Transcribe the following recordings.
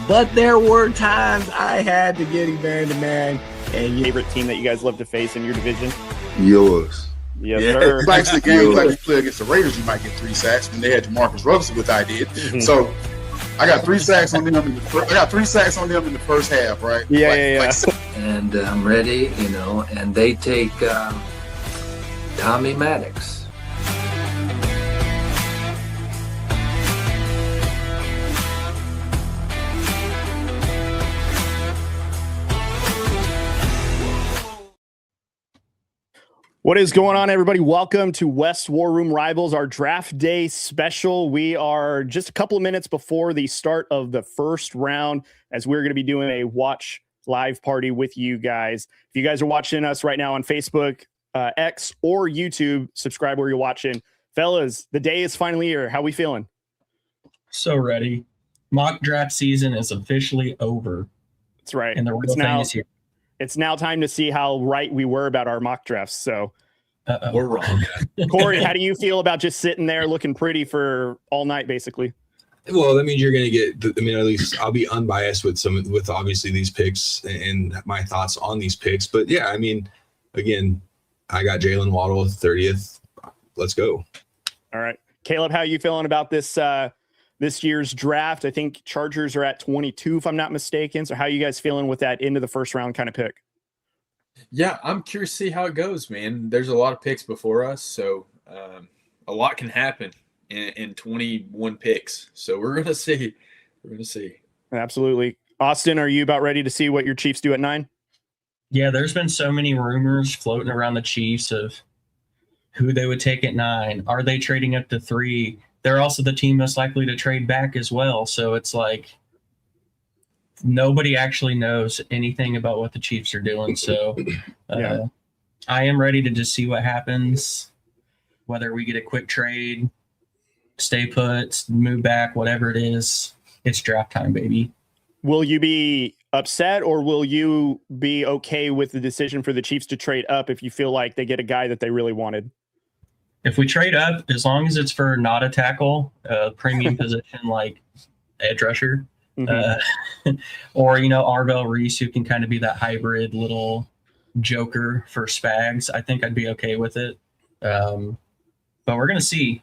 But there were times I had to get him man-to-man. And favorite team that you guys love to face in your division? Yours. Yes, sir. Like the games like you play against the Raiders, you might get 3 sacks. When they had Jamarcus Russell, which I did. Mm-hmm. So I got 3 sacks on them in the first half, right? Yeah. And I'm ready, and they take Tommy Maddox. What is going on, everybody? Welcome to West War Room Rivals, our draft day special. We are just a couple of minutes before the start of the first round, as we're going to be doing a watch live party with you guys. If you guys are watching us right now on Facebook, X, or YouTube, subscribe where you're watching. Fellas, the day is finally here. How we feeling? So ready. Mock draft season is officially over. That's right. And the real thing is here. It's now time to see how right we were about our mock drafts. So we're wrong. Corey, how do you feel about just sitting there looking pretty for all night, basically? Well, that means you're going to get, at least I'll be unbiased with obviously these picks and my thoughts on these picks. But yeah, again, I got Jalen Waddle 30th. Let's go. All right. Caleb, how are you feeling about this year's draft? I think Chargers are at 22, if I'm not mistaken. So how are you guys feeling with that into the first round kind of pick? Yeah, I'm curious to see how it goes, man. There's a lot of picks before us, so a lot can happen in 21 picks. So we're going to see. Absolutely. Austin, are you about ready to see what your Chiefs do at 9? Yeah, there's been so many rumors floating around the Chiefs of who they would take at 9. Are they trading up to 3? They're also the team most likely to trade back as well. So it's like nobody actually knows anything about what the Chiefs are doing. So I am ready to just see what happens, whether we get a quick trade, stay put, move back, whatever it is. It's draft time, baby. Will you be upset or will you be okay with the decision for the Chiefs to trade up if you feel like they get a guy that they really wanted? If we trade up, as long as it's for not a tackle, premium position like edge rusher, or, Arvell Reese, who can kind of be that hybrid little joker for Spags, I think I'd be okay with it. But we're going to see.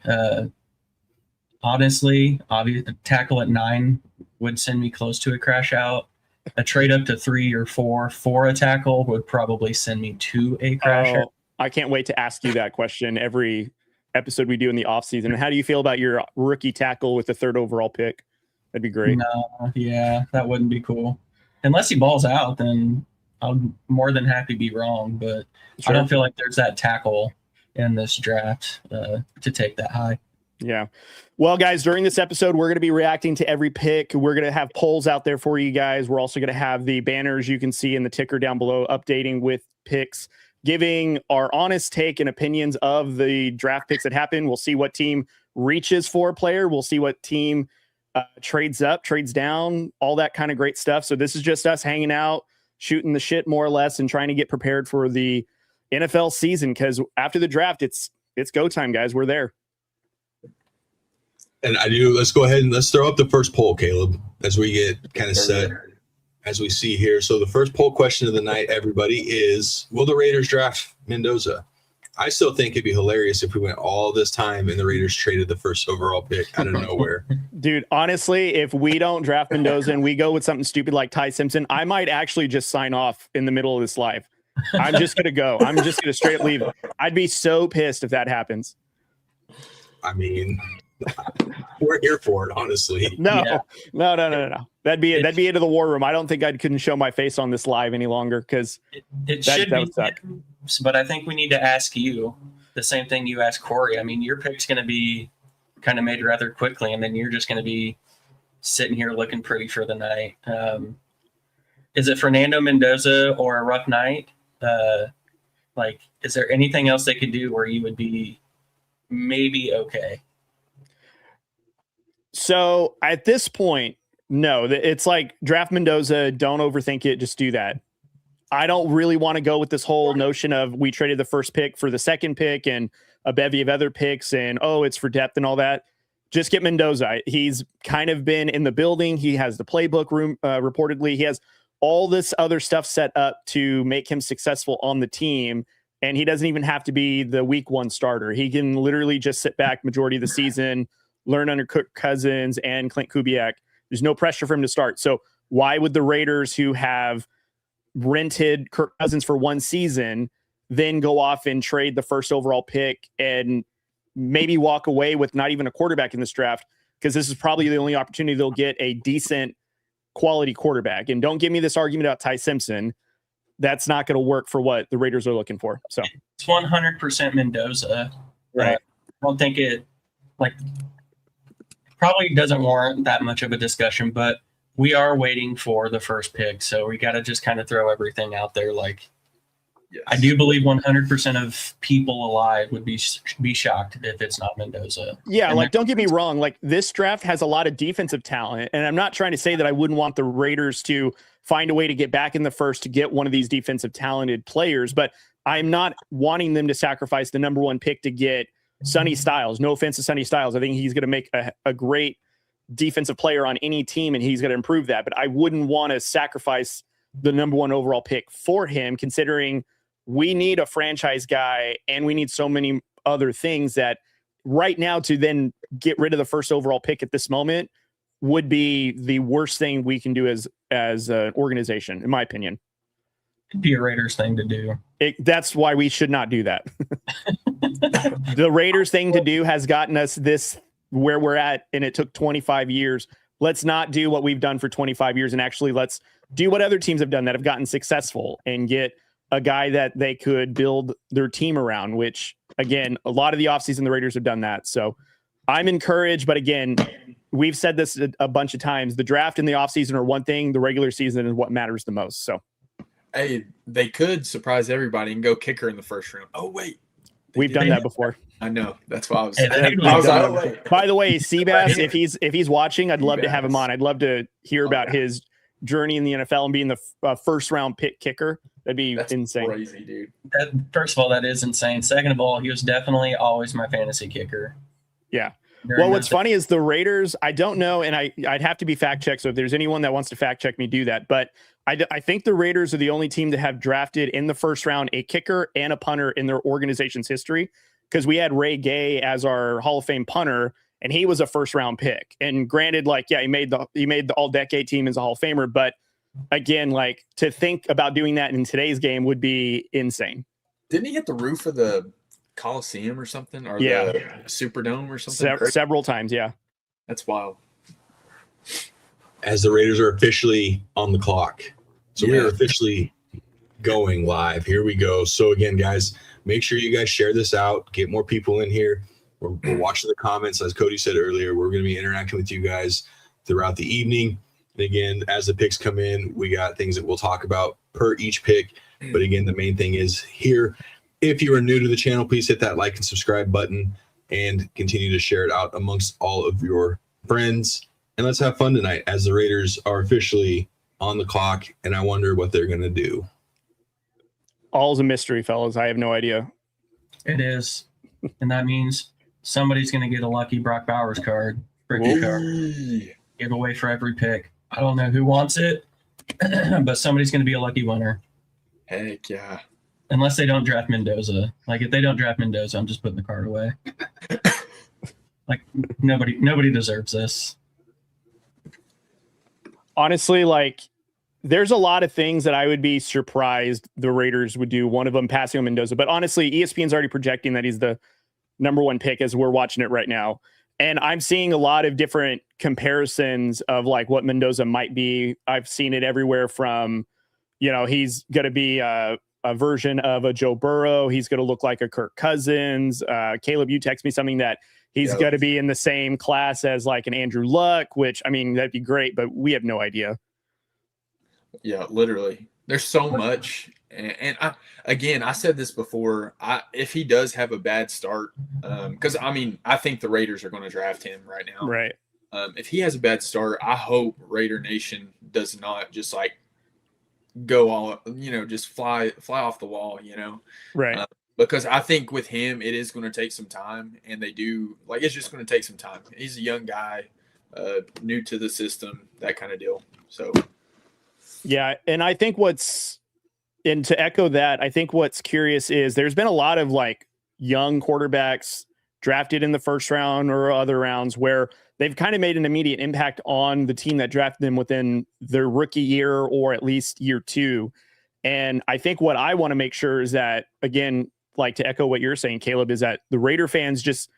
Honestly, a tackle at 9 would send me close to a crash out. A trade up to 3 or 4 for a tackle would probably send me to a crash out. I can't wait to ask you that question every episode we do in the offseason. And how do you feel about your rookie tackle with the 3rd overall pick? That'd be great. No, yeah, that wouldn't be cool. Unless he balls out, then I'll more than happy be wrong. But sure. I don't feel like there's that tackle in this draft to take that high. Yeah. Well, guys, during this episode, we're going to be reacting to every pick. We're going to have polls out there for you guys. We're also going to have the banners you can see in the ticker down below updating with picks, giving our honest take and opinions of the draft picks that happen. We'll see what team reaches for a player. We'll see what team trades up, trades down, all that kind of great stuff. So this is just us hanging out, shooting the shit more or less, and trying to get prepared for the NFL season. Because after the draft, it's go time, guys. We're there. And let's go ahead and let's throw up the first poll, Caleb, as we get kind of set. As we see here. So the first poll question of the night, everybody, is will the Raiders draft Mendoza? I still think it'd be hilarious if we went all this time and the Raiders traded the 1st overall pick out of nowhere. Dude, honestly, if we don't draft Mendoza and we go with something stupid like Ty Simpson, I might actually just sign off in the middle of this live. I'm just going to go. I'm just going to straight up leave it. I'd be so pissed if that happens. We're here for it, honestly. No. That'd be it. That'd be into the war room. I don't think I couldn't show my face on this live any longer because that would suck. But I think we need to ask you the same thing you asked Corey. Your pick's going to be kind of made rather quickly, and then you're just going to be sitting here looking pretty for the night. Is it Fernando Mendoza or a rough night? Is there anything else they could do where you would be maybe okay? So at this point, no, it's like draft Mendoza. Don't overthink it. Just do that. I don't really want to go with this whole notion of we traded the 1st pick for the 2nd pick and a bevy of other picks and, it's for depth and all that. just get Mendoza. He's kind of been in the building. He has the playbook room, reportedly. He has all this other stuff set up to make him successful on the team. And he doesn't even have to be the week 1 starter. He can literally just sit back majority of the season, learn under Kirk Cousins and Clint Kubiak. There's no pressure for him to start. So why would the Raiders, who have rented Kirk Cousins for 1 season, then go off and trade the first overall pick and maybe walk away with not even a quarterback in this draft? Because this is probably the only opportunity they'll get a decent quality quarterback. And don't give me this argument about Ty Simpson. That's not going to work for what the Raiders are looking for. So it's 100% Mendoza. Right. I don't think it probably doesn't warrant that much of a discussion, but we are waiting for the first pick. So we got to just kind of throw everything out there. Like, yes. I do believe 100% of people alive would be shocked if it's not Mendoza. Yeah, and don't get me wrong. Like, this draft has a lot of defensive talent, and I'm not trying to say that I wouldn't want the Raiders to find a way to get back in the first to get one of these defensive talented players, but I'm not wanting them to sacrifice the number 1 pick to get Sonny Styles. No offense to Sonny Styles. I think he's going to make a great defensive player on any team, and he's going to improve that. But I wouldn't want to sacrifice the number 1 overall pick for him, considering we need a franchise guy and we need so many other things that right now to then get rid of the first overall pick at this moment would be the worst thing we can do as an organization, in my opinion. It'd be a Raiders thing to do. That's why we should not do that. The Raiders thing to do has gotten us this where we're at, and it took 25 years. Let's not do what we've done for 25 years, and actually let's do what other teams have done that have gotten successful and get a guy that they could build their team around, which, again, a lot of the offseason, the Raiders have done that. So I'm encouraged, but again, we've said this a bunch of times. The draft and the offseason are one thing. The regular season is what matters the most. So, hey, they could surprise everybody and go kicker in the first round. Oh, wait. We've done that before. I know. That's why I was. By the way, Seabass, if he's watching, I'd love to have him on. I'd love to hear about his journey in the NFL and being the first round pick kicker. That'd be insane. Crazy, dude. First of all, that is insane. Second of all, he was definitely always my fantasy kicker. Yeah. Well, what's funny is the Raiders, I don't know, and I'd have to be fact checked. So if there's anyone that wants to fact check me, do that. But I think the Raiders are the only team to have drafted in the first round a kicker and a punter in their organization's history, because we had Ray Gay as our Hall of Fame punter, and he was a first round pick. And granted, like, yeah, he made the all decade team as a Hall of Famer. But again, like, to think about doing that in today's game would be insane. Didn't he hit the roof of the Coliseum or something, or the Superdome or something? Several times, yeah. That's wild. As the Raiders are officially on the clock. So we are officially going live. Here we go. So again, guys, make sure you guys share this out. Get more people in here. We're watching the comments. As Cody said earlier, we're going to be interacting with you guys throughout the evening. And again, as the picks come in, we got things that we'll talk about per each pick. But again, the main thing is here. If you are new to the channel, please hit that like and subscribe button and continue to share it out amongst all of your friends. And let's have fun tonight as the Raiders are officially on the clock, and I wonder what they're going to do. All's a mystery, fellas. I have no idea. It is. And that means somebody's going to get a lucky Brock Bowers card, rookie card, giveaway for every pick. I don't know who wants it, but somebody's going to be a lucky winner. Heck yeah. Unless they don't draft Mendoza. Like, if they don't draft Mendoza, I'm just putting the card away. Like, nobody deserves this. Honestly, like, there's a lot of things that I would be surprised the Raiders would do. One of them passing on Mendoza. But honestly, ESPN's already projecting that he's the number 1 pick as we're watching it right now. And I'm seeing a lot of different comparisons of like what Mendoza might be. I've seen it everywhere from, he's going to be a version of a Joe Burrow. He's going to look like a Kirk Cousins. Caleb, you text me something that he's going to be in the same class as like an Andrew Luck, which, I mean, that'd be great, but we have no idea. Yeah, literally. There's so much. And I said this before, if he does have a bad start, because, I mean, I think the Raiders are going to draft him right now. Right. If he has a bad start, I hope Raider Nation does not just like go all, just fly off the wall, Right. because I think with him, it is going to take some time, and they do it's just going to take some time. He's a young guy, new to the system, that kind of deal. So, yeah, and I think and to echo that, I think what's curious is there's been a lot of like young quarterbacks drafted in the first round or other rounds where they've kind of made an immediate impact on the team that drafted them within their rookie year or at least year 2. And I think what I want to make sure is that, again, like to echo what you're saying, Caleb, is that the Raider fans just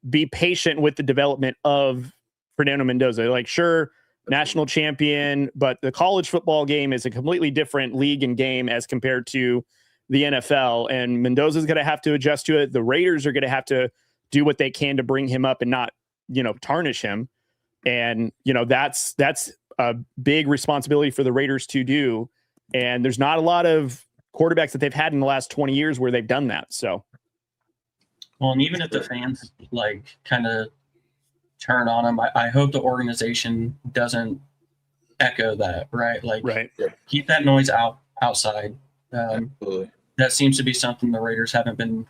be patient with the development of Fernando Mendoza. Like, sure, national champion, but the college football game is a completely different league and game as compared to the NFL. And Mendoza's going to have to adjust to it. The Raiders are going to have to do what they can to bring him up and not, tarnish him. And, that's a big responsibility for the Raiders to do. And there's not a lot of quarterbacks that they've had in the last 20 years where they've done that. So, well, and even if the fans kind of turn on him, I hope the organization doesn't echo that, right? Right. Keep that noise outside. absolutely. That seems to be something the Raiders haven't been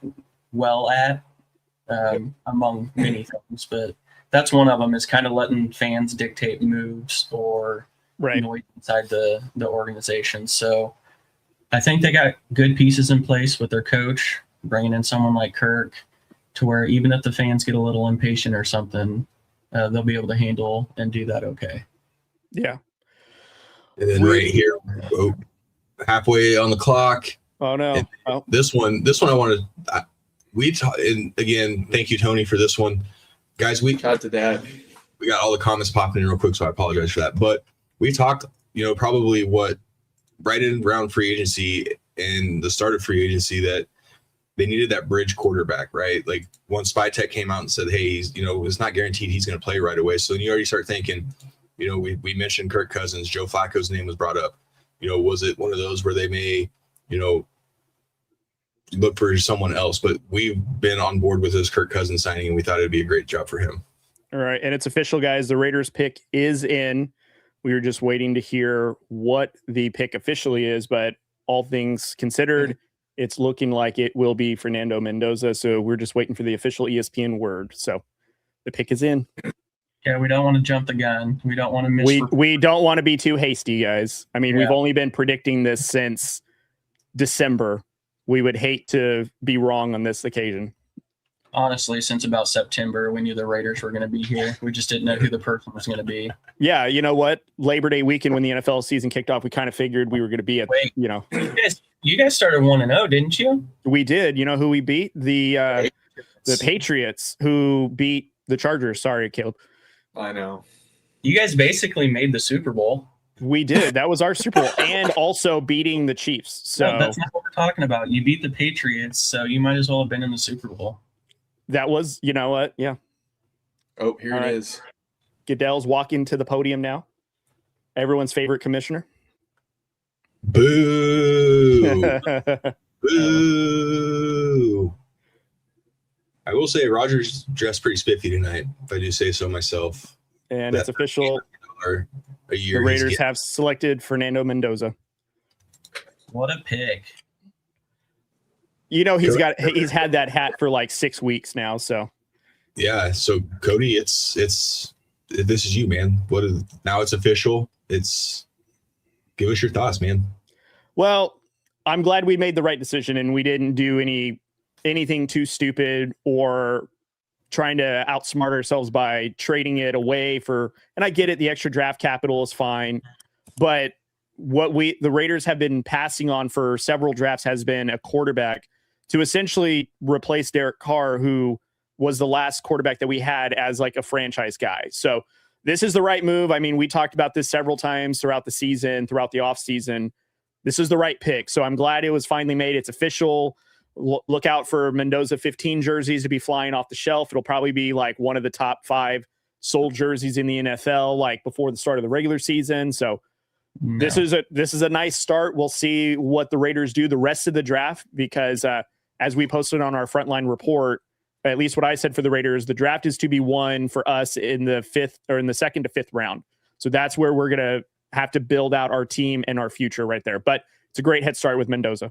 well at, among many things, but that's one of them, is kind of letting fans dictate moves or noise inside the organization. So I think they got good pieces in place with their coach, bringing in someone like Kirk, to where even if the fans get a little impatient or something, they'll be able to handle and do that okay. Yeah. And then right here, halfway on the clock. Oh no! This one I wanted. And again, thank you, Tony, for this one, guys. Shout out to that. We got all the comments popping in real quick, so I apologize for that. But we talked, probably right in around free agency and the start of free agency, that they needed that bridge quarterback, right? Like once Spytech came out and said, hey, it's not guaranteed he's going to play right away. So then you already start thinking, we mentioned Kirk Cousins, Joe Flacco's name was brought up. Was it one of those where they may, look for someone else? But we've been on board with this Kirk Cousins signing, and we thought it'd be a great job for him. All right. And it's official, guys. The Raiders pick is in. We were just waiting to hear what the pick officially is, but all things considered, it's looking like it will be Fernando Mendoza. So we're just waiting for the official ESPN word. So the pick is in. Yeah, we don't want to jump the gun. We don't want to miss. We don't want to be too hasty, guys. I mean, we've only been predicting this since December. We would hate to be wrong on this occasion. Honestly, since about September, we knew the Raiders were going to be here. We just didn't know who the person was going to be. Yeah, you know what? Labor Day weekend, when the NFL season kicked off, we kind of figured we were going to be at, You guys started 1-0, didn't you? We did. You know who we beat? The Patriots, who beat the Chargers. Sorry, Caleb. I know. You guys basically made the Super Bowl. We did. That was our Super Bowl, and also beating the Chiefs. So no, that's not what we're talking about. You beat the Patriots, so you might as well have been in the Super Bowl. That was, you know what? Yeah. Oh, here it is. Goodell's walking to the podium now. Everyone's favorite commissioner. Boo. Boo. I will say Rodgers dressed pretty spiffy tonight, if I do say so myself. And it's official. A year the Raiders have selected Fernando Mendoza. What a pick. He's had that hat for like 6 weeks now. So yeah. So Cody, this is you, man. Now it's official. Give us your thoughts, man. Well, I'm glad we made the right decision and we didn't do anything too stupid or trying to outsmart ourselves by trading it away and I get it, the extra draft capital is fine, but what the Raiders have been passing on for several drafts has been a quarterback to essentially replace Derek Carr, who was the last quarterback that we had as like a franchise guy. So this is the right move. I mean, we talked about this several times throughout the season, throughout the offseason. This is the right pick. So I'm glad it was finally made. It's official. Look out for Mendoza 15 jerseys to be flying off the shelf. It'll probably be like one of the top 5 sold jerseys in the NFL, like before the start of the regular season. So this is a nice start. We'll see what the Raiders do the rest of the draft, because as we posted on our Frontline report, at least what I said for the Raiders, the draft is to be won for us in the 5th or in the 2nd to 5th round. So that's where we're going to have to build out our team and our future right there. But it's a great head start with Mendoza.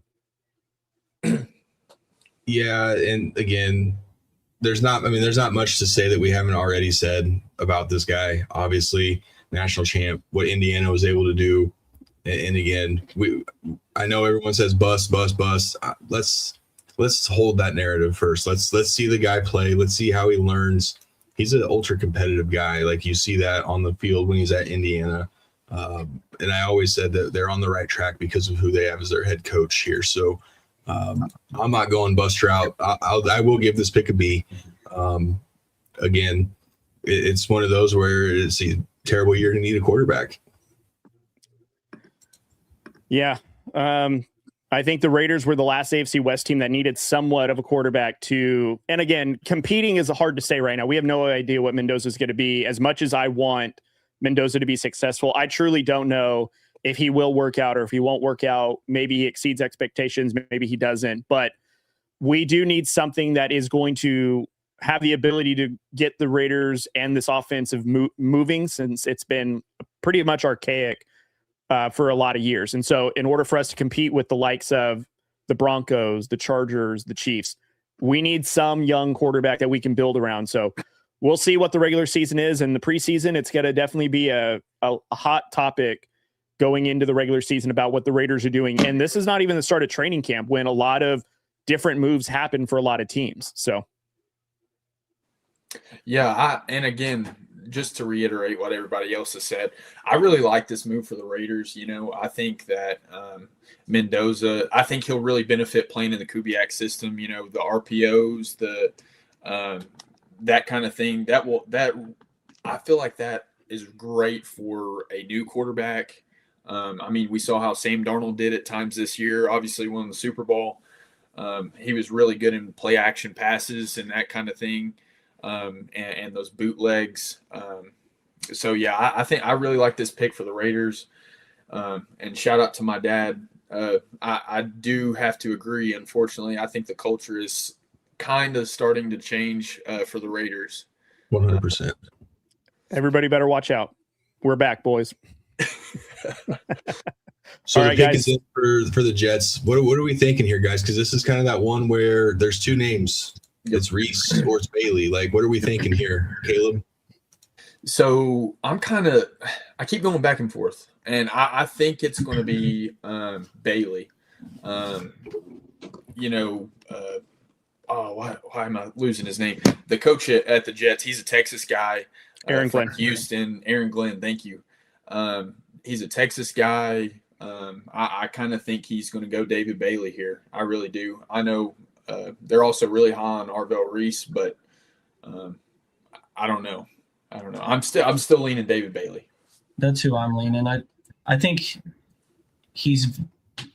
Yeah, and again, there's not much to say that we haven't already said about this guy. Obviously, national champ, what Indiana was able to do. And again, I know everyone says bust. Let's hold that narrative first. Let's see the guy play. Let's see how he learns. He's an ultra competitive guy. Like, you see that on the field when he's at Indiana. And I always said that they're on the right track because of who they have as their head coach here. So I'm not going bust route. I will give this pick a B. Again, it's one of those where it's a terrible year to need a quarterback. Yeah. I think the Raiders were the last AFC West team that needed somewhat of a quarterback to, and again, competing is hard to say right now. We have no idea what Mendoza is going to be. As much as I want Mendoza to be successful, I truly don't know if he will work out or if he won't work out. Maybe he exceeds expectations, maybe he doesn't. But we do need something that is going to have the ability to get the Raiders and this offensive moving, since it's been pretty much archaic for a lot of years. And so in order for us to compete with the likes of the Broncos, the Chargers, the Chiefs, we need some young quarterback that we can build around. So we'll see what the regular season is. And the preseason, it's going to definitely be a hot topic going into the regular season about what the Raiders are doing. And this is not even the start of training camp when a lot of different moves happen for a lot of teams. So yeah, and again, just to reiterate what everybody else has said, I really like this move for the Raiders. You know, I think that Mendoza, I think he'll really benefit playing in the Kubiak system. You know, the RPOs, the that kind of thing. I feel like that is great for a new quarterback. I mean, we saw how Sam Darnold did at times this year. Obviously, won the Super Bowl. He was really good in play action passes and that kind of thing. And those bootlegs. So yeah, I think I really like this pick for the Raiders. And shout out to my dad. I do have to agree. Unfortunately, I think the culture is kind of starting to change for the Raiders. 100%. Everybody better watch out. We're back, boys. So all the right, pick guys. is in for the Jets. What are we thinking here, guys? Because this is kind of that one where there's two names. It's Reese or it's Bailey. Like, what are we thinking here, Caleb? So I keep going back and forth, and I think it's going to be Bailey. Why am I losing his name? The coach at the Jets, he's a Texas guy. Aaron Glenn. Houston. Aaron Glenn, thank you. He's a Texas guy. I kind of think he's going to go David Bailey here. I really do. I know they're also really high on Arvell Reese, but I don't know. I'm still leaning David Bailey. That's who I'm leaning. I think he's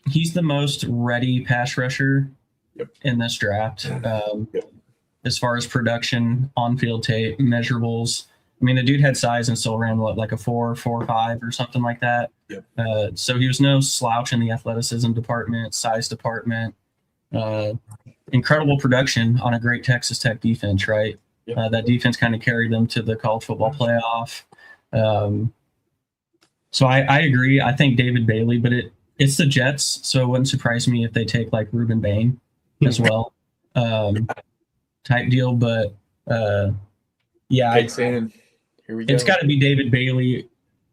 the most ready pass rusher in this draft. As far as production, on-field tape, measurables. I mean, the dude had size and still ran like a 4.45 or something like that. So he was no slouch in the athleticism department, size department. Incredible production on a great Texas Tech defense, right? That defense kind of carried them to the college football playoff. So I agree. I think David Bailey, but it's the Jets, so it wouldn't surprise me if they take like Reuben Bain as well, type deal. But yeah, Here we go. It's got to be David Bailey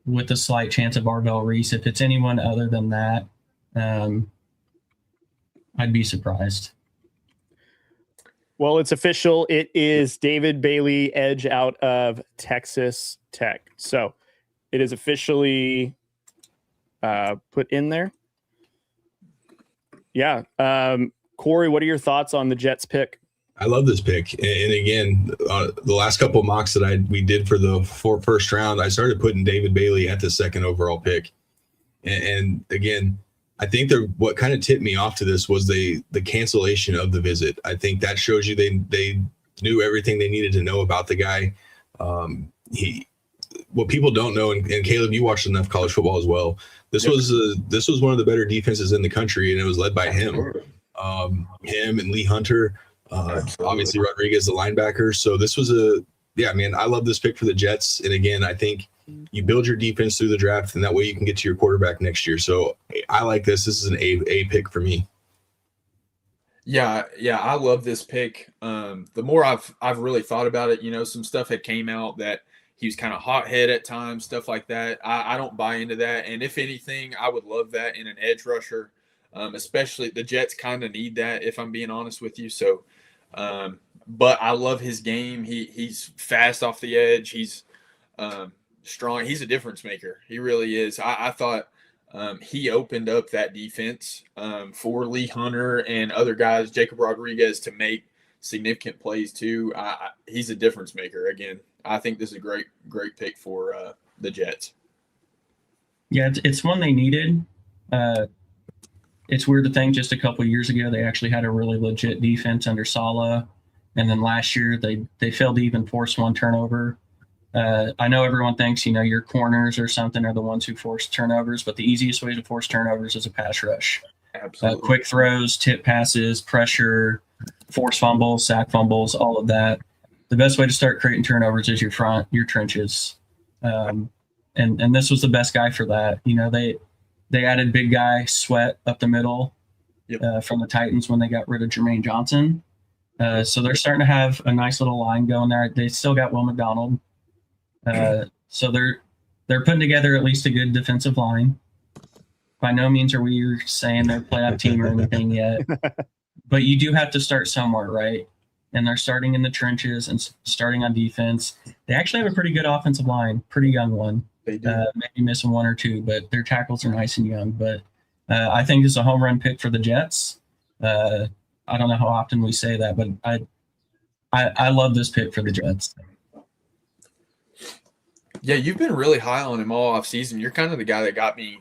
with a slight chance of Arvell Reese. If it's anyone other than that, I'd be surprised. Well, it's official. It is David Bailey, edge out of Texas Tech. So it is officially put in there. Yeah. Corey, what are your thoughts on the Jets pick? I love this pick. And again, the last couple of mocks that we did for the first round, I started putting David Bailey at the second overall pick. And again, I think what kind of tipped me off to this was the cancellation of the visit. I think that shows you they knew everything they needed to know about the guy. What people don't know, and Caleb, you watched enough college football as well. This was one of the better defenses in the country, and it was led by him. Him and Lee Hunter, obviously Rodriguez, the linebacker. So this was I love this pick for the Jets. And again, I think you build your defense through the draft, and that way you can get to your quarterback next year. So I like this. This is an A pick for me. Yeah, I love this pick. The more I've really thought about it, some stuff had came out that he was kind of hothead at times, stuff like that. I don't buy into that. And if anything, I would love that in an edge rusher. Especially the Jets kind of need that, if I'm being honest with you. So, but I love his game. He's fast off the edge. He's strong. He's a difference maker. He really is. I thought he opened up that defense for Lee Hunter and other guys, Jacob Rodriguez, to make significant plays too. He's a difference maker. Again, I think this is a great pick for the Jets. Yeah, it's one they needed. It's weird to think just a couple of years ago they actually had a really legit defense under Saleh, and then last year they failed to even force one turnover. I know everyone thinks, your corners or something are the ones who force turnovers, but the easiest way to force turnovers is a pass rush. Absolutely. Quick throws, tip passes, pressure, force fumbles, sack fumbles, all of that. The best way to start creating turnovers is your front, your trenches. And this was the best guy for that. They added big guy Sweat up the middle from the Titans when they got rid of Jermaine Johnson. So they're starting to have a nice little line going there. They still got Will McDonald. So they're putting together at least a good defensive line. By no means are we saying they're a playoff team or anything yet, but you do have to start somewhere, right? And they're starting in the trenches and starting on defense. They actually have a pretty good offensive line, pretty young one. They do. Maybe missing one or two, but their tackles are nice and young. But I think it's a home run pick for the Jets. I don't know how often we say that, but I love this pick for the Jets. Yeah, you've been really high on him all offseason. You're kind of the guy that got me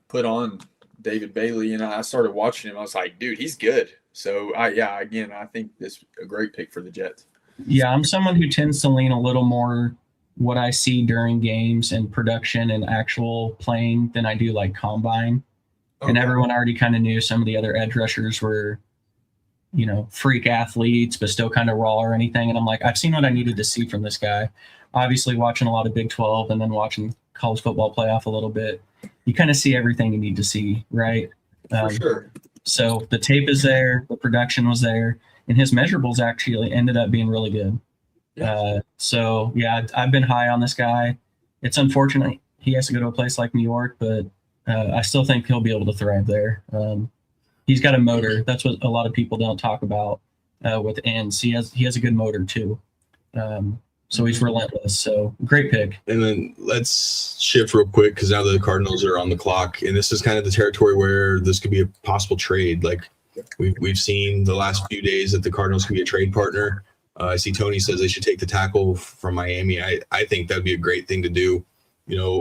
put on David Bailey, and I started watching him. I was like, dude, he's good. So, I think this is a great pick for the Jets. Yeah, I'm someone who tends to lean a little more what I see during games and production and actual playing than I do like combine. Okay. And everyone already kind of knew some of the other edge rushers were, freak athletes, but still kind of raw or anything. And I'm like, I've seen what I needed to see from this guy. Obviously, watching a lot of Big 12 and then watching college football playoff a little bit, you kind of see everything you need to see, right? For sure. So the tape is there, the production was there, and his measurables actually ended up being really good. Yeah. I've been high on this guy. It's unfortunate he has to go to a place like New York, but I still think he'll be able to thrive there. He's got a motor. That's what a lot of people don't talk about with ends. He has a good motor too. So he's relentless. So great pick. And then let's shift real quick because now the Cardinals are on the clock, and this is kind of the territory where this could be a possible trade. Like we've seen the last few days that the Cardinals can be a trade partner. I see Tony says they should take the tackle from Miami. I think that'd be a great thing to do.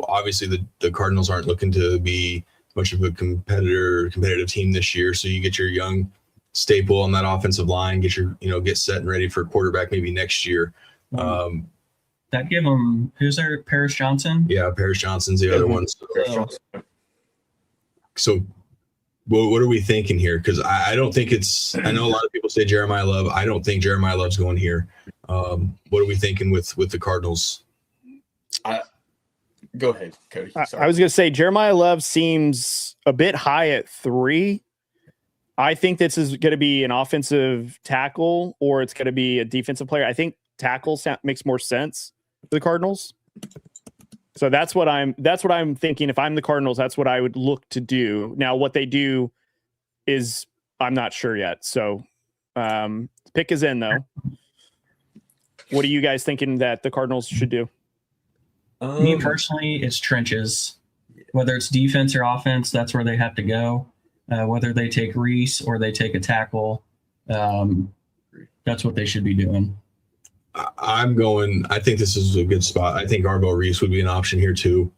Obviously the Cardinals aren't looking to be much of a competitive team this year. So you get your young staple on that offensive line, get set and ready for quarterback maybe next year. That give them who's there? Paris Johnson. Yeah, Paris Johnson's the other one. So what are we thinking here? Because I don't think it's. I know a lot of people say Jeremiah Love. I don't think Jeremiah Love's going here. What are we thinking with the Cardinals? Go ahead, Cody. I was going to say Jeremiah Love seems a bit high at 3. I think this is going to be an offensive tackle or it's going to be a defensive player. I think tackle makes more sense for the Cardinals. So that's what I'm thinking. If I'm the Cardinals, that's what I would look to do. Now, what they do is I'm not sure yet. So pick is in though. What are you guys thinking that the Cardinals should do? Me personally, it's trenches. Whether it's defense or offense, that's where they have to go. Whether they take Reese or they take a tackle, that's what they should be doing. I think this is a good spot. I think Arbo Reese would be an option here too.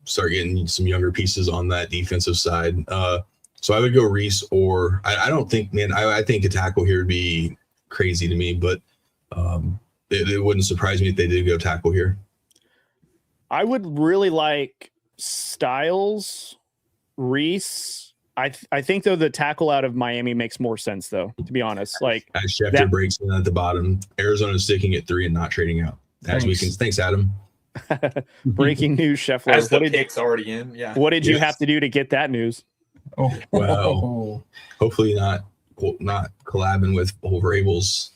Start getting some younger pieces on that defensive side. So I would go Reese or I don't think, man, I think a tackle here would be crazy to me, but it wouldn't surprise me if they did go tackle here. I would really like Styles, Reese. I think though the tackle out of Miami makes more sense though, to be honest. Like as Schefter breaks in at the bottom, Arizona's sticking at 3 and not trading out. Thanks, Adam. Breaking news, Scheffler. As the pick's already in. Yeah. What did you have to do to get that news? Well, hopefully not not collabing with whole Vrabel's.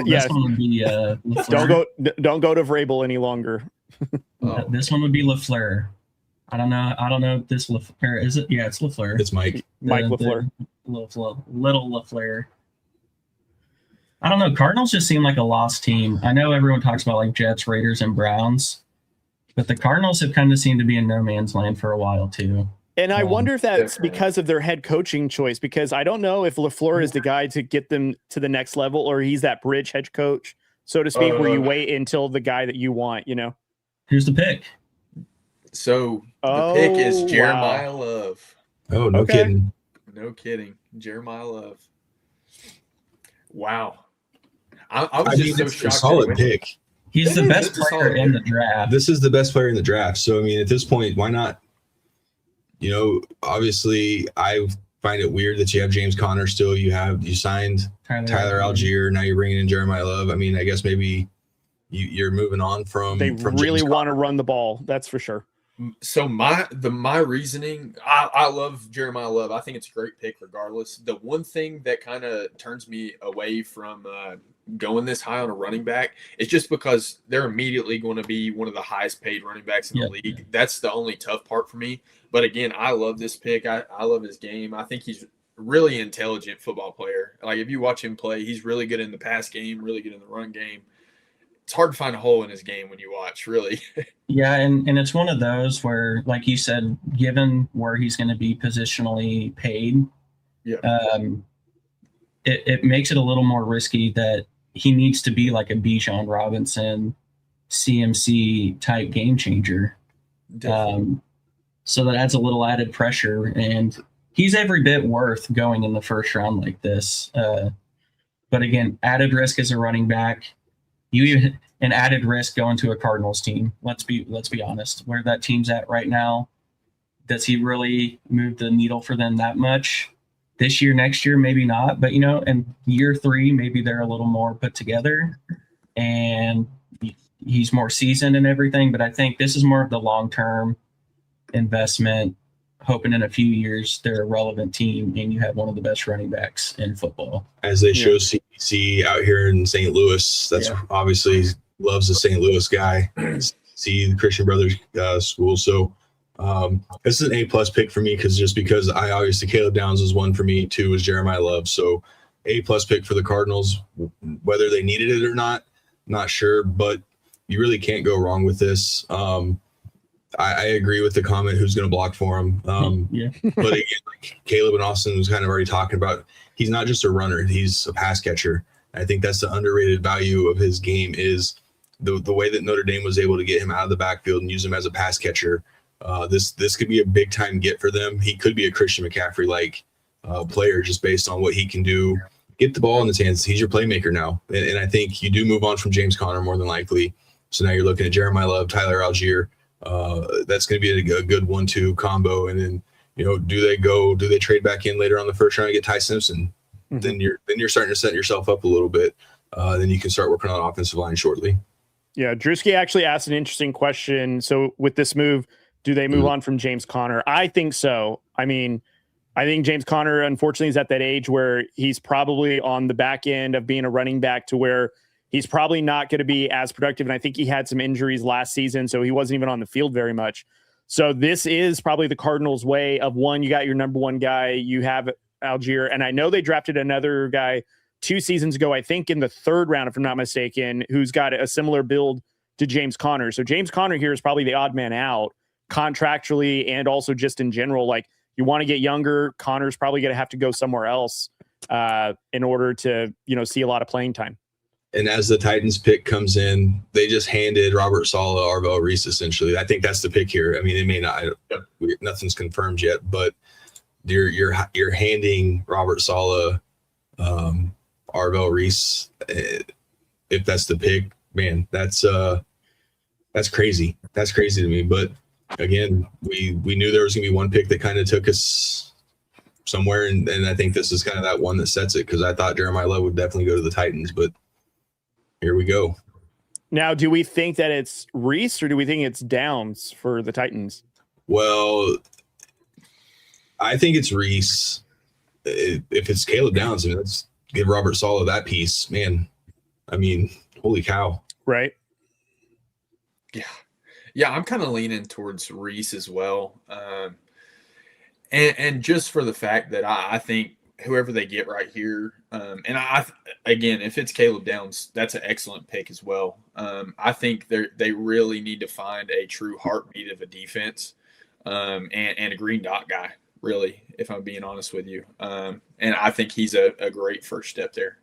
Yeah. This one would be LaFleur. Don't go to Vrabel any longer. This one would be LaFleur. I don't know if this LaFleur is it. Yeah, it's LaFleur. It's Mike LaFleur. Little LaFleur. I don't know. Cardinals just seem like a lost team. I know everyone talks about like Jets, Raiders, and Browns, but the Cardinals have kind of seemed to be in no man's land for a while too. And I wonder if that's because of their head coaching choice, because I don't know if LaFleur is the guy to get them to the next level, or he's that bridge head coach, so to speak, where you wait until the guy that you want, Who's the pick? So the pick is Jeremiah Love. Oh, no kidding. No kidding. Jeremiah Love. Wow. I was just so it's shocked. a solid pick. He's the best player in the draft. This is the best player in the draft. So, I mean, at this point, why not? Obviously, I find it weird that you have James Conner still. You signed Tyler Algier. Now you're bringing in Jeremiah Love. I mean, I guess maybe you're moving on from. They really want to run the ball. That's for sure. So my reasoning, I love Jeremiah Love. I think it's a great pick regardless. The one thing that kind of turns me away from going this high on a running back is just because they're immediately going to be one of the highest paid running backs in the league. That's the only tough part for me. But again, I love this pick. I love his game. I think he's a really intelligent football player. Like if you watch him play, he's really good in the pass game, really good in the run game. It's hard to find a hole in his game when you watch, really. Yeah, and it's one of those where, like you said, given where he's going to be positionally paid, it makes it a little more risky that he needs to be like a Bijan Robinson, CMC type game changer. So that adds a little added pressure, and he's every bit worth going in the first round like this. But again, added risk as a running back. An added risk going to a Cardinals team. Let's be honest. Where that team's at right now, does he really move the needle for them that much? This year, next year, maybe not. But in year 3, maybe they're a little more put together, and he's more seasoned and everything. But I think this is more of the long-term investment. Hoping in a few years they're a relevant team and you have one of the best running backs in football. As they show CBC out here in St. Louis, that's obviously loves the St. Louis guy. See the Christian Brothers school. So this is an A+ pick for me because I obviously Caleb Downs was one for me. 2 was Jeremiah Love. So A+ pick for the Cardinals. Whether they needed it or not sure, but you really can't go wrong with this. I agree with the comment who's going to block for him. But again, like Caleb and Austin was kind of already talking about, he's not just a runner, he's a pass catcher. I think that's the underrated value of his game is the way that Notre Dame was able to get him out of the backfield and use him as a pass catcher. This could be a big time get for them. He could be a Christian McCaffrey like player just based on what he can do. Get the ball in his hands. He's your playmaker now. And I think you do move on from James Conner more than likely. So now you're looking at Jeremiah Love, Tyler Algier. That's going to be a good 1-2 combo. And then, do they trade back in later on the first round and get Ty Simpson? Mm-hmm. Then you're starting to set yourself up a little bit. Then you can start working on the offensive line shortly. Yeah. Drewski actually asked an interesting question. So with this move, do they move on from James Conner? I think so. I mean, I think James Conner, unfortunately, is at that age where he's probably on the back end of being a running back to where he's probably not going to be as productive. And I think he had some injuries last season, so he wasn't even on the field very much. So this is probably the Cardinals' way of, one, you got your number one guy, you have Algier. And I know they drafted another guy 2 seasons ago, I think in the 3rd round, if I'm not mistaken, who's got a similar build to James Conner. So James Conner here is probably the odd man out contractually and also just in general. Like, you want to get younger, Connor's probably going to have to go somewhere else in order to, see a lot of playing time. And as the Titans pick comes in, they just handed Robert Saleh, Arvell Reese, essentially. I think that's the pick here. I mean, it may not, nothing's confirmed yet, but you're handing Robert Saleh, Arvell Reese. If that's the pick, man, that's crazy. That's crazy to me. But again, we knew there was gonna be one pick that kind of took us somewhere, and I think this is kind of that one that sets it, because I thought Jeremiah Love would definitely go to the Titans, but here we go. Now, do we think that it's Reese or do we think it's Downs for the Titans? Well, I think it's Reese. if it's Caleb Downs, I mean, let's give Robert Saleh that piece, man. I mean, holy cow. Right. Yeah, I'm kind of leaning towards Reese as well. And just for the fact that I think whoever they get right here, and again, if it's Caleb Downs, that's an excellent pick as well. I think they really need to find a true heartbeat of a defense, and a green dot guy, really, if I'm being honest with you. And I think he's a great first step there.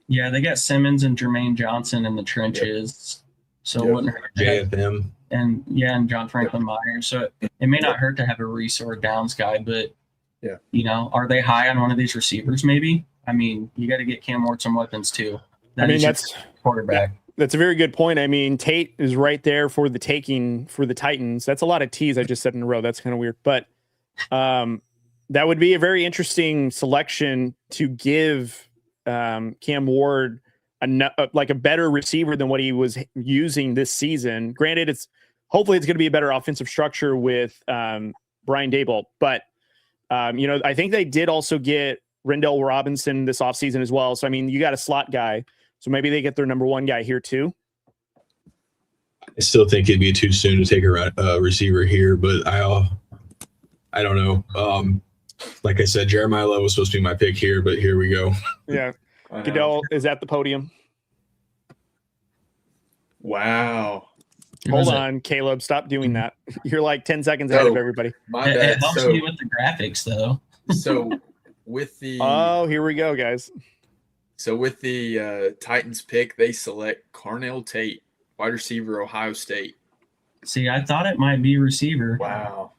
Yeah, they got Simmons and Jermaine Johnson in the trenches. Yep. So it wouldn't hurt. JFM. And John Franklin Myers. So it may not hurt to have a Reese or a Downs guy, but are they high on one of these receivers? Maybe. I mean, you got to get Cam Ward some weapons too. That's quarterback. That's a very good point. I mean, Tate is right there for the taking for the Titans. That's a lot of T's I just said in a row. That's kind of weird, but that would be a very interesting selection to give Cam Ward like a better receiver than what he was using this season. Granted, hopefully it's going to be a better offensive structure with Brian Daboll, but I think they did also get Rendell Robinson this offseason as well. So, I mean, you got a slot guy, so maybe they get their number one guy here too. I still think it'd be too soon to take a receiver here, but I don't know. Like I said, Jeremiah Love was supposed to be my pick here, but here we go. Yeah. Goodell is at the podium. Wow. Hold on, Caleb. Stop doing that. You're like 10 seconds ahead of everybody. My bad. It helps me with the graphics, though. So with the here we go, guys. So with the Titans pick, they select Carnell Tate, wide receiver, Ohio State. See, I thought it might be receiver. Wow.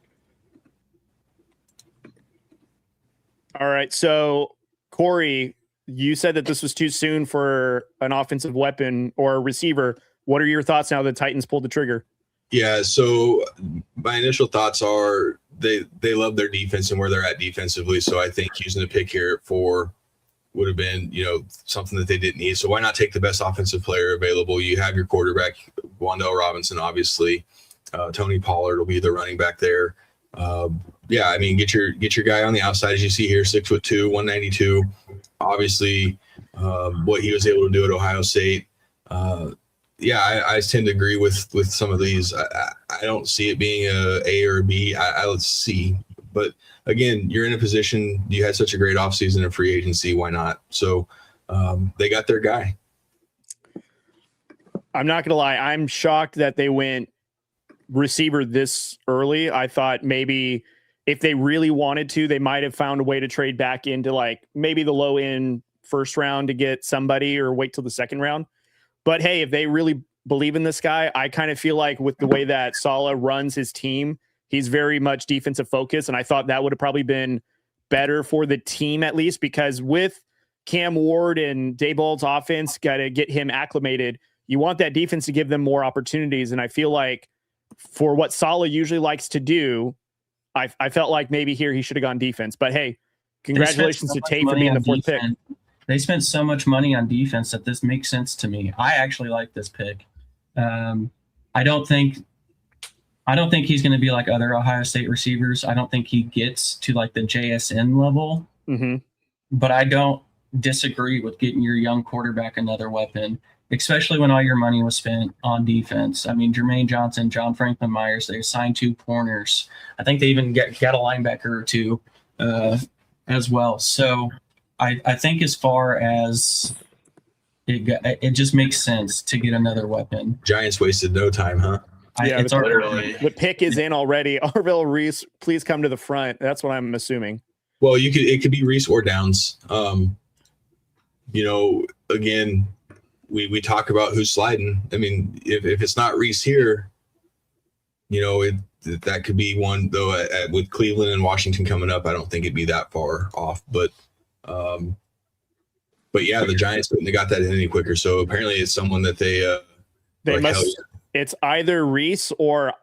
All right. So, Corey, you said that this was too soon for an offensive weapon or a receiver. What are your thoughts now that the Titans pulled the trigger? Yeah, so my initial thoughts are they love their defense and where they're at defensively. So I think using the pick here at 4 would have been, something that they didn't need. So why not take the best offensive player available? You have your quarterback, Wan'Dale Robinson, obviously. Tony Pollard will be the running back there. I mean, get your guy on the outside, as you see here, 6'2", 192. Obviously, what he was able to do at Ohio State. I tend to agree with some of these. I don't see it being a or a B. Let's see. But again, you're in a position. You had such a great offseason and free agency. Why not? So they got their guy. I'm not going to lie. I'm shocked that they went receiver this early. I thought maybe if they really wanted to, they might have found a way to trade back into like maybe the low end first round to get somebody or wait till the second round. But hey, if they really believe in this guy, I kind of feel like with the way that Saleh runs his team, he's very much defensive focused. And I thought that would have probably been better for the team, at least, because with Cam Ward and Daboll's offense, got to get him acclimated. You want that defense to give them more opportunities. And I feel like for what Saleh usually likes to do, I felt like maybe here he should have gone defense. But hey, congratulations to Tate for being the fourth pick. They spent so much money on defense that this makes sense to me. I actually like this pick. I don't think he's going to be like other Ohio State receivers. I don't think he gets to like the JSN level. Mm-hmm. But I don't disagree with getting your young quarterback another weapon, especially when all your money was spent on defense. I mean, Jermaine Johnson, John Franklin Myers, they signed 2 corners. I think they even got a linebacker or 2 as well. So I think as far as it just makes sense to get another weapon. Giants wasted no time, huh? It's literally the pick is in already. Arvell Reese, please come to the front. That's what I'm assuming. Well, it could be Reese or Downs. Again, we talk about who's sliding. I mean, if it's not Reese here, that could be one, though. With Cleveland and Washington coming up, I don't think it'd be that far off. But yeah, the Giants couldn't have got that in any quicker. So apparently, it's someone that they must. Yeah. It's either Reese or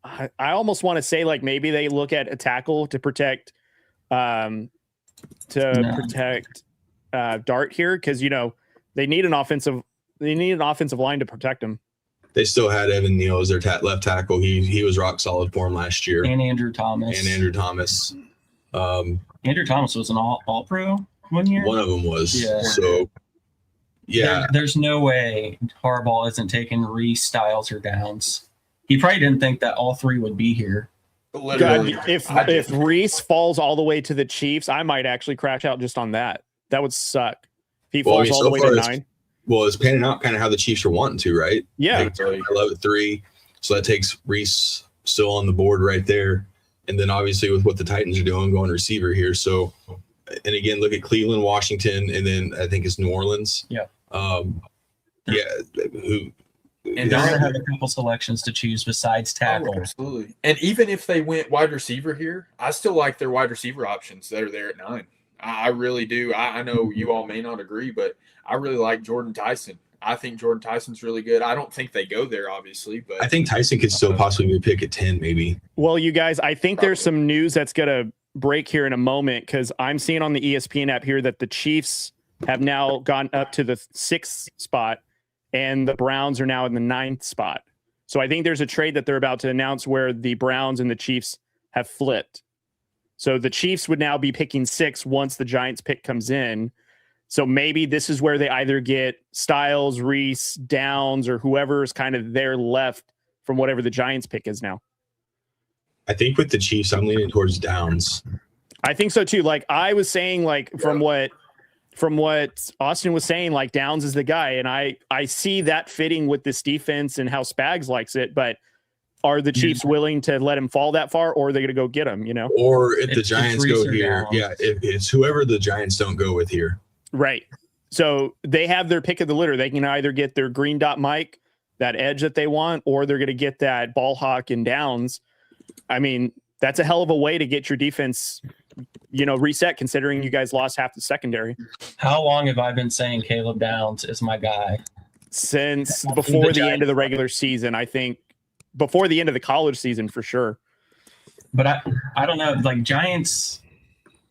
I almost want to say like maybe they look at a tackle to protect Dart here, because they need an offensive line to protect him. They still had Evan Neal as their left tackle. He was rock solid for him last year. And Andrew Thomas. Andrew Thomas was an all pro one year. One of them was. Yeah. So, yeah. There's no way Harbaugh isn't taking Reese, Styles, or Downs. He probably didn't think that all three would be here. Literally, God, if Reese falls all the way to the Chiefs, I might actually crash out just on that. That would suck. If he falls all the way to 9. Well, it's panning out kind of how the Chiefs are wanting to, right? Yeah. Like, I love it 3. So that takes Reese still on the board right there. And then obviously with what the Titans are doing, going receiver here. So, and again, look at Cleveland, Washington, and then I think it's New Orleans. Yeah. And they're going to have a couple selections to choose besides tackle. Oh, absolutely. And even if they went wide receiver here, I still like their wide receiver options that are there at 9. I really do. I know you all may not agree, but I really like Jordan Tyson. I think Jordan Tyson's really good. I don't think they go there, obviously, but I think Tyson could still possibly be a pick at 10, maybe. Well, you guys, I think there's some news that's going to break here in a moment because I'm seeing on the ESPN app here that the Chiefs have now gone up to the 6th spot and the Browns are now in the 9th spot. So I think there's a trade that they're about to announce where the Browns and the Chiefs have flipped. So the Chiefs would now be picking 6 once the Giants pick comes in. So maybe this is where they either get Styles, Reese, Downs, or whoever is kind of there left from whatever the Giants pick is now. I think with the Chiefs, I'm leaning towards Downs. I think so too. Like I was saying, like from what Austin was saying, like Downs is the guy. And I see that fitting with this defense and how Spags likes it, but are the Chiefs willing to let him fall that far, or are they going to go get him, Or if the Giants go here, Downs. if it's whoever the Giants don't go with here. Right. So they have their pick of the litter. They can either get their green dot Mike, that edge that they want, or they're going to get that ball hawk and Downs. I mean, that's a hell of a way to get your defense, reset, considering you guys lost half the secondary. How long have I been saying Caleb Downs is my guy? Since before the end of the regular season, I think. Before the end of the college season, for sure. But I don't know. Like Giants,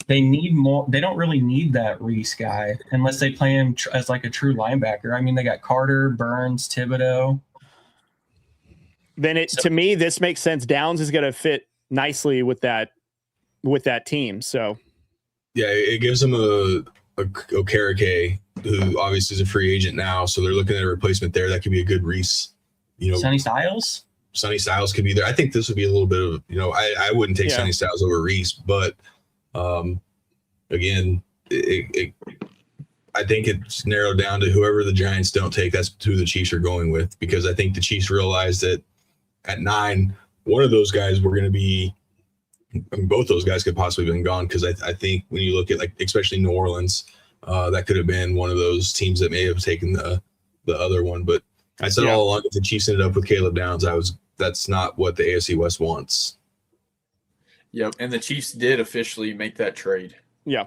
they need more. They don't really need that Reese guy unless they play him as like a true linebacker. I mean, they got Carter, Burns, Thibodeau. Then to me, this makes sense. Downs is going to fit nicely with that team. So, yeah, it gives them a Okereke, who obviously is a free agent now. So they're looking at a replacement there. That could be a good Reese. Sonny Styles. Sonny Styles could be there. I think this would be a little bit of, I wouldn't take Sonny Styles over Reese, but again, I think it's narrowed down to whoever the Giants don't take. That's who the Chiefs are going with, because I think the Chiefs realized that at 9, one of those guys were going to be, both those guys could possibly have been gone. Because I think when you look at especially New Orleans, that could have been one of those teams that may have taken the other one, but I said all along, if the Chiefs ended up with Caleb Downs, that's not what the AFC West wants. Yep, and the Chiefs did officially make that trade. Yeah.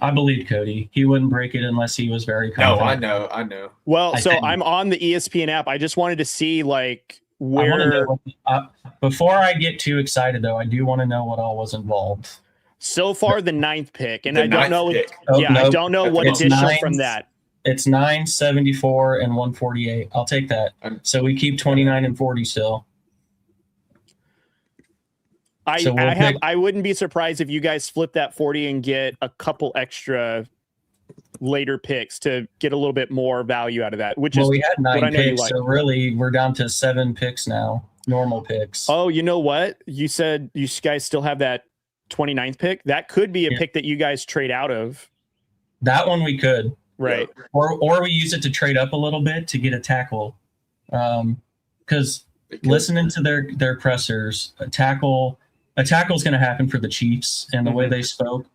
I believe Cody. He wouldn't break it unless he was very confident. No, I know. Well, I'm on the ESPN app. I just wanted to see where. Before I get too excited, though, I do want to know what all was involved. So far, the 9th pick, and The I don't know. ninth pick. I don't know what It's additional 9. from that. It's 9, 74, and 148. I'll take that. So we keep 29 and 40 still. I wouldn't be surprised if you guys flip that 40 and get a couple extra later picks to get a little bit more value out of that. We had 9 picks, so really we're down to 7 picks now. Normal picks. Oh, you know what? You said you guys still have that 29th pick. That could be a pick that you guys trade out of. That one we could. Right. Or we use it to trade up a little bit to get a tackle. Because listening to their pressers, a tackle is going to happen for the Chiefs. And the way they spoke,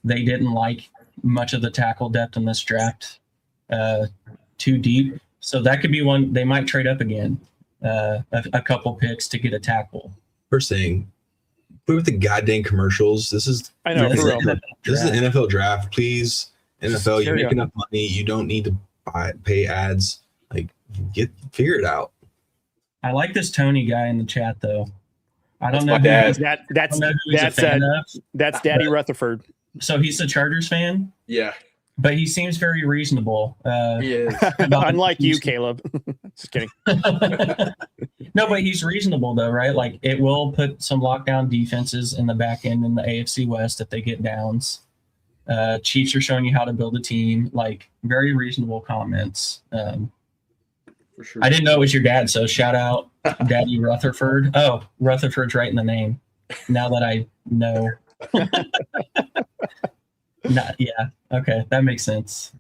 they didn't like much of the tackle depth in this draft too deep. So that could be one. They might trade up again, a couple picks to get a tackle. First thing, put with the goddamn commercials. This is I know. For real. This is the NFL draft, please. NFL, you make enough money. You don't need to pay ads. Figure it out. I like this Tony guy in the chat, though. I don't know. That's Daddy Rutherford. So he's a Chargers fan? Yeah. But he seems very reasonable. He is. Unlike you, Caleb. Just kidding. No, but he's reasonable though, right? Like it will put some lockdown defenses in the back end in the AFC West if they get downs. Chiefs are showing you how to build a team. Like very reasonable comments. For sure. I didn't know it was your dad, so shout out Daddy Rutherford. Oh, Rutherford's right in the name. Now that I know. Yeah. Okay, that makes sense.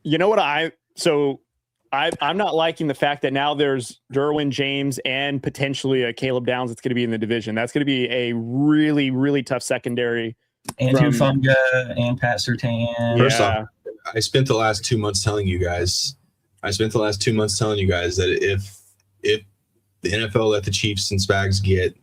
You know what I'm not liking the fact that now there's Derwin James and potentially a Caleb Downs that's going to be in the division. That's going to be a really, really tough secondary. Andrew Funga and Pat Surtain. First off, I spent the last 2 months telling you guys that if the NFL let the Chiefs and Spags get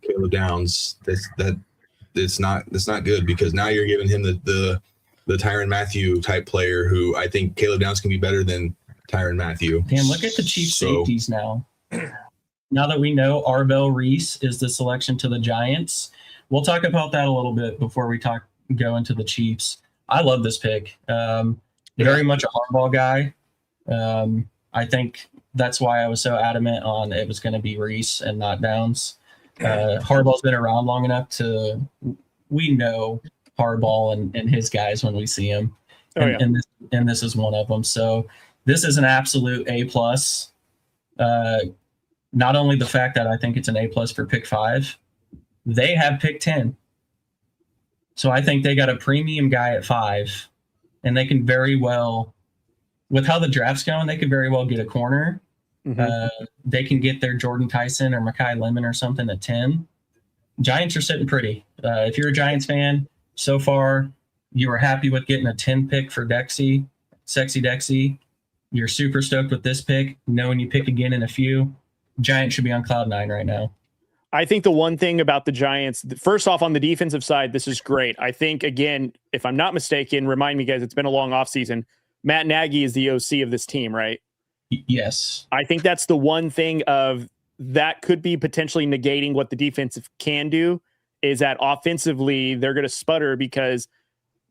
Caleb Downs, that's not good, because now you're giving him the Tyrann Mathieu type player, who I think Caleb Downs can be better than Tyrann Mathieu. Damn, look at the Chiefs safeties now. Now that we know Arvell Reese is the selection to the Giants, we'll talk about that a little bit before we go into the Chiefs. I love this pick. Very much a Harbaugh guy. I think that's why I was so adamant on it was going to be Reese and not Downs. Harbaugh's been around long enough we know Harbaugh and his guys when we see him. And this is one of them. So this is an absolute A+. Not only the fact that I think it's an A+ for pick 5, they have pick 10. So I think they got a premium guy at 5, and they can very well, with how the draft's going, they could very well get a corner. Mm-hmm. They can get their Jordan Tyson or Makai Lemon or something at 10. Giants are sitting pretty. If you're a Giants fan, so far you were happy with getting a 10 pick for Sexy Dexy. You're super stoked with this pick, knowing you pick again in a few. Giants should be on cloud 9 right now. I think the one thing about the Giants, first off, on the defensive side, this is great. I think, again, if I'm not mistaken, remind me, guys, it's been a long offseason. Matt Nagy is the OC of this team, right? Yes. I think that's the one thing of that could be potentially negating what the defensive can do, is that offensively they're going to sputter, because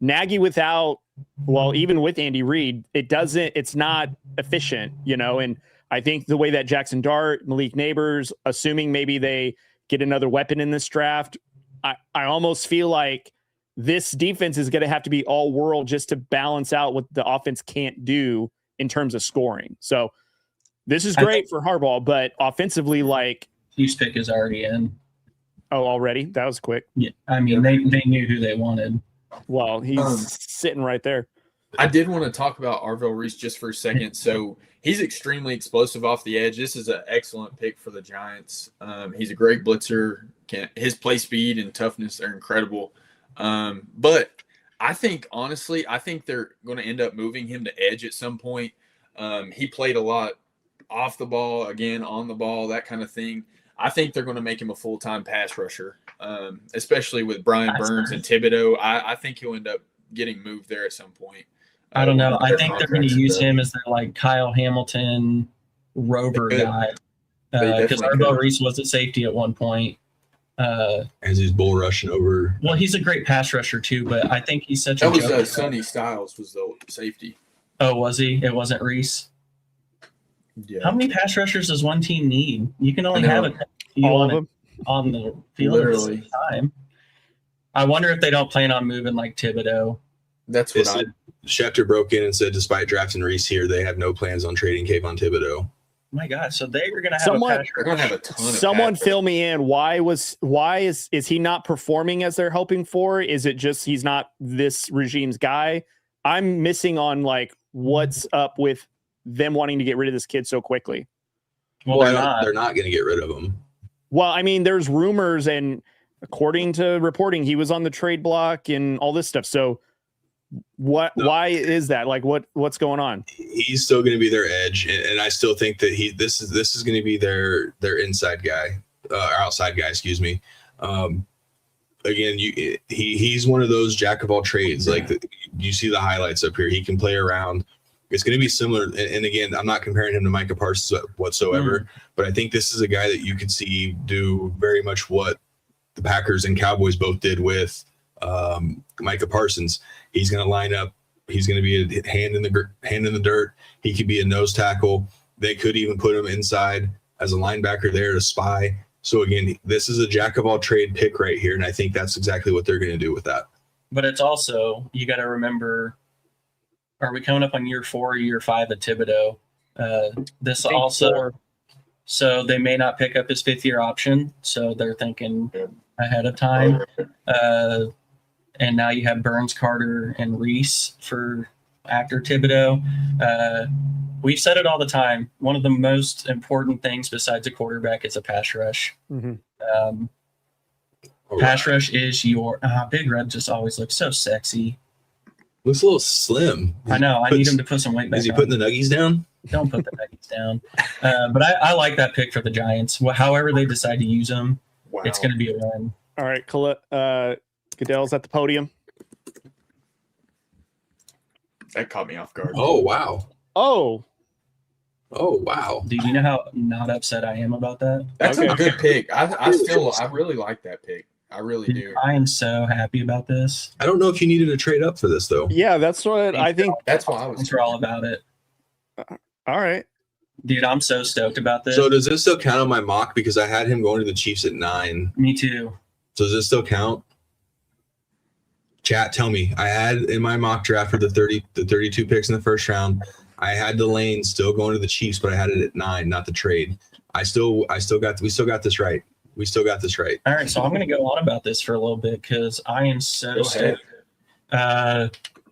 Nagy even with Andy Reid, it's not efficient, and I think the way that Jackson Dart, Malik Neighbors, assuming maybe they get another weapon in this draft, I almost feel like this defense is going to have to be all world just to balance out what the offense can't do in terms of scoring. So this is great for Harbaugh, but offensively, Chiefs pick is already in. Oh, already? That was quick. Yeah, I mean, they knew who they wanted. Well, he's sitting right there. I did want to talk about Arvell Reese just for a second. So he's extremely explosive off the edge. This is an excellent pick for the Giants. He's a great blitzer. His play speed and toughness are incredible. But I think, honestly, they're going to end up moving him to edge at some point. He played a lot off the ball, again, on the ball, that kind of thing. I think they're going to make him a full-time pass rusher, especially with Brian Burns and Thibodeau. I think he'll end up getting moved there at some point. I don't know. I think they're going to use him as their Kyle Hamilton rover guy, because Arvell Reese was at safety at one point. As he's bull rushing over. Well, he's a great pass rusher too, but I think he's such that was Sonny Styles was the safety. Oh, was he? It wasn't Reese. Yeah. How many pass rushers does one team need? You can only have all of them on the field at the same time. I wonder if they don't plan on moving like Thibodeau. That's what Schefter broke in and said, despite drafting Reese here, they have no plans on trading Kayvon Thibodeau. Oh my God! So they're going to have they're going to have a ton of someone fill me in. Why is he not performing as they're hoping for? Is it just he's not this regime's guy? I'm missing on what's up with them wanting to get rid of this kid so quickly. Well, they're not going to get rid of him. Well, I mean, there's rumors, and according to reporting, he was on the trade block and all this stuff. So why is that? What's going on? He's still going to be their edge, and I still think that this is going to be their inside guy, outside guy, excuse me. Again, he's one of those jack of all trades. You see the highlights up here. He can play around. It's going to be similar. And again, I'm not comparing him to Micah Parsons whatsoever, but I think this is a guy that you could see do very much what the Packers and Cowboys both did with Micah Parsons. He's going to line up. He's going to be a hand in the dirt. He could be a nose tackle. They could even put him inside as a linebacker there to spy. So again, this is a jack of all trade pick right here, and I think that's exactly what they're going to do with that. But it's also, you got to remember, are we coming up on year 4 or year 5 at Thibodeau? This also, 4. So they may not pick up his 5th-year option. So they're thinking ahead of time. And now you have Burns, Carter, and Reese for after Thibodeau. We've said it all the time. One of the most important things besides a quarterback is a pass rush. Mm-hmm. Pass rush is your Big Red just always looks so sexy. Looks a little slim. I know. I need him to put some weight back. Is he on. putting the nuggies down? Don't put the Nuggies down. But I like that pick for the Giants. However they decide to use them, it's going to be a win. All right, Goodell's at the podium. That caught me off guard. Oh, wow. Oh, wow. Dude, you know how not upset I am about that? That's a good pick. I really like that pick. I really do. I am so happy about this. I don't know if you needed to trade up for this, though. yeah, that's what I think. That's why I was. Thanks for all about it. All right. Dude, I'm so stoked about this. So does this still count on my mock? Because I had him going to the Chiefs at 9. Me too. So does this still count? Chat, tell me. I had in my mock draft for the 32 picks in the first round, I had Delane still going to the Chiefs, but I had it at 9, not the trade. We still got this right. We still got this right. All right, so I'm going to go on about this for a little bit because I am so stoked.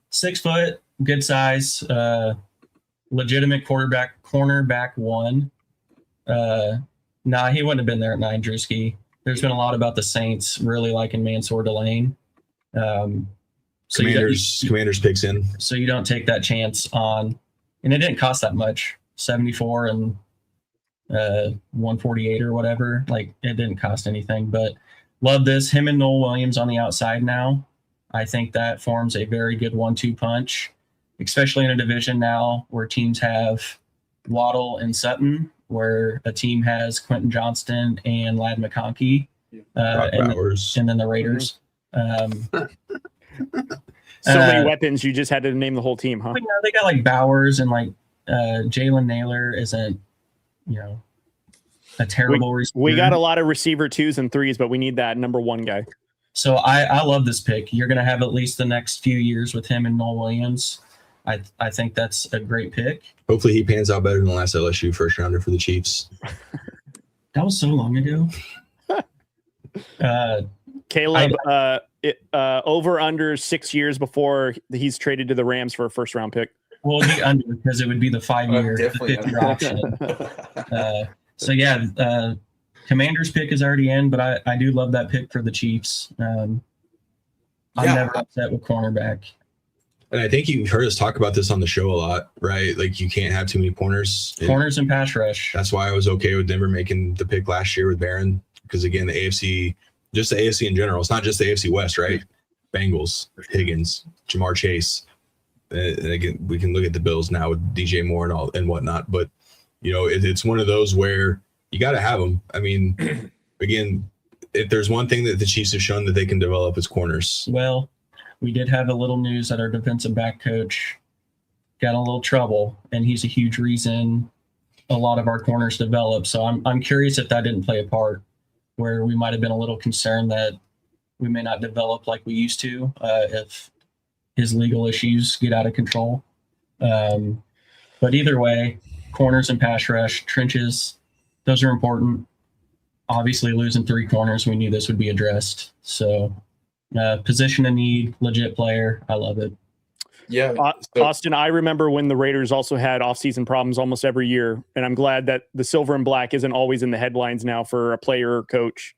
6 foot, good size, legitimate cornerback 1. Nah, he wouldn't have been there at 9, Drewski. There's been a lot about the Saints really liking Mansour Delane. So Commanders picks in. So you don't take that chance on, and it didn't cost that much, 74 and 148 or whatever. Like, it didn't cost anything, but love this. Him and Noel Williams on the outside now. I think that forms a very good 1-2 punch, especially in a division now where teams have Waddle and Sutton, where a team has Quentin Johnston and Ladd McConkey, and then the Raiders. So many weapons. You just had to name the whole team, huh? They got like Bowers and like Jalen Naylor isn't, a terrible receiver. We got a lot of receiver 2s and 3s, but we need that number 1 guy. So I love this pick. You're going to have at least the next few years with him and Noel Williams. I think that's a great pick. Hopefully he pans out better than the last LSU first rounder for the Chiefs. That was so long ago. Caleb, over under 6 years before he's traded to the Rams for a first round pick. Well, it'd be under because it would be the 5-year, 5th-year option. So yeah, Commander's pick is already in, but I do love that pick for the Chiefs. I'm never upset with cornerback. And I think you've heard us talk about this on the show a lot, right? Like, you can't have too many corners. Corners and pass rush. That's why I was okay with Denver making the pick last year with Barron. Because again, the AFC, just the AFC in general, it's not just the AFC West, right? Bengals, Higgins, Jamar Chase. And again, we can look at the Bills now with DJ Moore and whatnot. But, it's one of those where you got to have them. I mean, again, if there's one thing that the Chiefs have shown that they can develop, is corners. Well, we did have a little news that our defensive back coach got in a little trouble, and he's a huge reason a lot of our corners developed. So I'm curious if that didn't play a part, where we might have been a little concerned that we may not develop like we used to if his legal issues get out of control. But either way, corners and pass rush, trenches, those are important. Obviously, losing 3 corners, we knew this would be addressed. So position of need, legit player. I love it. Yeah. Austin, I remember when the Raiders also had offseason problems almost every year, and I'm glad that the silver and black isn't always in the headlines now for a player or coach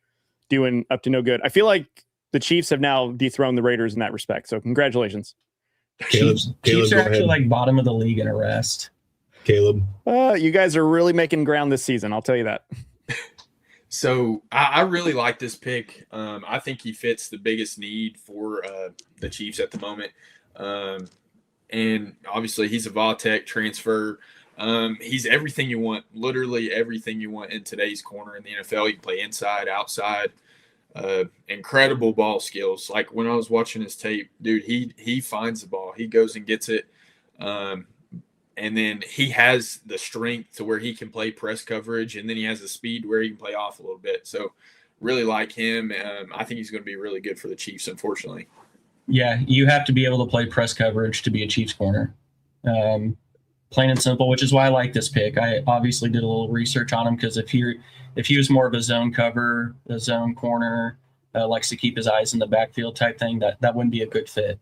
doing up to no good. I feel like the Chiefs have now dethroned the Raiders in that respect, so congratulations. Chiefs are actually like bottom of the league in arrest. Caleb. You guys are really making ground this season, I'll tell you that. So I really like this pick. I think he fits the biggest need for the Chiefs at the moment. And obviously he's a Vautech transfer. He's everything you want, literally everything you want in today's corner in the NFL. He can play inside, outside, incredible ball skills. Like, when I was watching his tape, dude, he finds the ball. He goes and gets it. And then he has the strength to where he can play press coverage, and then he has the speed where he can play off a little bit. So really like him. I think he's going to be really good for the Chiefs, unfortunately. Yeah, you have to be able to play press coverage to be a Chiefs corner. Plain and simple, which is why I like this pick. I obviously did a little research on him because if he was more of a zone cover, a zone corner, likes to keep his eyes in the backfield type thing, that wouldn't be a good fit.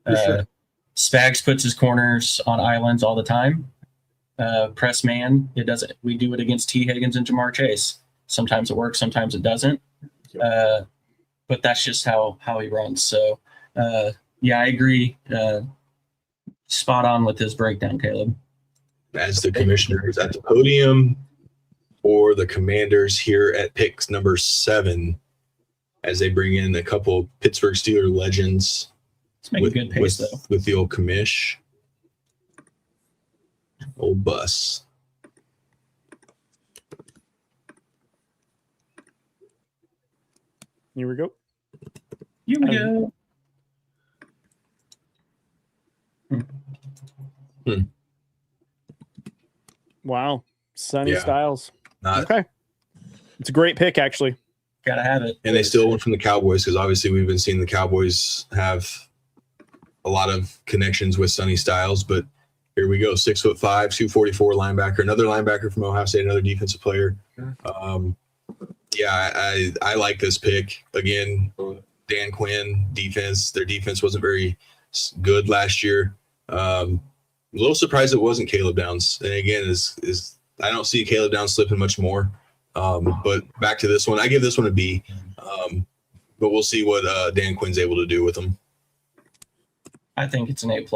Sure. Spags puts his corners on islands all the time. Press man, it doesn't. We do it against T. Higgins and Jamar Chase. Sometimes it works, sometimes it doesn't. But that's just how he runs. So, yeah, I agree. Spot on with his breakdown, Caleb. As the commissioners at the podium, or the Commanders here at picks number 7, as they bring in a couple Pittsburgh Steelers legends. Let's make a good pace, though. With the old commish. Old bus. Here we go. Here we go. Wow. Sonny Yeah. Styles. Not, Okay. It's a great pick, actually. Gotta have it. and they still went from the Cowboys because obviously we've been seeing the Cowboys have a lot of connections with Sonny Styles. But here we go, 6'5", 244 linebacker, another linebacker from Ohio State, another defensive player. I like this pick. Again, Dan Quinn defense. Their defense wasn't very good last year. A little surprised it wasn't Caleb Downs. And again, is I don't see Caleb Downs slipping much more. But back to this one, I give this one a B. But we'll see what Dan Quinn's able to do with them. I think it's an A+.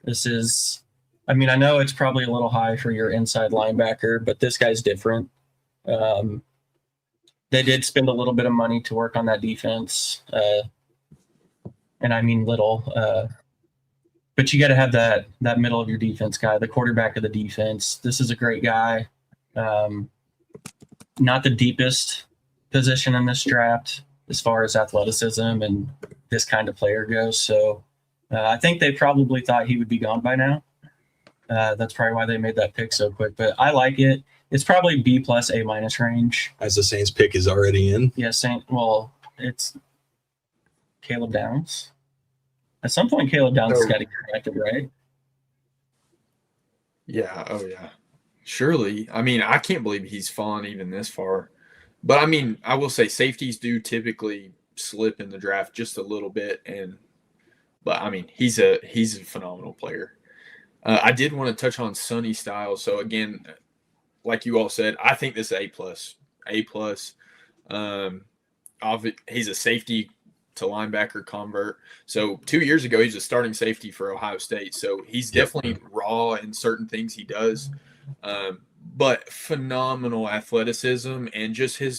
This is, I mean, I know it's probably a little high for your inside linebacker, but this guy's different. They did spend a little bit of money to work on that defense. And I mean little. But you got to have that middle of your defense guy, the quarterback of the defense. This is a great guy. Not the deepest position in this draft as far as athleticism and this kind of player goes. So I think they probably thought he would be gone by now. That's probably why they made that pick so quick. But I like it. It's probably B+, A- range. As the Saints pick is already in. Yeah, it's Caleb Downs. At some point, Caleb Downs has got to get connected, right? Yeah. Oh, yeah. Surely. I mean, I can't believe he's fallen even this far. But, I mean, I will say safeties do typically slip in the draft just a little bit. But, I mean, he's a phenomenal player. I did want to touch on Sonny Styles. So, again, like you all said, I think this is A+. He's a safety to linebacker convert. So 2 years ago, he's a starting safety for Ohio State. So he's definitely raw in certain things he does, but phenomenal athleticism and just his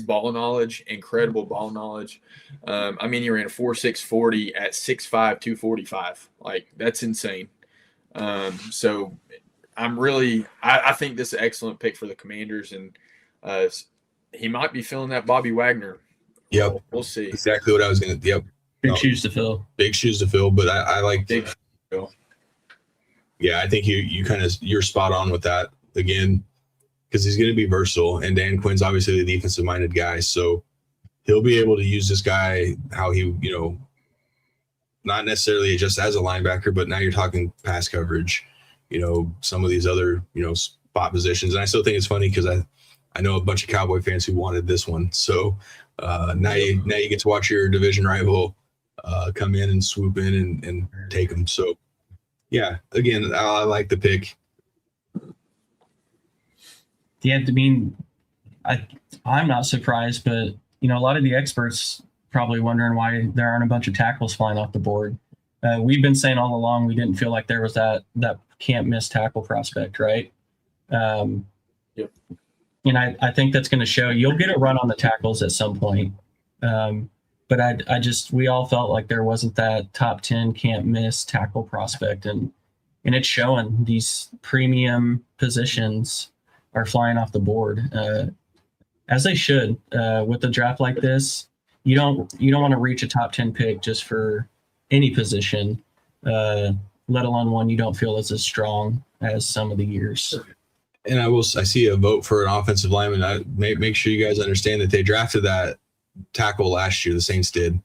ball knowledge, incredible ball knowledge. I mean, he ran a 4.6 40 at 6'5", 245. Like, that's insane. So I think this is an excellent pick for the Commanders, and he might be filling that Bobby Wagner. Yep. We'll see. Exactly what I was going to. Yep. Big shoes to fill. Big shoes to fill, but I like. Big fill. Yeah, I think you're spot on with that again, because he's going to be versatile, and Dan Quinn's obviously the defensive minded guy, so he'll be able to use this guy how he, not necessarily just as a linebacker, but now you're talking pass coverage, some of these other, spot positions, and I still think it's funny because I know a bunch of Cowboy fans who wanted this one, so. Now you get to watch your division rival come in and swoop in and take them. So, yeah, again, I like the pick. Yeah, I mean, I'm not surprised, but, a lot of the experts probably wondering why there aren't a bunch of tackles flying off the board. We've been saying all along we didn't feel like there was that can't miss tackle prospect, right? Yep. And I think that's going to show. You'll get a run on the tackles at some point. But we all felt like there wasn't that top 10 can't miss tackle prospect. And it's showing. These premium positions are flying off the board, as they should. With a draft like this, you don't want to reach a top 10 pick just for any position. let alone one you don't feel is as strong as some of the years. And I see a vote for an offensive lineman. I make sure you guys understand that they drafted that tackle last year. The Saints did.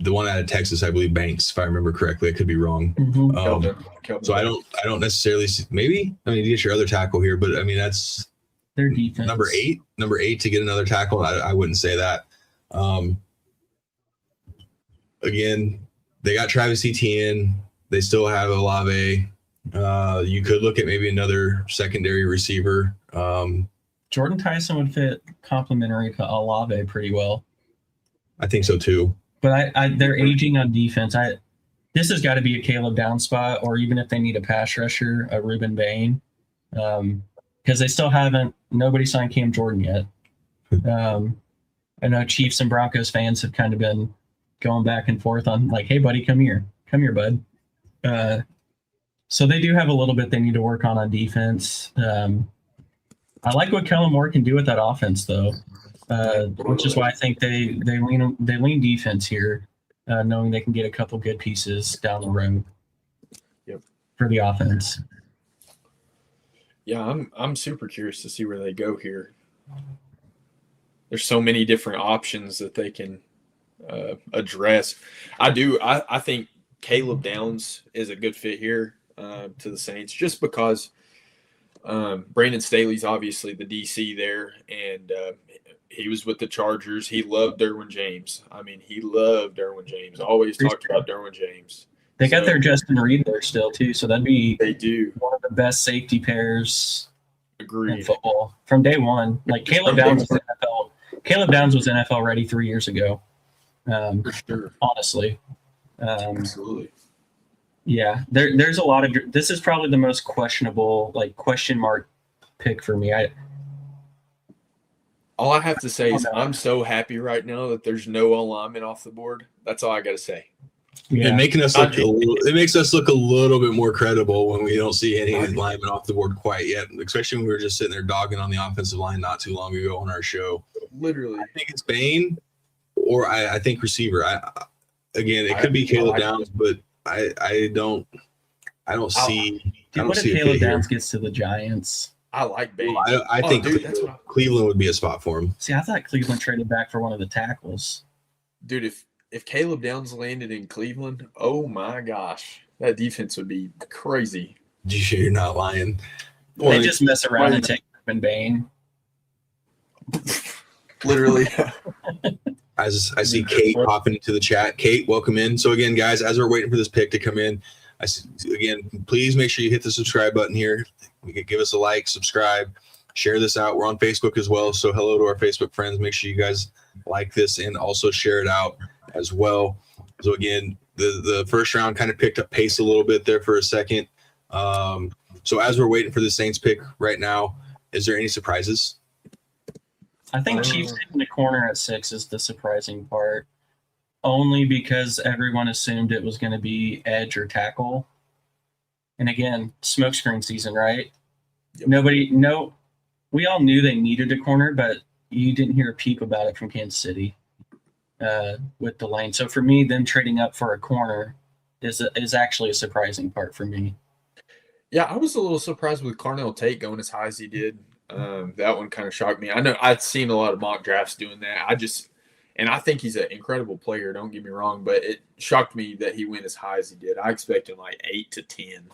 The one out of Texas, I believe, Banks, if I remember correctly. I could be wrong. Kelvin. So I don't necessarily see, maybe. I mean, you get your other tackle here, but I mean that's their defense. Number eight to get another tackle. I wouldn't say that. Again, they got Travis Etienne. They still have Olave. You could look at maybe another secondary receiver. Jordan Tyson would fit complementary to Olave pretty well. I think so too. But they're aging on defense. This has got to be a Caleb Down spot, or even if they need a pass rusher, a Reuben Bain, because they still haven't. Nobody signed Cam Jordan yet. I know Chiefs and Broncos fans have kind of been going back and forth on like, "Hey, buddy, come here, bud." So they do have a little bit they need to work on defense. I like what Kellen Moore can do with that offense, though, which is why I think they lean defense here, knowing they can get a couple good pieces down the road. Yep. For the offense. Yeah, I'm super curious to see where they go here. There's so many different options that they can address. I think Caleb Downs is a good fit here to the Saints, just because Brandon Staley's obviously the DC there, and he was with the Chargers. He loved Derwin James. I mean, he loved Derwin James. Always talked about Derwin James. They got their Justin Reed there still too, so that'd be one of the best safety pairs in football from day one. Like Caleb Downs was NFL ready 3 years ago. For sure. Honestly. Absolutely. Yeah, there's a lot of. This is probably the most questionable, like question mark pick for me. All I have to say is I'm so happy right now that there's no alignment off the board. That's all I got to say. Yeah. It makes us look a little bit more credible when we don't see any linemen off the board quite yet, especially when we were just sitting there dogging on the offensive line not too long ago on our show. Literally, I think it's Bain, or I think receiver. Again, it could be Caleb Downs, but I don't see. What if Caleb Downs gets to the Giants? I like Bain. Well, I think Cleveland would be a spot for him. See, I thought Cleveland traded back for one of the tackles. Dude, if Caleb Downs landed in Cleveland, oh my gosh, that defense would be crazy. You're not lying. They just mess around and take Reuben Bain. Literally. As I see Kate popping into the chat. Kate, welcome in. So again, guys, as we're waiting for this pick to come in, please make sure you hit the subscribe button here. You can give us a like, subscribe, share this out. We're on Facebook as well. So hello to our Facebook friends. Make sure you guys like this and also share it out as well. So again, the first round kind of picked up pace a little bit there for a second. So as we're waiting for the Saints pick right now, is there any surprises? I think Chiefs taking the corner at 6 is the surprising part, only because everyone assumed it was going to be edge or tackle. And again, smokescreen season, right? Yep. We all knew they needed a corner, but you didn't hear a peep about it from Kansas City with the lane. So for me, them trading up for a corner is actually a surprising part for me. Yeah, I was a little surprised with Carnell Tate going as high as he did. That one kind of shocked me. I know I'd seen a lot of mock drafts doing that. I think he's an incredible player, don't get me wrong, but it shocked me that he went as high as he did. I expected like 8 to 10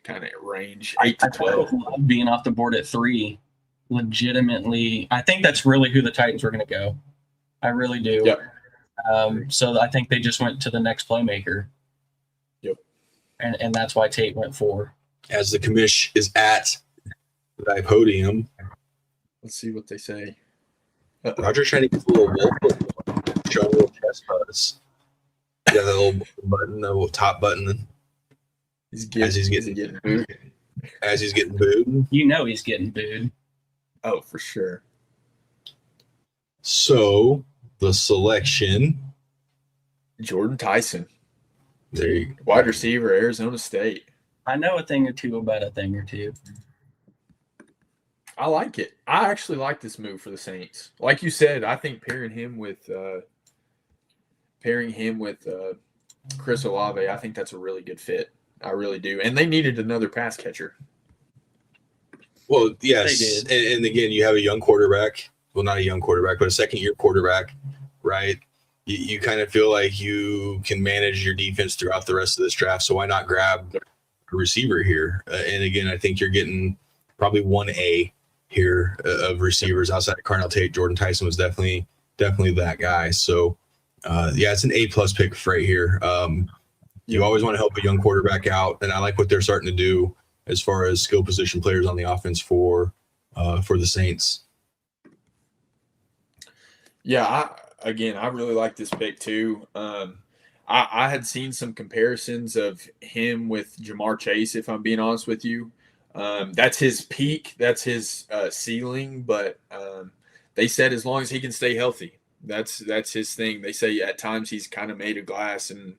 kind of range, 8 to 12. I love being off the board at 3. Legitimately, I think that's really who the Titans were going to go. I really do. Yep. So I think they just went to the next playmaker. Yep. And that's why Tate went 4. As the commish is at the podium. Let's see what they say. Roger trying to get a little wolf, show a little chest buzz. Yeah, that little button, the little top button. As he's getting booed. You know he's getting booed. Oh, for sure. So the selection. Jordan Tyson. There you go. Wide receiver, Arizona State. I know a thing or two about a thing or two. I like it. I actually like this move for the Saints. Like you said, I think pairing him with Chris Olave, I think that's a really good fit. I really do. And they needed another pass catcher. Well, yes. They did. And again, you have a young quarterback. Well, not a young quarterback, but a second-year quarterback, right? You kind of feel like you can manage your defense throughout the rest of this draft. So why not grab a receiver here? And again, I think you're getting probably 1A here of receivers outside of Carnell Tate. Jordan Tyson was definitely that guy. So, it's an A+ pick right here. You always want to help a young quarterback out, and I like what they're starting to do as far as skill position players on the offense for the Saints. Yeah, I really like this pick too. I had seen some comparisons of him with Jamar Chase, if I'm being honest with you. That's his peak, that's his ceiling, but they said as long as he can stay healthy, that's his thing. They say at times he's kind of made of glass and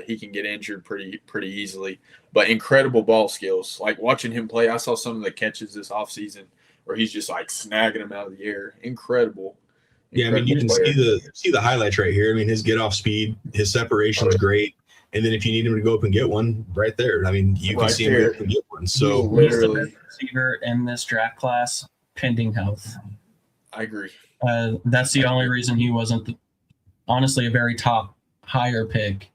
he can get injured pretty easily. But incredible ball skills. Like watching him play, I saw some of the catches this offseason where he's just like snagging them out of the air. Incredible. Yeah, I mean, you can see the highlights right here. I mean, his get off speed, his separation's great. And then if you need him to go up and get one, right there. I mean, you can see him go up and get one. So literally, he's the best receiver in this draft class, pending health. I agree. That's the only reason he wasn't, honestly, a very higher pick.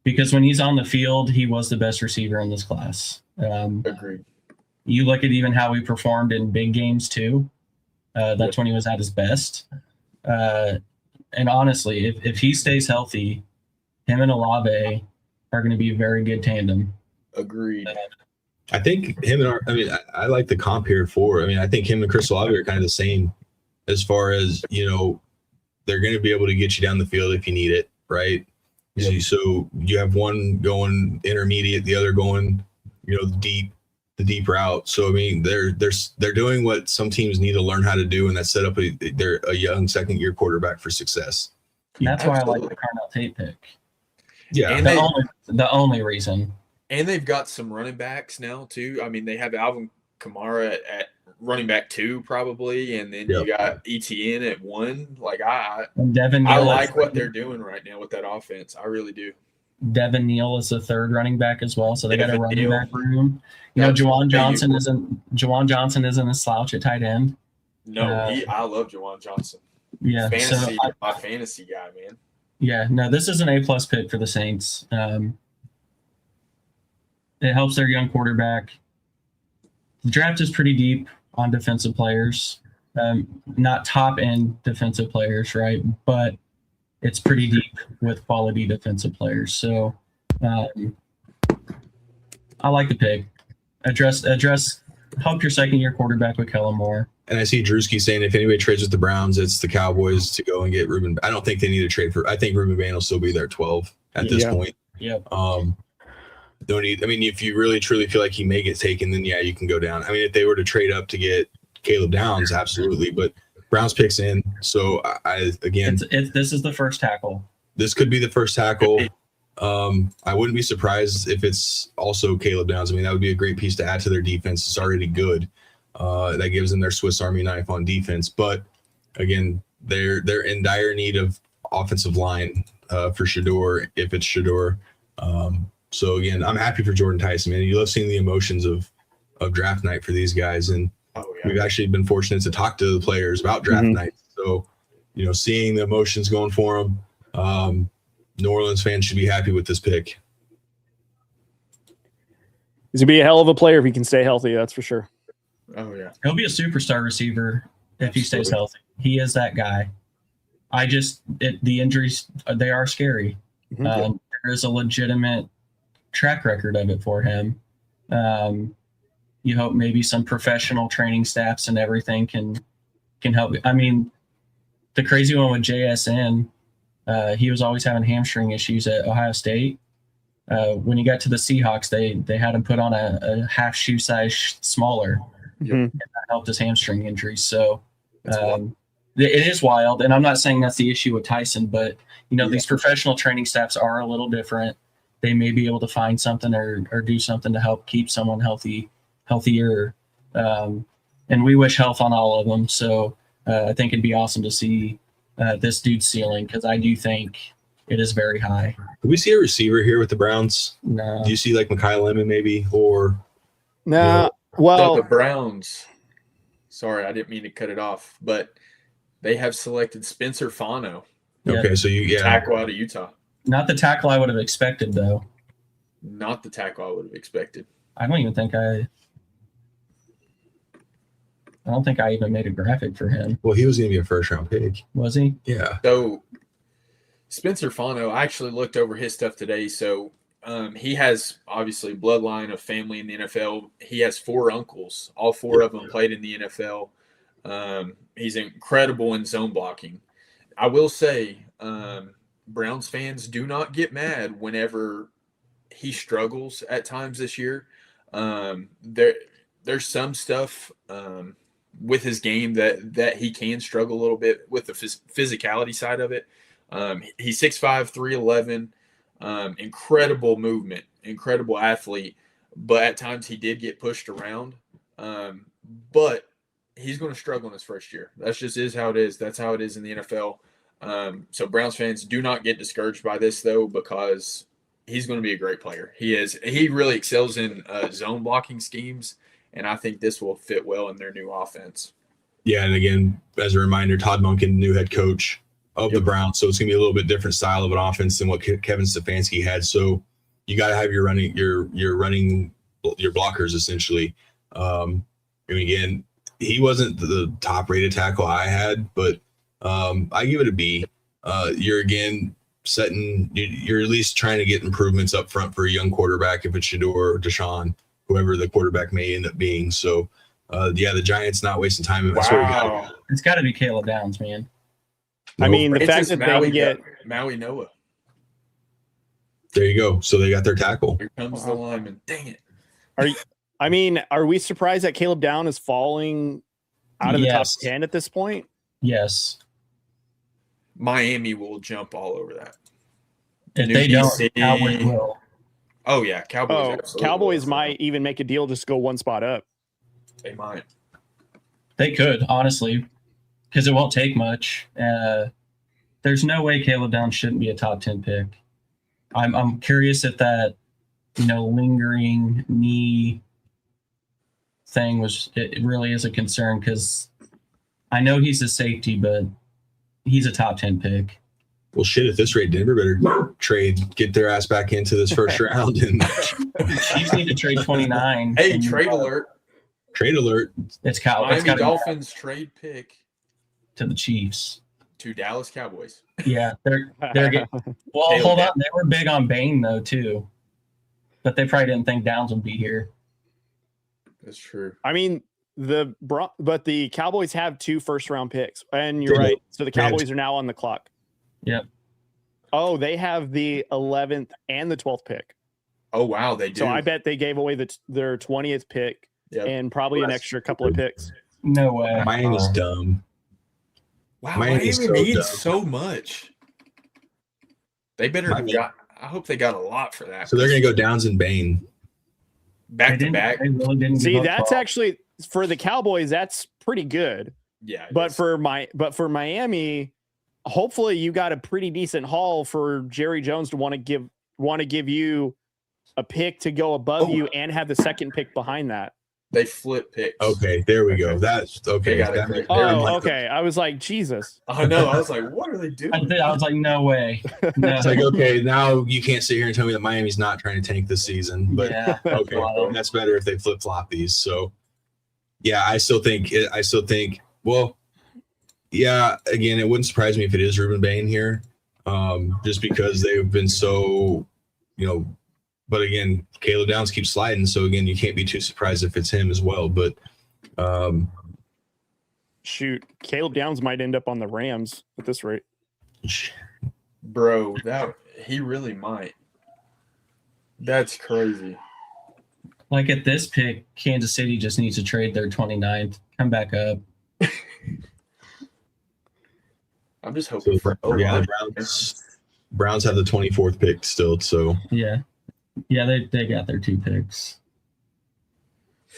Because when he's on the field, he was the best receiver in this class. Agreed. You look at even how he performed in big games too. That's when he was at his best. And honestly, if he stays healthy, him and Olave are going to be a very good tandem. Agreed. I think him and I like the comp here I think him and Chris Olave are kind of the same as far as, they're going to be able to get you down the field if you need it, right? Yep. So you have one going intermediate, the other going, the deep route. So I mean, they're doing what some teams need to learn how to do, and that's set up they're a young second-year quarterback for success. That's why I like the Carnell Tate pick. Yeah, and the only reason. And they've got some running backs now too. I mean, they have Alvin Kamara at running back 2 probably, and then you got ETN at 1. Like I like what they're doing right now with that offense. I really do. Devin Neal is the 3rd running back as well, so they got a running back room. Juwan Johnson isn't a slouch at tight end. No, I love Juwan Johnson. Yeah, my fantasy guy, man. Yeah, no, this is an A+ pick for the Saints. It helps their young quarterback. The draft is pretty deep on defensive players, not top-end defensive players, right? But it's pretty deep with quality defensive players. So I like the pick. Help your second-year quarterback with Kellen Moore. And I see Drewski saying if anybody trades with the Browns, it's the Cowboys to go and get Ruben. I don't think they need to trade I think Ruben Bain will still be there 12 at this point. Yep. Don't need. I mean, if you really truly feel like he may get taken, then you can go down. I mean, if they were to trade up to get Caleb Downs, absolutely. But Browns picks in. So this is the first tackle. This could be the first tackle. I wouldn't be surprised if it's also Caleb Downs. I mean, that would be a great piece to add to their defense. It's already good. That gives them their Swiss Army knife on defense. But again, they're in dire need of offensive line for Shador if it's Shador. So again, I'm happy for Jordan Tyson, man. You love seeing the emotions of draft night for these guys, and we've actually been fortunate to talk to the players about draft night. So, seeing the emotions going for them, New Orleans fans should be happy with this pick. He's gonna be a hell of a player if he can stay healthy. That's for sure. Oh yeah, he'll be a superstar receiver if he stays healthy. He is that guy. The injuries, they are scary. There is a legitimate track record of it for him. You hope maybe some professional training staffs and everything can help. I mean, the crazy one with JSN, he was always having hamstring issues at Ohio State. When he got to the Seahawks, they had him put on a half shoe size smaller. And that helped his hamstring injury. So it is wild. And I'm not saying that's the issue with Tyson, but these professional training staffs are a little different. They may be able to find something or do something to help keep someone healthier. And we wish health on all of them. So I think it'd be awesome to see this dude's ceiling, because I do think It is very high. Do we see a receiver here with the Browns? No. Do you see like Mekhi Lemon maybe, or No. So Well, the Browns, sorry, I didn't mean to cut it off, but they have selected Spencer Fano, Yeah. okay? So tackle out of Utah. Not the tackle I would have expected, though. Not the tackle I would have expected. I don't think I even made a graphic for him. Well, he was going to be a first-round pick. Was he? Yeah. So Spencer Fano, I actually looked over his stuff today. So he has obviously bloodline of family in the NFL. He has 4 uncles. All 4 of them played in the NFL. He's incredible in zone blocking. I will say, Browns fans, do not get mad whenever he struggles at times this year. There's some stuff with his game that he can struggle a little bit with the physicality side of it. He's 6'5", 311, incredible movement, incredible athlete, but at times he did get pushed around. But he's going to struggle in his first year. That's just is how it is. That's how it is in the NFL. So Browns fans, do not get discouraged by this though, because he's going to be a great player. He is. He really excels in zone blocking schemes, and I think this will fit well in their new offense. Yeah, and again, as a reminder, Todd Monken, new head coach of the Browns, so it's going to be a little bit different style of an offense than what Kevin Stefanski had. So you got to have your blockers essentially. And again, he wasn't the top rated tackle I had, but I give it a B. You're again you're at least trying to get improvements up front for a young quarterback, if it's Shador or Deshaun, whoever the quarterback may end up being. So the Giants not wasting time. Wow. It's got to be Caleb Downs, man. I mean, the fact that they can get Maui Noah. There you go. So they got their tackle. Here comes the lineman. Dang it. Are we surprised that Caleb Down is falling out of the top 10 at this point? Yes. Miami will jump all over that. If they don't, Cowboys will. Oh, yeah. Cowboys Cowboys might even make a deal just go one spot up. They might. They could, honestly, because it won't take much. There's no way Caleb Downs shouldn't be a top 10 pick. I'm curious if that, lingering knee thing it really is a concern, because I know he's a safety, but he's a top 10 pick. Well, shit, at this rate, Denver better get their ass back into this first round. And Chiefs need to trade 29. Hey, trade alert. Trade alert. It's Miami Dolphins trade pick to the Chiefs. To Dallas Cowboys. Yeah, they're getting. Well, hold on. They were big on Bain though too, but they probably didn't think Downs would be here. That's true. I mean, but the Cowboys have 2 first-round picks, and you're right. So the Cowboys are now on the clock. Yep. Oh, they have the 11th and the 12th pick. Oh wow, they do. So I bet they gave away their 20th pick and probably an extra couple of picks. No way. Miami's dumb. Wow, Miami needs so much. They better I hope they got a lot for that. So they're going to go Downs and Bain. Back to back. They really didn't. See, that's actually, for the Cowboys, that's pretty good. Yeah. But for Miami, hopefully you got a pretty decent haul for Jerry Jones to want to give you a pick to go above you and have the second pick behind that. They flip picks. Okay, there we go. That's okay. Okay. I was like, Jesus. I know. I was like, what are they doing? I was like, no way. No. It's like, okay, now you can't sit here and tell me that Miami's not trying to tank this season. But okay, that's better if they flip flop these. So yeah, I still think. Well, yeah. Again, it wouldn't surprise me if it is Ruben Bain here, just because they've been so, But again, Caleb Downs keeps sliding, so again, you can't be too surprised if it's him as well. But shoot, Caleb Downs might end up on the Rams at this rate. Bro, he really might. That's crazy. Like at this pick, Kansas City just needs to trade their 29th, come back up. I'm just hoping for the Browns have the 24th pick still, so yeah. Yeah, they got their 2 picks.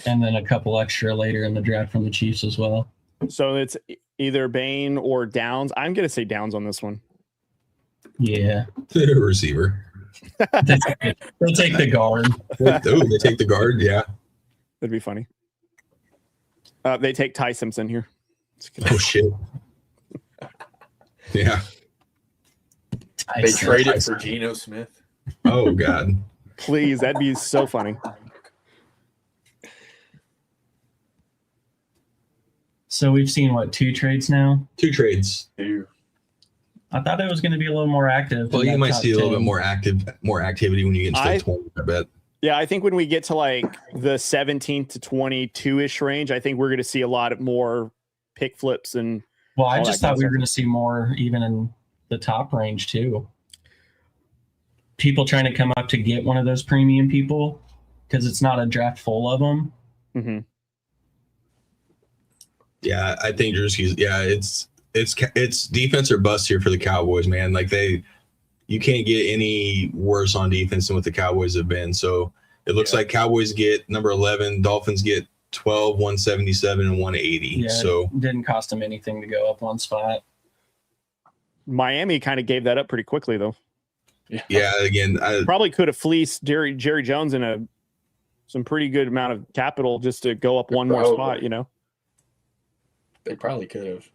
And then a couple extra later in the draft from the Chiefs as well. So it's either Bain or Downs. I'm going to say Downs on this one. Yeah. Receiver. They'll take the guard. Oh, they take the guard. Yeah. That'd be funny. They take Ty Simpson here. Oh shit. Yeah. They traded for Geno Smith. Oh god. Please, that'd be so funny. So we've seen what, 2 trades now? 2 trades. I thought it was going to be a little more active. Well, you might see a little 10. bit more activity when you get into the 20, I bet. Yeah, I think when we get to like the 17 to 22-ish range, I think we're going to see a lot more pick flips and. Well, I just thought we were going to see more even in the top range too. People trying to come up to get one of those premium people because it's not a draft full of them. Mm-hmm. Yeah, I think Drewski's. Yeah, it's defense or bust here for the Cowboys, man. Like you can't get any worse on defense than what the Cowboys have been. So it looks like Cowboys get number 11, Dolphins get 12, 177, and 180. Yeah, so it didn't cost them anything to go up one spot. Miami kind of gave that up pretty quickly, though. Yeah, again, I probably could have fleeced Jerry Jones in some pretty good amount of capital just to go up one more spot, you know? They probably could have.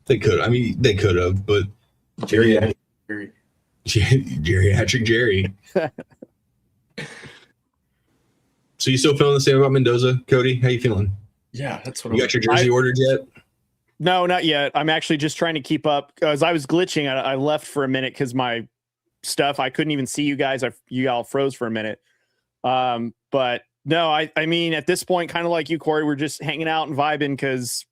They could. I mean, they could have, but Geriatric Jerry. So you still feeling the same about Mendoza, Cody? How you feeling? Yeah, that's what you got your jersey ordered yet? No, not yet. I'm actually just trying to keep up. As I was glitching, I left for a minute because my stuff, I couldn't even see you guys. You all froze for a minute. But no, I mean, at this point, kind of like you, Corey, we're just hanging out and vibing because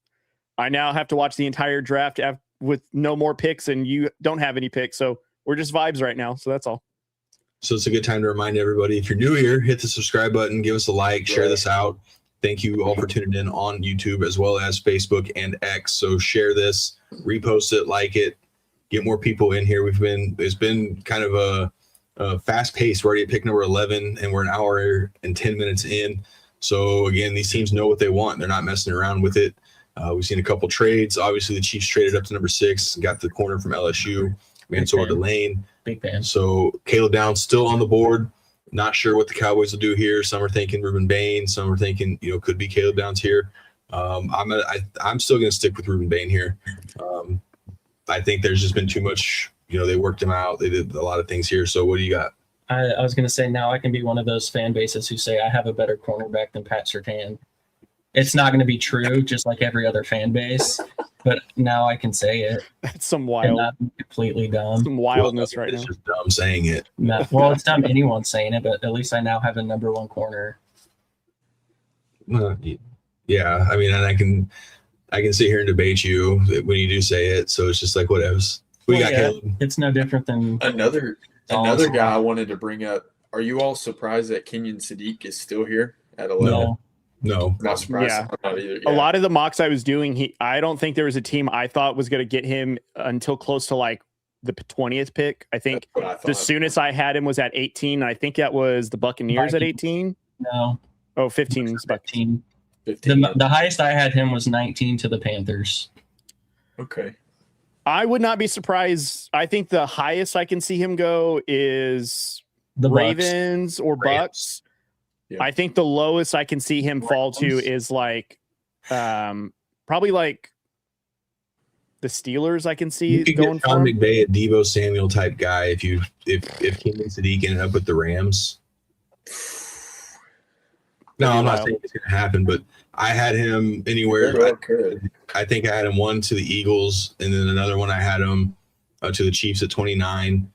I now have to watch the entire draft with no more picks, and you don't have any picks. So we're just vibes right now. So that's all. So it's a good time to remind everybody, if you're new here, hit the subscribe button, give us a like, share this out. Thank you all for tuning in on YouTube as well as Facebook and X. So share this, repost it, like it, get more people in here. It's been kind of a fast pace. We're already at pick number 11 and we're an hour and 10 minutes in. So again, these teams know what they want. They're not messing around with it. We've seen a couple trades. Obviously the Chiefs traded up to number 6, got the corner from LSU, Mansour Delane. Big fan. So Caleb Downs still on the board. Not sure what the Cowboys will do here. Some are thinking Ruben Bain. Some are thinking, could be Caleb Downs here. I'm still going to stick with Ruben Bain here. I think there's just been too much. They worked him out. They did a lot of things here. So what do you got? I was going to say now I can be one of those fan bases who say I have a better cornerback than Pat Surtain. It's not going to be true, just like every other fan base. But now I can say it. That's some wild. And not completely dumb. Some wildness right now. It's just dumb saying it. No, well, it's dumb anyone saying it, but at least I now have a number 1 corner. Yeah, I mean, and I can sit here and debate you when you do say it. So it's just like whatever. Caleb. It's no different than another guy I wanted to bring up. Are you all surprised that Kenyon Sadiq is still here at 11? No, not surprised. Yeah. I'm not either. A lot of the mocks I was doing, I don't think there was a team I thought was going to get him until close to like the 20th pick. I think the soonest I had him was at 18. I think that was the Buccaneers at 18. No. Oh, 15. 15. The highest I had him was 19 to the Panthers. Okay. I would not be surprised. I think the highest I can see him go is the Ravens or Bucks. Yeah. I think the lowest I can see him fall to is like probably like the Steelers. I can see you could going get Sean for McVay, a Deebo Samuel type guy if Kenyon Sadiq ended up with the Rams. No, I'm not saying it's going to happen, but I had him anywhere. I think I had him 1 to the Eagles, and then another one I had him to the Chiefs at 29.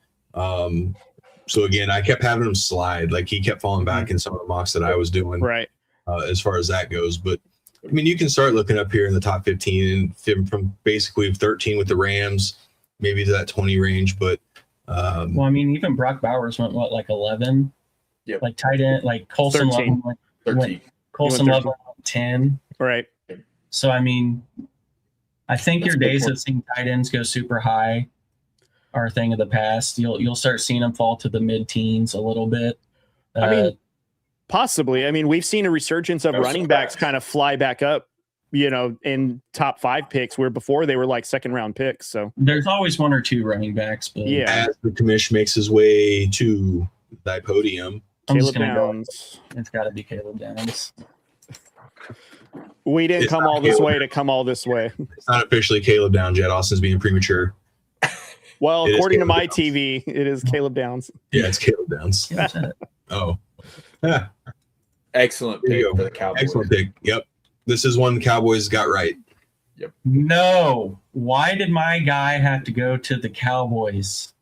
So again, I kept having him slide. Like he kept falling back in some of the mocks that I was doing. Right. As far as that goes, but I mean, you can start looking up here in the top 15 and from basically 13 with the Rams, maybe to that 20 range. But well, I mean, even Brock Bowers went like 11. Yep. Like tight end, like Colson 13. Love went 10. Right. So I mean, I think your days of seeing tight ends go super high are a thing of the past. You'll start seeing them fall to the mid-teens a little bit. I mean, possibly. I mean, we've seen a resurgence of running backs kind of fly back up in top 5 picks, where before they were like second round picks. So there's always one or two running backs, but yeah. As the commish makes his way to thy podium, Caleb Downs. It's got to be Caleb Downs. We didn't It's come not all this Caleb. way to come all this way. It's not officially Caleb Downs yet. Austin's being premature. Well, It is according to Caleb my Downs. TV, it is Caleb Downs. Yeah, it's Caleb Downs. Yeah, said it. Oh, yeah. Excellent There pick you for go. the Cowboys. Excellent pick. Yep. This is one the Cowboys got right. No. Why did my guy have to go to the Cowboys?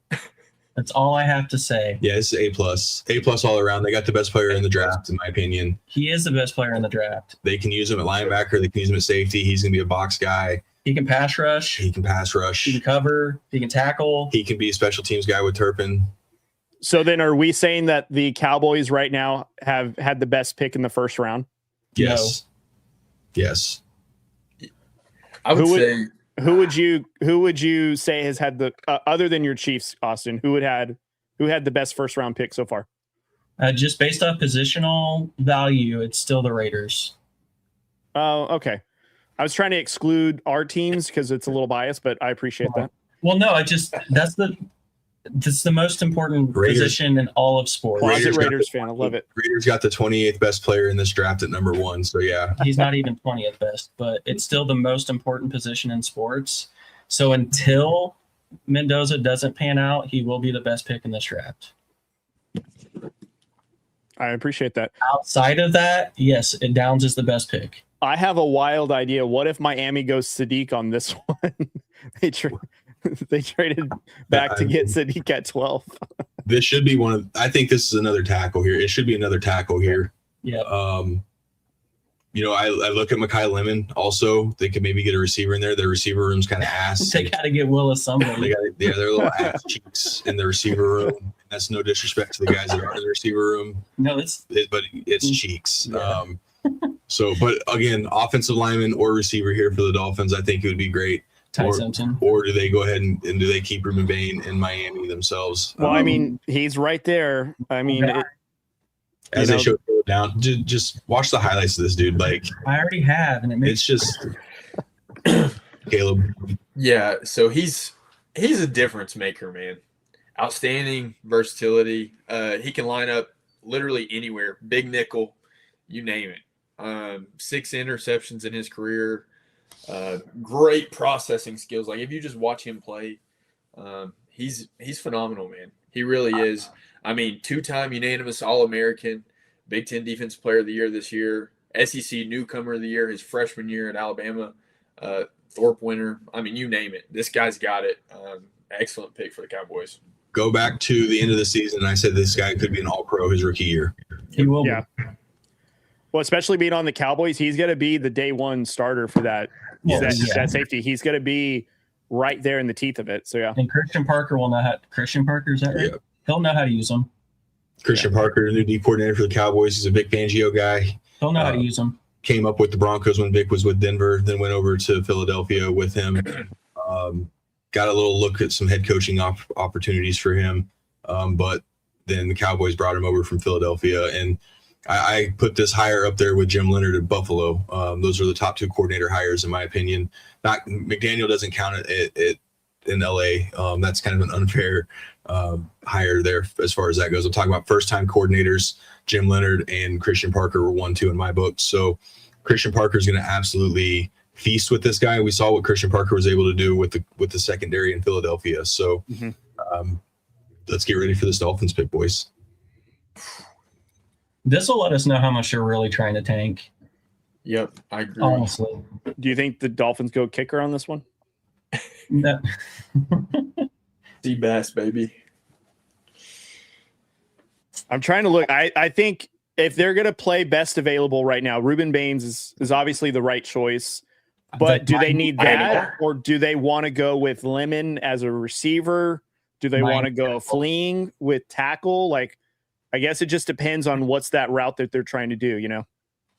That's all I have to say. Yeah, it's A+. A+ all around. They got the best player in the draft, in my opinion. He is the best player in the draft. They can use him at linebacker. They can use him at safety. He's going to be a box guy. He can pass rush. He can pass rush. He can cover. He can tackle. He can be a special teams guy with Turpin. So then are we saying that the Cowboys right now have had the best pick in the first round? Yes. Yes. I would Who say Who would you say has had the other than your Chiefs, Austin? Who had the best first round pick so far? Just based off positional value, it's still the Raiders. Oh, okay. I was trying to exclude our teams because it's a little biased, but I appreciate that. Well, no, that's the most important Raiders. position in all of sports. Closet Raiders got Raiders the- fan. I love it. Raiders got the 28th best player in this draft at number 1. So yeah, He's not even 20th best, but it's still the most important position in sports. So until Mendoza doesn't pan out, he will be the best pick in this draft. I appreciate that. Outside of that, yes, Downs is the best pick. I have a wild idea. What if Miami goes Sadiq on this one? they traded back to get Sadiq at 12. this should be one of. I think this is another tackle here. It should be another tackle here. Yeah. I look at Mekhi Lemon. Also, they could maybe get a receiver in there. Their receiver room's kind of ass. They got to get Willis somebody. They're little ass cheeks in the receiver room. That's no disrespect to the guys that are in the receiver room, No, but it's cheeks. Yeah. But again, offensive lineman or receiver here for the Dolphins, I think it would be great. Ty Simpson. Or do they go ahead and do they keep Ruben Bain in Miami themselves? Well, I mean, he's right there. I mean, as they show it down, just watch the highlights of this dude. Like I already have, and it makes it's just Caleb. Yeah, so he's a difference maker, man. Outstanding versatility. He can line up literally anywhere. Big nickel, you name it. 6 interceptions in his career. Great processing skills. Like if you just watch him play, he's phenomenal, man. He really is. I mean, 2-time unanimous All-American, Big Ten Defensive Player of the Year this year, SEC Newcomer of the Year his freshman year at Alabama, Thorpe winner. I mean, you name it. This guy's got it. Excellent pick for the Cowboys. Go back to the end of the season, and I said this guy could be an All-Pro his rookie year. he will. yeah. Well, especially being on the Cowboys, he's going to be the day one starter for that safety. He's going to be right there in the teeth of it. So, yeah. And Christian Parker will know how. Christian Parker, is that right? Yeah. He'll know how to use them. Christian Parker, new D coordinator for the Cowboys. He's a Vic Fangio guy. He'll know how to use them. Came up with the Broncos when Vic was with Denver, then went over to Philadelphia with him. Got a little look at some head coaching opportunities for him. But then the Cowboys brought him over from Philadelphia. And I put this hire up there with Jim Leonard at Buffalo. Those are the top 2 coordinator hires, in my opinion. McDaniel doesn't count it in LA. That's kind of an unfair hire there as far as that goes. I'm talking about first-time coordinators. Jim Leonard and Christian Parker were 1-2 in my book. So Christian Parker is going to absolutely feast with this guy. We saw what Christian Parker was able to do with the secondary in Philadelphia. So let's get ready for this Dolphins pick, boys. This will let us know how much they're really trying to tank. Yep, I agree. Honestly, Do you think the Dolphins go kicker on this one? No. D-Bass, baby. I'm trying to look. I think if they're going to play best available right now, Ruben Baines is obviously the right choice. But do they need that, or do they want to go with Lemon as a receiver? Do they want to go fleeing with tackle? Like, I guess it just depends on what's that route that they're trying to do,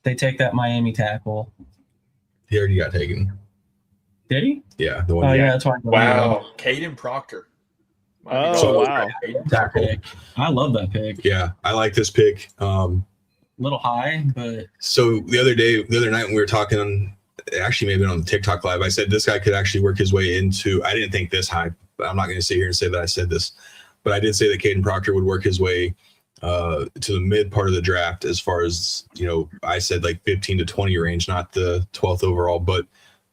They take that Miami tackle. He already got taken. Did he? Yeah, the one. Oh, yeah, that's why. Wow. Caden Proctor. Oh, wow. Tackle. I love that pick. Yeah, I like this pick. Little high, but So the other night when we were talking actually maybe on the TikTok live, I said this guy could actually work his way into. I didn't think this high, but I'm not going to sit here and say that I said this, but I did say that Caden Proctor would work his way to the mid part of the draft. As far as I said like 15 to 20 range, not the 12th overall, but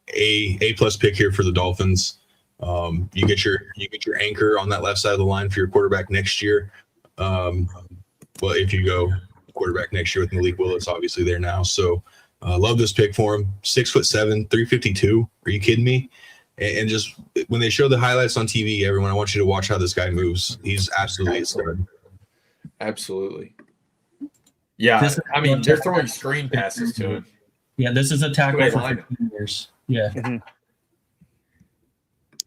a plus pick here for the Dolphins. You get your anchor on that left side of the line for your quarterback next year. Well, if you go quarterback next year with Malik Willis, obviously there now. So love this pick for him. 6'7", 352. Are you kidding me? And just when they show the highlights on TV, everyone, I want you to watch how this guy moves. He's absolutely a stud. Absolutely. Yeah, I mean, they're throwing screen passes to him. Yeah, this is a tackle for 15 years. Yeah. Mm-hmm.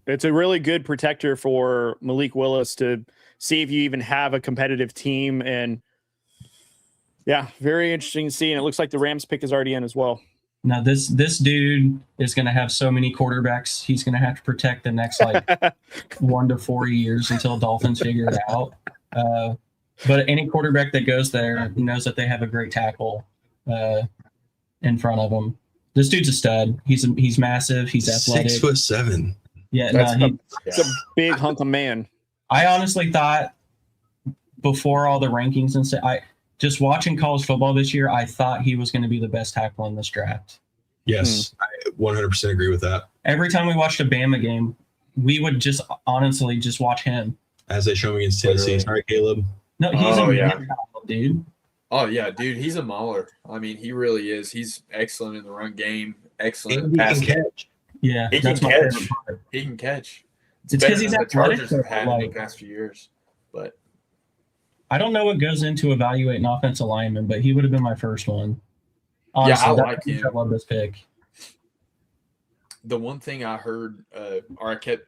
It's a really good protector for Malik Willis to see if you even have a competitive team. And yeah, very interesting to see. And it looks like the Rams pick is already in as well. Now this dude is going to have so many quarterbacks. He's going to have to protect the next 1 to 4 years until Dolphins figure it out. But any quarterback that goes there knows that they have a great tackle in front of him. This dude's a stud. He's massive. He's athletic. 6'7". Yeah, it's a big hunk of man. I honestly thought before all the rankings and stuff, just watching college football this year, I thought he was going to be the best tackle in this draft. Yes, I 100% agree with that. Every time we watched a Bama game, we would just honestly just watch him. As they show him against Tennessee. Sorry, Caleb. No, he's dude. Oh, yeah, dude. He's a mauler. I mean, he really is. He's excellent in the run game. Excellent in pass catch. Yeah, he can catch. He can catch. It's because he's athletic. The Chargers have had in the past few years. But I don't know what goes into evaluating offensive lineman, but he would have been my first one. Honestly, I like him. I love this pick. The one thing I heard, or I kept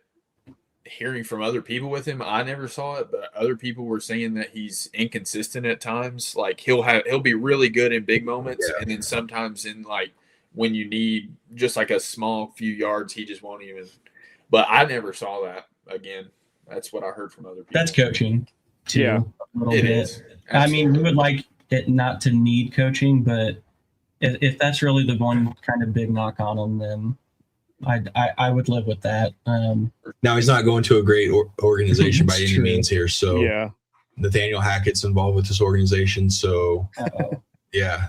hearing from other people with him, I never saw it, but other people were saying that he's inconsistent at times. Like he'll be really good in big moments, and then sometimes in when you need just a small few yards, he just won't even. But I never saw that again. That's what I heard from other people. That's coaching, too. Yeah, a little bit. Is. I mean, we would like it not to need coaching, but if that's really the one kind of big knock on him, then I would live with that. Now he's not going to a great organization by any means here. So yeah, Nathaniel Hackett's involved with this organization. So yeah,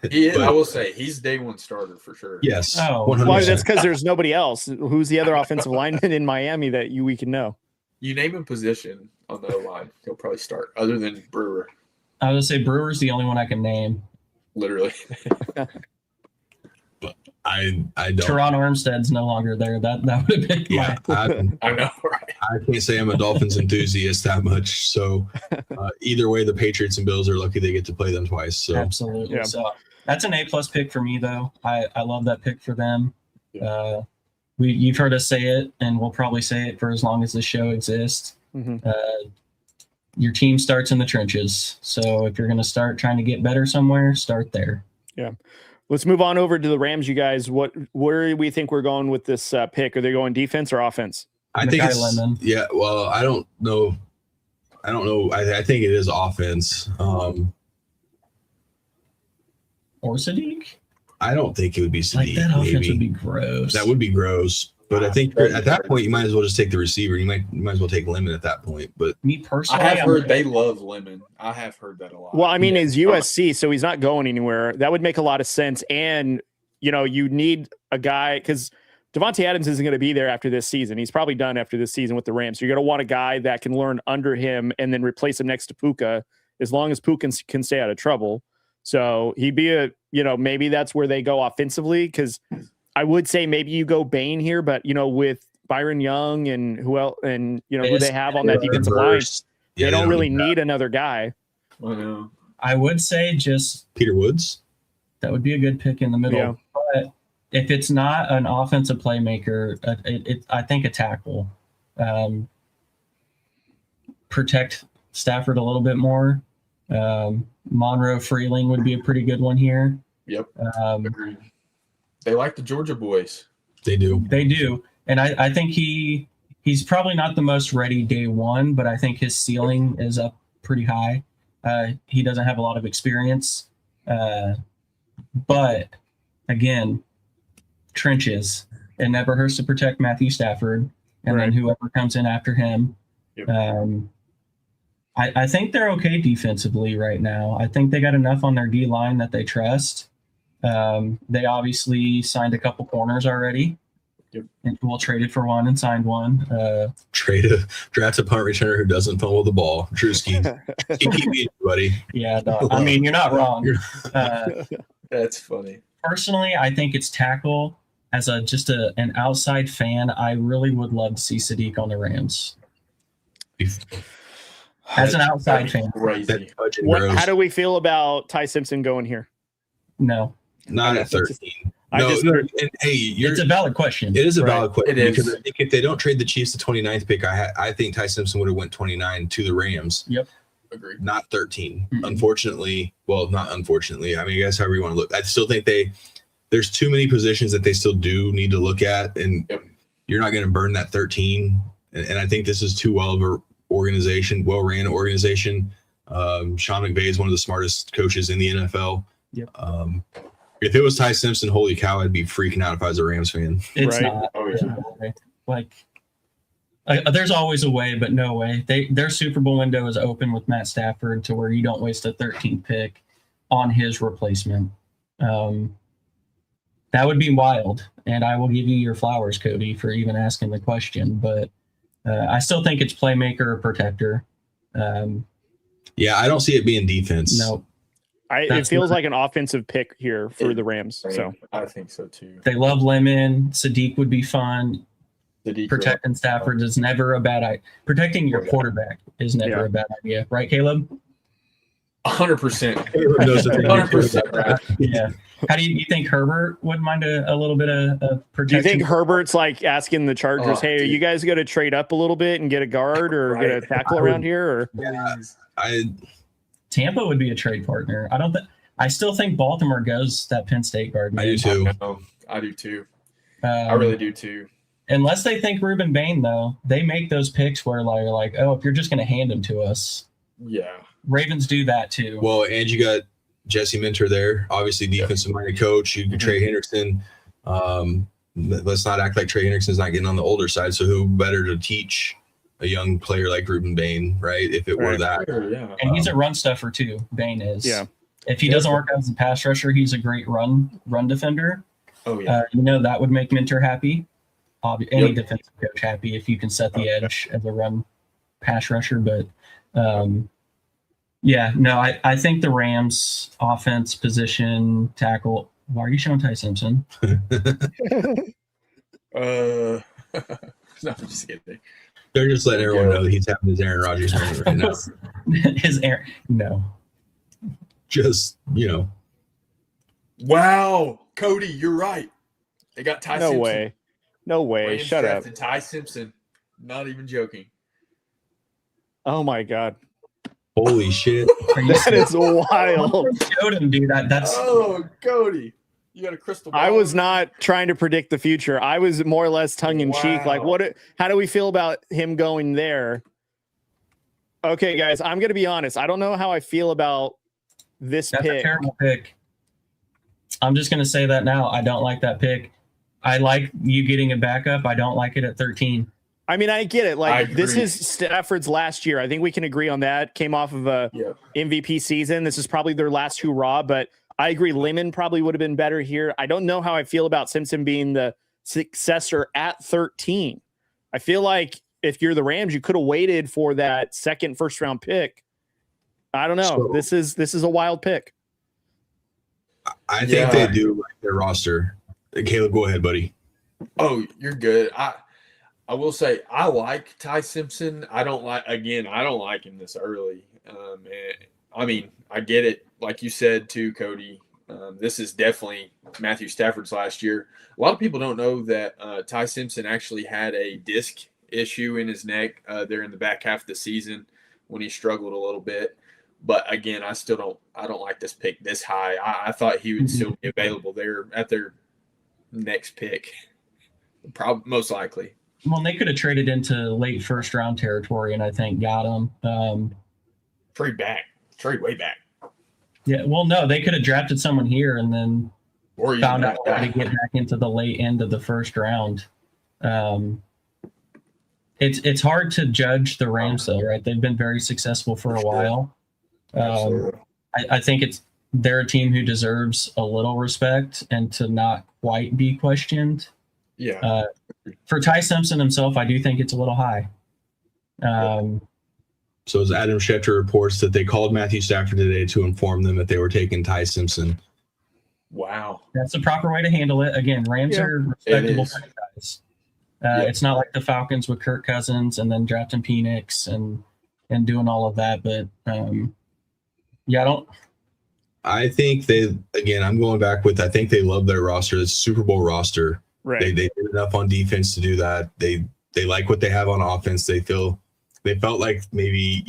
he is. I will say he's day one starter for sure. Yes. Oh, well, that's because there's nobody else. Who's the other offensive lineman in Miami that we can know? You name a position on the O-line, he'll probably start, other than Brewer. I would say Brewer's the only one I can name. Literally. But I don't. Teron Armstead's no longer there. That would have been I know, right? I can't say I'm a Dolphins enthusiast that much. So either way, the Patriots and Bills are lucky they get to play them twice. So absolutely. Yeah. So that's an A+ pick for me, though. I love that pick for them. Yeah. You've heard us say it, and we'll probably say it for as long as the show exists. Mm-hmm. Your team starts in the trenches. So if you're going to start trying to get better somewhere, start there. Yeah. Let's move on over to the Rams, you guys. Where do we think we're going with this pick? Are they going defense or offense? I think yeah. Well, I don't know. I think it is offense. Or Sadiq? I don't think it would be Sadiq. That offense would be gross. That would be gross. But I think at that point, you might as well just take the receiver. You might as well take Lemon at that point. But me personally, I have heard they love Lemon. I have heard that a lot. Well, I mean, it's USC, so he's not going anywhere. That would make a lot of sense. And, you need a guy because Devontae Adams isn't going to be there after this season. He's probably done after this season with the Rams. So you're going to want a guy that can learn under him and then replace him next to Puka as long as Puka can stay out of trouble. So he'd be maybe that's where they go offensively because I would say maybe you go Bain here, but with Byron Young and who else and who they have on that defensive line, they don't really need another guy. I would say just Peter Woods. That would be a good pick in the middle. Yeah. But if it's not an offensive playmaker, I think a tackle. Protect Stafford a little bit more. Monroe Freeling would be a pretty good one here. Yep. They like the Georgia boys. They do. They do. And I think he's probably not the most ready day one, but I think his ceiling is up pretty high. He doesn't have a lot of experience. But again, trenches. It never hurts to protect Matthew Stafford, and then whoever comes in after him. Yep. I think they're okay defensively right now. I think they got enough on their D line that they trust. They obviously signed a couple corners already. Yep. And traded for one and signed one. Draft a punt returner who doesn't fumble the ball. Drewski, keep being buddy. Yeah, I mean, you're not wrong. That's funny. Personally, I think it's tackle. As an outside fan, I really would love to see Sadiq on the Rams. As an outside fan, crazy. How do we feel about Ty Simpson going here? No, not at 13. It's a valid question. It is a valid question. It is. Because I think if they don't trade the Chiefs the 29th pick, I think Ty Simpson would have went 29 to the Rams. Yep. Agreed. Not 13. Mm-hmm. Unfortunately, well, not unfortunately. I mean, I guess however you want to look. I still think there's too many positions that they still do need to look at, and you're not going to burn that 13. And I think this is too well ran organization. Sean McVay is one of the smartest coaches in the NFL. Yep. If it was Ty Simpson, holy cow, I'd be freaking out if I was a Rams fan. It's Right. not. Oh, yeah. Like, there's always a way, but no way. Their Super Bowl window is open with Matt Stafford to where you don't waste a 13th pick on his replacement. That would be wild, and I will give you your flowers, Cody, for even asking the question. But I still think it's playmaker or protector. Yeah, I don't see it being defense. No, It feels like an offensive pick here for the Rams. So I think so too. they love Lemon. Sadiq would be fun. Protecting Stafford is never a bad idea. Protecting your quarterback is never a bad idea, right, Caleb? 100%. 100%. Yeah. How do you think Herbert would mind a little bit of protection? do you think Herbert's like asking the Chargers, hey, are dude. you guys going to trade up a little bit and get a guard or get a tackle around here? Or Yeah, Tampa would be a trade partner. I still think Baltimore goes that Penn State guard. Man. I do too. I do too. I really do too. Unless they think Reuben Bain, though, they make those picks where they're like, oh, if you're just going to hand him to us. Yeah. Ravens do that too. Well, and you got Jesse Minter there, obviously defensive-minded coach. You can Trey Hendrickson. Let's not act like Trey Hendrickson's not getting on the older side. So who better to teach a young player like Reuben Bain, right? If it were that. Sure, yeah. And he's a run stuffer too. Bain is. Yeah. If he doesn't work out as a pass rusher, he's a great run defender. Oh yeah. That would make Minter happy. Any defensive coach happy if you can set the edge as a run pass rusher. But I think the Rams offense position tackle. Why are you showing Ty Simpson? No, I'm just kidding. They're just letting everyone know that he's having his Aaron Rodgers moment right now. No. Just, Wow, Cody, you're right. They got Ty Simpson. No way. Rams Shut up. drafted Ty Simpson. Not even joking. Oh my God. holy shit. That is wild. Showed him, dude. That's Cody. You got a crystal ball. I was not trying to predict the future. I was more or less tongue in cheek. Like, how do we feel about him going there? Okay, guys, I'm going to be honest. I don't know how I feel about this That's pick. a terrible pick. I'm just going to say that now. I don't like that pick. I like you getting a backup. I don't like it at 13. I mean, I get it. Like, this agree. is Stafford's last year. I think we can agree on that. Came off of a MVP season. This is probably their last hurrah, but I agree. Lemon probably would have been better here. I don't know how I feel about Simpson being the successor at 13. I feel like if you're the Rams, you could have waited for that second first round pick. I don't know. This is a wild pick. I think they do like their roster. Caleb, go ahead, buddy. Oh, you're good. I will say I like Ty Simpson. I don't like him this early. I mean, I get it. Like you said too, Cody, this is definitely Matthew Stafford's last year. A lot of people don't know that Ty Simpson actually had a disc issue in his neck there in the back half of the season when he struggled a little bit. But again, I don't like this pick this high. I thought he would still be available there at their next pick, probably most likely. Well, they could have traded into late first round territory, and I think got him. Trade way back. Yeah, well, no, they could have drafted someone here and then Or even found out that how to get back into the late end of the first round. It's hard to judge the Rams though, right? They've been very successful for a while. Absolutely. I think they're a team who deserves a little respect and to not quite be questioned. Yeah. For Ty Simpson himself, I do think it's a little high. So as Adam Schefter reports that they called Matthew Stafford today to inform them that they were taking Ty Simpson. Wow. That's the proper way to handle it. Again, Rams are respectable franchise. It's not like the Falcons with Kirk Cousins and then drafting Penix and doing all of that. But I think I'm going back with, I think they love their roster. It's a Super Bowl roster. Right. They did enough on defense to do that. They like what they have on offense. They felt like maybe,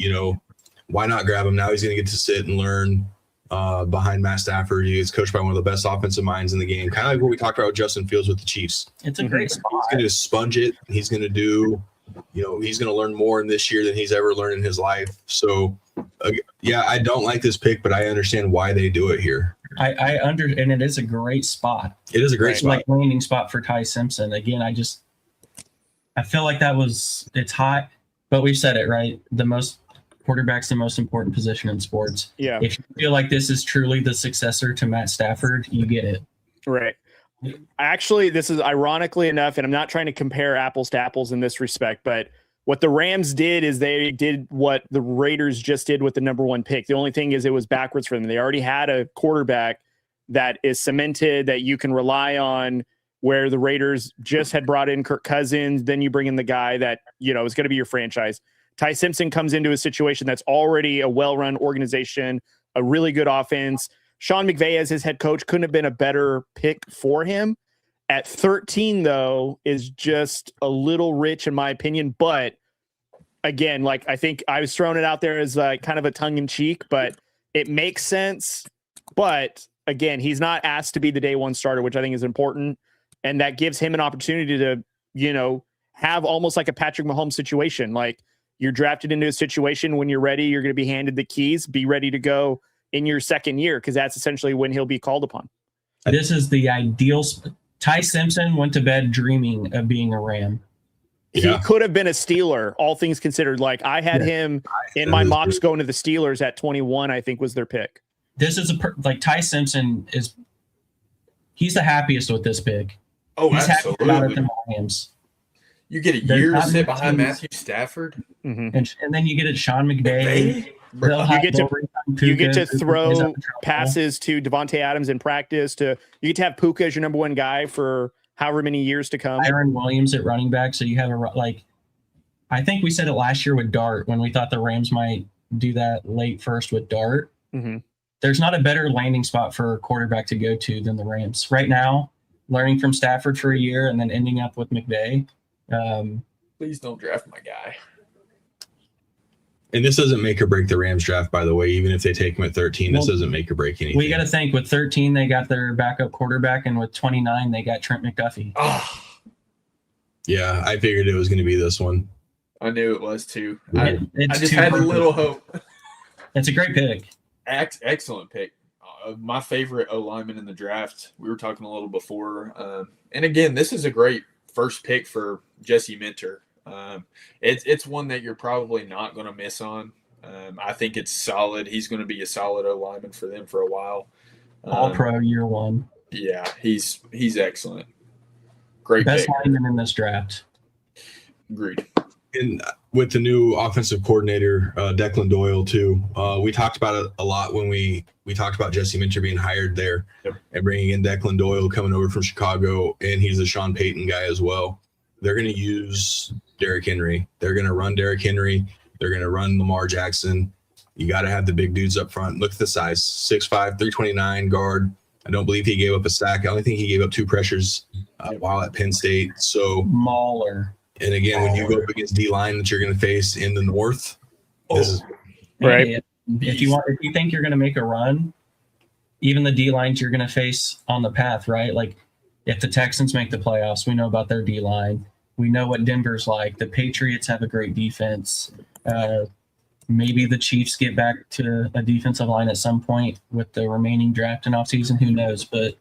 why not grab him? Now he's going to get to sit and learn behind Matt Stafford. He is coached by one of the best offensive minds in the game. Kind of like what we talked about with Justin Fields with the Chiefs. It's a great spot. He's going to sponge it. He's going to do, he's going to learn more in this year than he's ever learned in his life. So, I don't like this pick, but I understand why they do it here. And it is a great spot. It is a great spot. Like landing spot for Ty Simpson. Again, I feel like it's hot, but we've said it, right? Quarterback's the most important position in sports. Yeah. If you feel like this is truly the successor to Matt Stafford, you get it. Right. Actually, this is ironically enough, and I'm not trying to compare apples to apples in this respect, but what the Rams did is they did what the Raiders just did with the number one pick. The only thing is it was backwards for them. They already had a quarterback that is cemented, that you can rely on, where the Raiders just had brought in Kirk Cousins. Then you bring in the guy that, is going to be your franchise. Ty Simpson comes into a situation that's already a well-run organization, a really good offense. Sean McVay as his head coach couldn't have been a better pick for him. At 13, though, is just a little rich in my opinion. But again, I think I was throwing it out there as kind of a tongue-in-cheek, but it makes sense. But again, he's not asked to be the day one starter, which I think is important. And that gives him an opportunity to, have almost like a Patrick Mahomes situation. Like, you're drafted into a situation when you're ready, you're going to be handed the keys, be ready to go in your second year, because that's essentially when he'll be called upon. This is the ideal. Ty Simpson went to bed dreaming of being a Ram. He could have been a Steeler, all things considered. Like, I had him in my mocks going to the Steelers at 21, I think was their pick. This is Ty Simpson he's the happiest with this pick. Oh, he's absolutely. happy about it than Rams. You get a year to sit behind Matthew Stafford, and then you get it Sean McVay. You get to throw passes to Devontae Adams in practice. You get to have Puka as your number one guy for however many years to come. Aaron Williams at running back. So you have I think we said it last year with Dart when we thought the Rams might do that late first with Dart. Mm-hmm. There's not a better landing spot for a quarterback to go to than the Rams right now. Learning from Stafford for a year and then ending up with McVay. Please don't draft my guy. And this doesn't make or break the Rams draft, by the way. Even if they take him at 13, this doesn't make or break anything. We got to think, with 13, they got their backup quarterback, and with 29, they got Trent McDuffie. Oh. Yeah, I figured it was going to be this one. I knew it was too. I just had a little hope. It's a great pick. Excellent pick. My favorite O lineman in the draft. We were talking a little before. And again, this is a great first pick for Jesse Minter. It's one that you're probably not going to miss on. I think it's solid. He's going to be a solid O lineman for them for a while. All pro year one. Yeah, he's excellent. Great best pick. lineman in this draft. Agreed. And with the new offensive coordinator, Declan Doyle, too, we talked about it a lot when we talked about Jesse Minter being hired there. Yep. And bringing in Declan Doyle coming over from Chicago, and he's a Sean Payton guy as well. They're going to use Derrick Henry. They're going to run Derrick Henry. They're going to run Lamar Jackson. You got to have the big dudes up front. Look at the size, 6'5", 329 guard. I don't believe he gave up a sack. I only think he gave up 2 pressures while at Penn State. So Mauler. And again, when you go up against D-line that you're going to face in the North, this is right. If you think you're going to make a run, even the D-lines you're going to face on the path, right? Like, if the Texans make the playoffs, we know about their D-line. We know what Denver's like. The Patriots have a great defense. Maybe the Chiefs get back to a defensive line at some point with the remaining draft and offseason. Who knows? But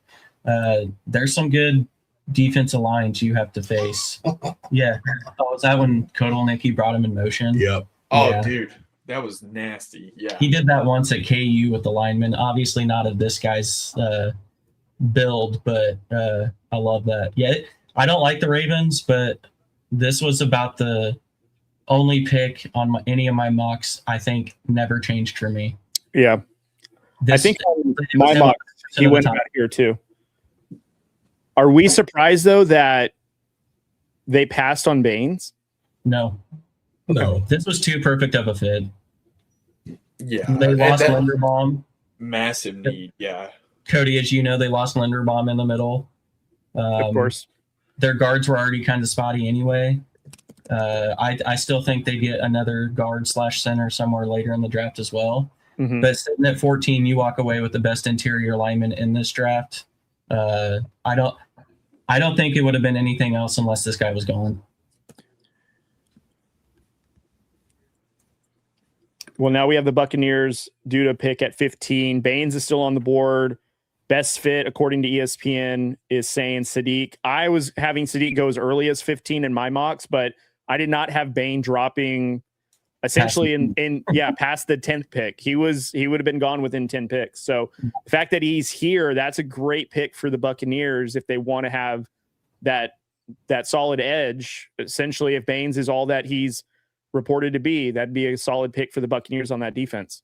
There's some good defensive lines you have to face. Yeah. Oh, was that when Kotelnicki brought him in motion? Yep. Oh, Yeah. dude, that was nasty. Yeah. He did that once at KU with the linemen. Obviously not of this guy's build, but I love that. Yeah, I don't like the Ravens, but this was about the only pick on any of my mocks I think never changed for me. Yeah. I think my mock, he went out here too. Are we surprised, though, that they passed on Baines? No. This was too perfect of a fit. Yeah. They lost Linderbaum. Massive need. Yeah. Cody, as you know, they lost Linderbaum in the middle. Of course. Their guards were already kind of spotty anyway. I still think they get another guard / center somewhere later in the draft as well. Mm-hmm. But sitting at 14, you walk away with the best interior lineman in this draft. I don't think it would have been anything else unless this guy was gone. Well, now we have the Buccaneers due to pick at 15. Baines is still on the board. Best fit, according to ESPN, is saying Sadiq. I was having Sadiq go as early as 15 in my mocks, but I did not have Bain dropping essentially past the 10th pick. He would have been gone within 10 picks. So the fact that he's here, that's a great pick for the Buccaneers if they want to have that solid edge. Essentially, if Baines is all that he's reported to be, that'd be a solid pick for the Buccaneers on that defense.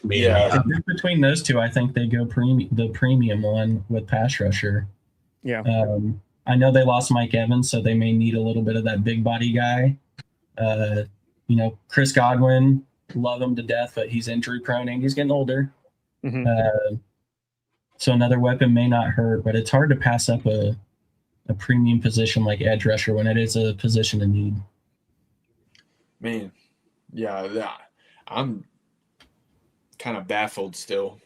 Yeah. Between those two, I think they go the premium one with pass rusher. Yeah. I know they lost Mike Evans, so they may need a little bit of that big body guy. Chris Godwin, love him to death, but he's injury prone and he's getting older. Mm-hmm. So another weapon may not hurt, but it's hard to pass up a premium position like edge rusher when it is a position of need. Man, yeah, I'm kind of baffled still.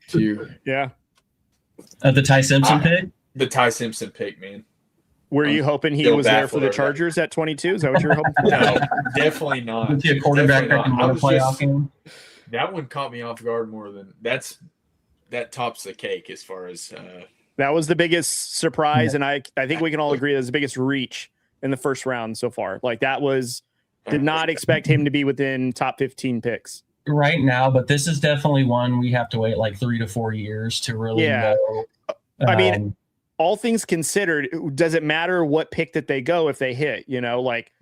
Too. Yeah. The Ty Simpson pick? The Ty Simpson pick, man. Were you hoping he was there for the Chargers at 22? Is that what you were hoping for? No, definitely not. Was he a quarterback that can win a playoff game? That one caught me off guard more than that tops the cake as far as that was the biggest surprise, and I think we can all agree that was the biggest reach in the first round so far. Like did not expect him to be within top 15 picks right now, but this is definitely one we have to wait like 3 to 4 years to really know. I mean, all things considered, does it matter what pick that they go if they hit? Like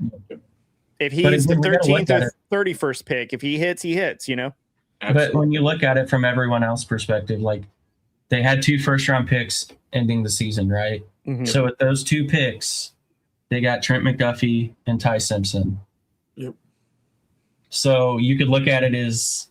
if he's the 13th or 31st pick, if he hits, he hits. Absolutely. But when you look at it from everyone else's perspective, like they had 2 first-round picks ending the season, right? Mm-hmm. So with those 2 picks, they got Trent McDuffie and Ty Simpson. Yep. So you could look at it as,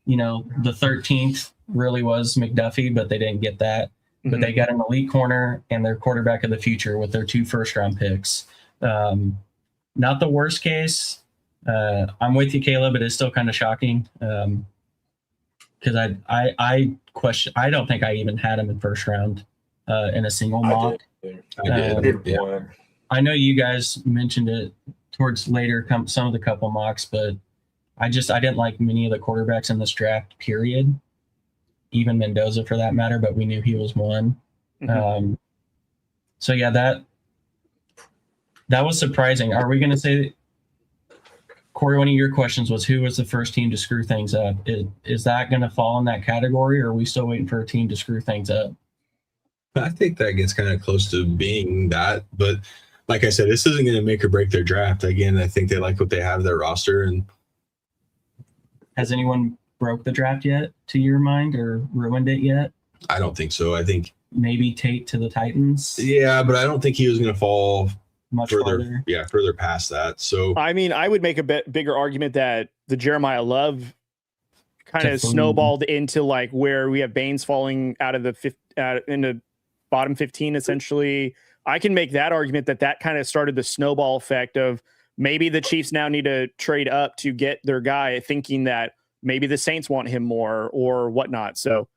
the 13th really was McDuffie, but they didn't get that. Mm-hmm. But they got an elite corner and their quarterback of the future with their 2 first-round picks. Not the worst case. I'm with you, Caleb. It is still kind of shocking. Because I don't think I even had him in first round in a single mock. I did. Yeah. I know you guys mentioned it towards later, some of the couple mocks, but I didn't like many of the quarterbacks in this draft, period. Even Mendoza for that matter, but we knew he was one. Mm-hmm. So yeah, that was surprising. Are we going to say, Corey, one of your questions was who was the first team to screw things up? Is that going to fall in that category, or are we still waiting for a team to screw things up? I think that gets kind of close to being that. But like I said, this isn't going to make or break their draft. Again, I think they like what they have, their roster. And has anyone broke the draft yet, to your mind, or ruined it yet? I don't think so. I think maybe Tate to the Titans. Yeah, but I don't think he was going to fall much further past that. So I mean, I would make a bigger argument that the Jeremiah Love kind of snowballed into like where we have Baines falling out of into bottom 15 essentially. I can make that argument that kind of started the snowball effect of maybe the Chiefs now need to trade up to get their guy, thinking that maybe the Saints want him more or whatnot. So,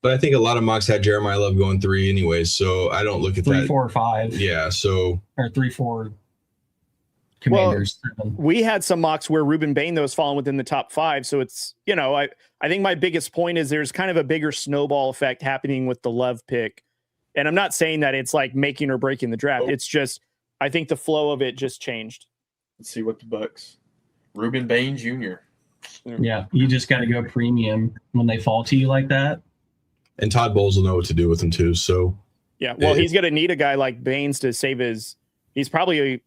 but I think a lot of mocks had Jeremiah Love going 3 anyways, so I don't look at 3, that. 4, or 5. Yeah, so or 3, 4. Commanders. We had some mocks where Ruben Bain, though, has fallen within the top 5. So it's, I think my biggest point is there's kind of a bigger snowball effect happening with the Love pick. And I'm not saying that it's like making or breaking the draft. It's just, I think the flow of it just changed. Let's see what the Bucks. Ruben Bain Jr. Yeah, you just got to go premium when they fall to you like that. And Todd Bowles will know what to do with them too. So yeah, well, he's going to need a guy like Baines to save his. He's probably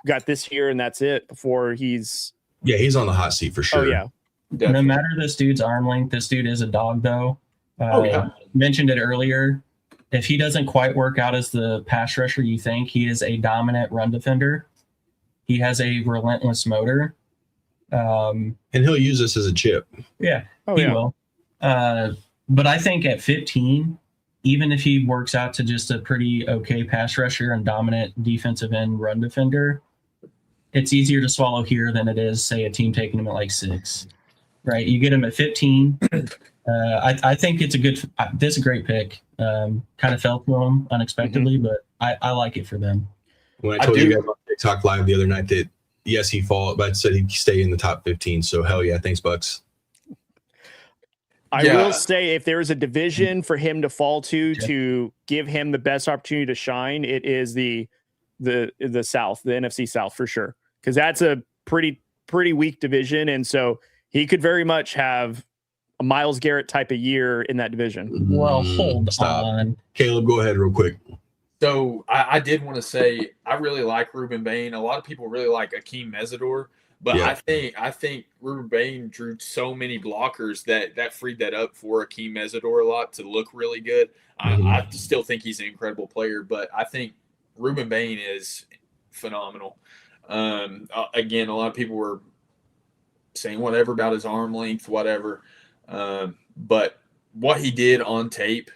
got this year and that's it before he's. Yeah, he's on the hot seat for sure. Oh yeah. Definitely. No matter this dude's arm length, this dude is a dog though. Mentioned it earlier. If he doesn't quite work out as the pass rusher you think, he is a dominant run defender. He has a relentless motor. And he'll use this as a chip. Yeah, he will. But I think at 15, even if he works out to just a pretty okay pass rusher and dominant defensive end run defender, it's easier to swallow here than it is, say, a team taking him at like 6. Right? You get him at 15. I think it's this is a great pick. Kind of fell to him unexpectedly, but I like it for them. When I told you guys on TikTok Live the other night that, yes, he fall, but I said he'd stay in the top 15. So, hell yeah. Thanks, Bucks. I will say if there is a division for him to fall to give him the best opportunity to shine, it is the South, the NFC South for sure. Because that's a pretty weak division. And so he could very much have a Myles Garrett type of year in that division. Well, hold on. Caleb, go ahead real quick. So I did want to say I really like Ruben Bain. A lot of people really like Akeem Mesidor, but I think Ruben Bain drew so many blockers that freed that up for Akeem Mesidor a lot to look really good. I still think he's an incredible player, but I think Ruben Bain is phenomenal. Again, a lot of people were saying whatever about his arm length, whatever. But what he did on tape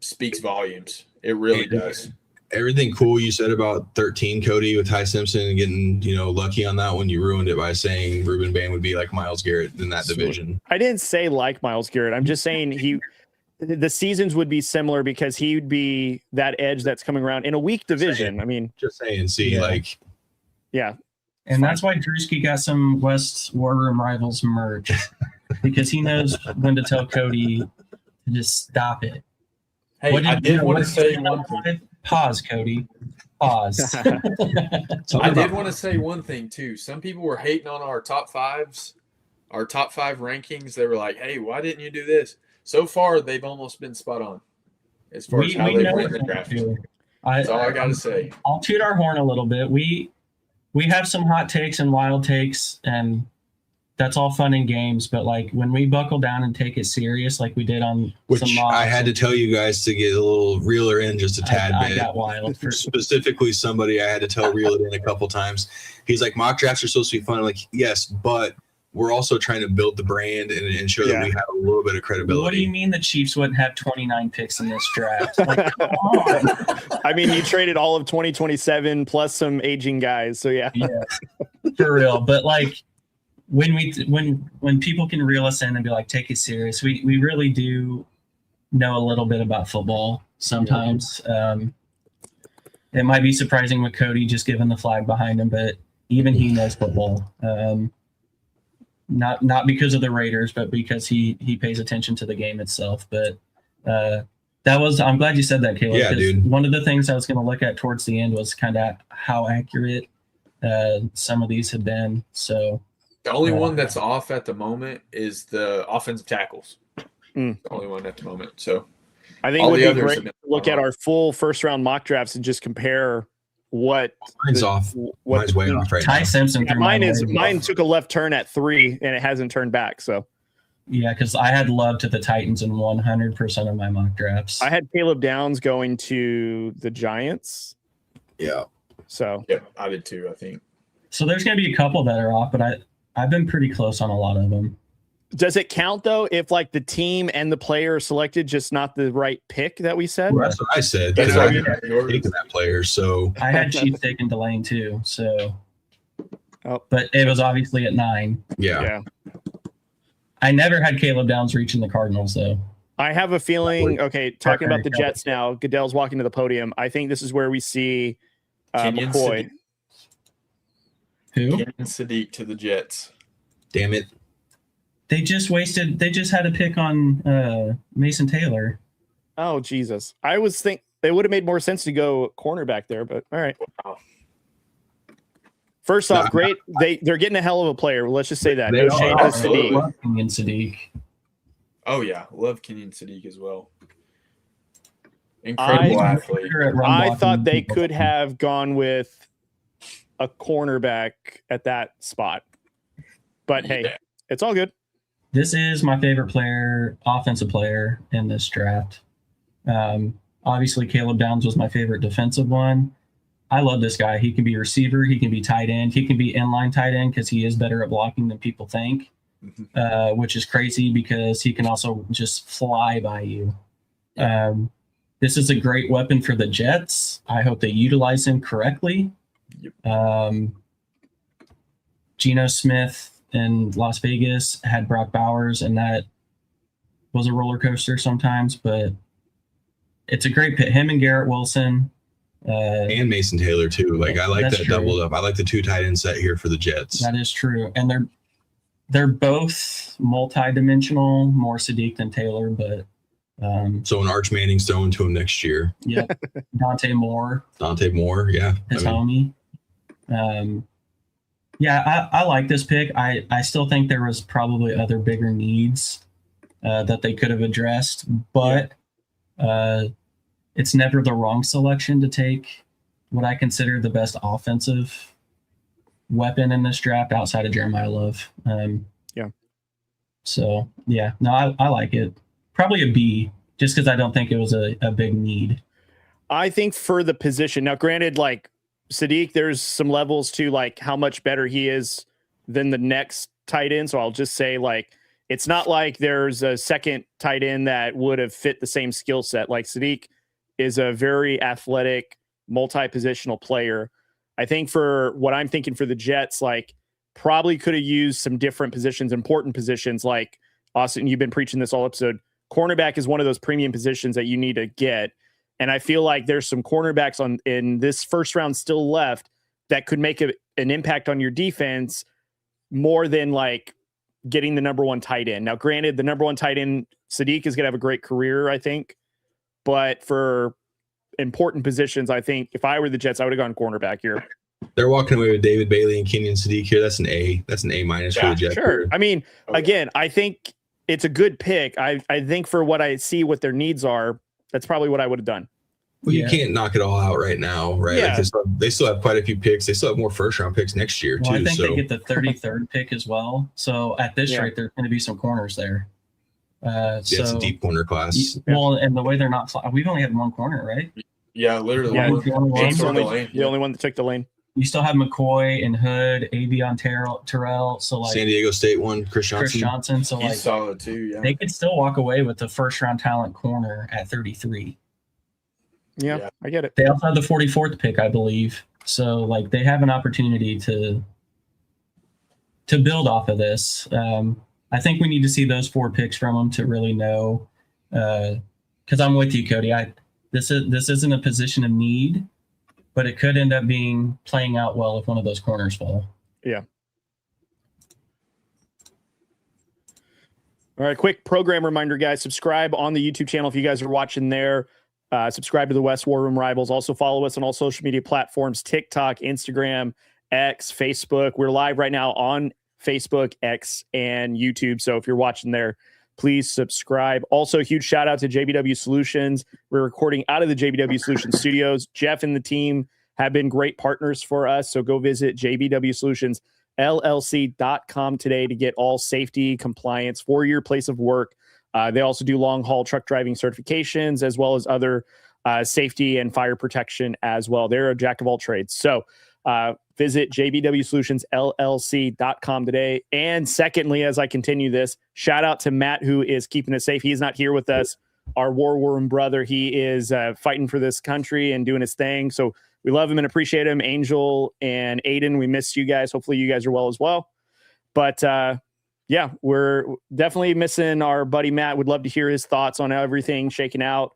speaks volumes. It really does. Everything cool you said about 13, Cody, with Ty Simpson and getting, lucky on that one. You ruined it by saying Ruben Bain would be like Myles Garrett in that division. I didn't say like Myles Garrett. I'm just saying the seasons would be similar because he would be that edge that's coming around in a weak division. Just saying, yeah. And that's why Drewski got some West War Room Rivals merch because he knows when to tell Cody to just stop it. Hey, I did want to say one thing. Pause, Cody. Pause. I did want to say one thing, too. Some people were hating on our top 5s, our top 5 rankings. They were like, hey, why didn't you do this? So far, they've almost been spot on as far as how they went the draft. That's all I got to say. I'll toot our horn a little bit. We have some hot takes and wild takes, and that's all fun and games. But like when we buckle down and take it serious, like we did on some mocks, I had to tell you guys to get a little reeler in just a tad bit. I got wild. Specifically, somebody I had to tell reel it in a couple times. He's like, mock drafts are supposed to be fun. I'm like, yes, but we're also trying to build the brand and show that we have a little bit of credibility. What do you mean the Chiefs wouldn't have 29 picks in this draft? Like, come on. You traded all of 2027 plus some aging guys. So yeah, for real. But like when people can reel us in and be like, take it serious, we really do know a little bit about football sometimes. It might be surprising with Cody just giving the flag behind him, but even he knows football. Not because of the Raiders, but because he pays attention to the game itself. But I'm glad you said that, Caleb. Yeah, dude. One of the things I was going to look at towards the end was kind of how accurate some of these have been. So the only one that's off at the moment is the offensive tackles. The only one at the moment. So I think it would be great to look at our full first round mock drafts and just compare what mine's off. Mine's way off right now. Ty Simpson. Mine took a left turn at 3 and it hasn't turned back. So yeah, because I had Love to the Titans in 100% of my mock drafts. I had Caleb Downs going to the Giants. Yeah. So yeah, I did too, I think. So there's going to be a couple that are off, but I've been pretty close on a lot of them. Does it count though if like the team and the player are selected, just not the right pick that we said? Well, that's what I said. That's why you're taking that player. So I had Chiefs taking Delane too. So, but it was obviously at 9. Yeah. I never had Caleb Downs reaching the Cardinals though. I have a feeling. Okay, talking about the Jets now. Goodell's walking to the podium. I think this is where we see McCoy. Who? Kenyon Sadiq to the Jets. Damn it. They just had a pick on Mason Taylor. Oh, Jesus. I was think it would have made more sense to go cornerback there, but all right. Wow. First off, great. They're getting a hell of a player. Let's just say that. They No are, shade on absolutely. Sadiq. Kenyon Sadiq. Oh yeah, love Kenyon Sadiq as well. Incredible athlete. I thought they could have gone with a cornerback at that spot. But hey, Yeah. it's all good. This is my favorite player, offensive player in this draft. Obviously, Caleb Downs was my favorite defensive one. I love this guy. He can be receiver. He can be tight end. He can be inline tight end because he is better at blocking than people think, which is crazy because he can also just fly by you. This is a great weapon for the Jets. I hope they utilize him correctly. Geno Smith in Las Vegas had Brock Bowers, and that was a roller coaster sometimes, but it's a great pick. Him and Garrett Wilson. And Mason Taylor too. Like I like That's that true. doubled up. I like the 2 tight end set here for the Jets. That is true. And they're both multi-dimensional, more Sadiq than Taylor, but So an Arch Manning's throwing to him next year. yeah, Dante Moore, Yeah. his homie. Yeah, I like this pick. I still think there was probably other bigger needs that they could have addressed, but it's never the wrong selection to take what I consider the best offensive weapon in this draft outside of Jeremiah Love. So, yeah, no, I like it. Probably a B, just because I don't think it was a big need. I think for the position, now granted, like Sadiq, there's some levels to like how much better he is than the next tight end. So I'll just say like, it's not like there's a second tight end that would have fit the same skill set. Like Sadiq is a very athletic, multi-positional player. I think for what I'm thinking for the Jets, like probably could have used some different positions, important positions. Like Austin, you've been preaching this all episode. Cornerback is one of those premium positions that you need to get. And I feel like there's some cornerbacks in this first round still left that could make an impact on your defense more than like getting the number 1 tight end. Now, granted, the number 1 tight end, Sadiq, is going to have a great career, I think. But for important positions, I think if I were the Jets, I would have gone cornerback here. They're walking away with David Bailey and Kenyon Sadiq here. That's an A. That's an A- for the Jets. Sure. I mean, again, I think it's a good pick. I think for what I see, what their needs are, that's probably what I would have done. Well, you can't knock it all out right now, right? Yeah. Like they still have quite a few picks. They still have more first-round picks next year, Well, too. I think So they get the 33rd pick as well. So at this rate, there's going to be some corners there. it's a deep corner class. Well, and the way they're not we've only had 1 corner, right? Yeah, literally. Yeah, the only one. James James only, the only one that took the lane. You still have McCoy and Hood, Avion Terrell. So like San Diego State one, Chris Johnson. So He's like solid too. Yeah. they could still walk away with the first round talent corner at 33. Yeah, I get it. They also have the 44th pick, I believe. So like they have an opportunity to build off of this. I think we need to see those 4 picks from them to really know. Because I'm with you, Cody. This isn't a position of need, but it could end up playing out well if one of those corners fall. Yeah. All right, quick program reminder, guys. Subscribe on the YouTube channel if you guys are watching there. Subscribe to the West War Room Rivals. Also follow us on all social media platforms, TikTok, Instagram, X, Facebook. We're live right now on Facebook, X, and YouTube. So if you're watching there, please subscribe. Also, huge shout out to JBW Solutions. We're recording out of the JBW Solutions studios. Jeff and the team have been great partners for us. So go visit jbwsolutionsllc.com today to get all safety compliance for your place of work. They also do long haul truck driving certifications as well as other safety and fire protection as well. They're a jack of all trades. So visit jbwsolutionsllc.com today. And secondly, as I continue this, shout out to Matt, who is keeping us safe. He's not here with us, our war room brother. He is fighting for this country and doing his thing. So we love him and appreciate him. Angel and Aiden, we missed you guys. Hopefully you guys are well as well. But yeah, we're definitely missing our buddy Matt. Would love to hear his thoughts on everything shaking out.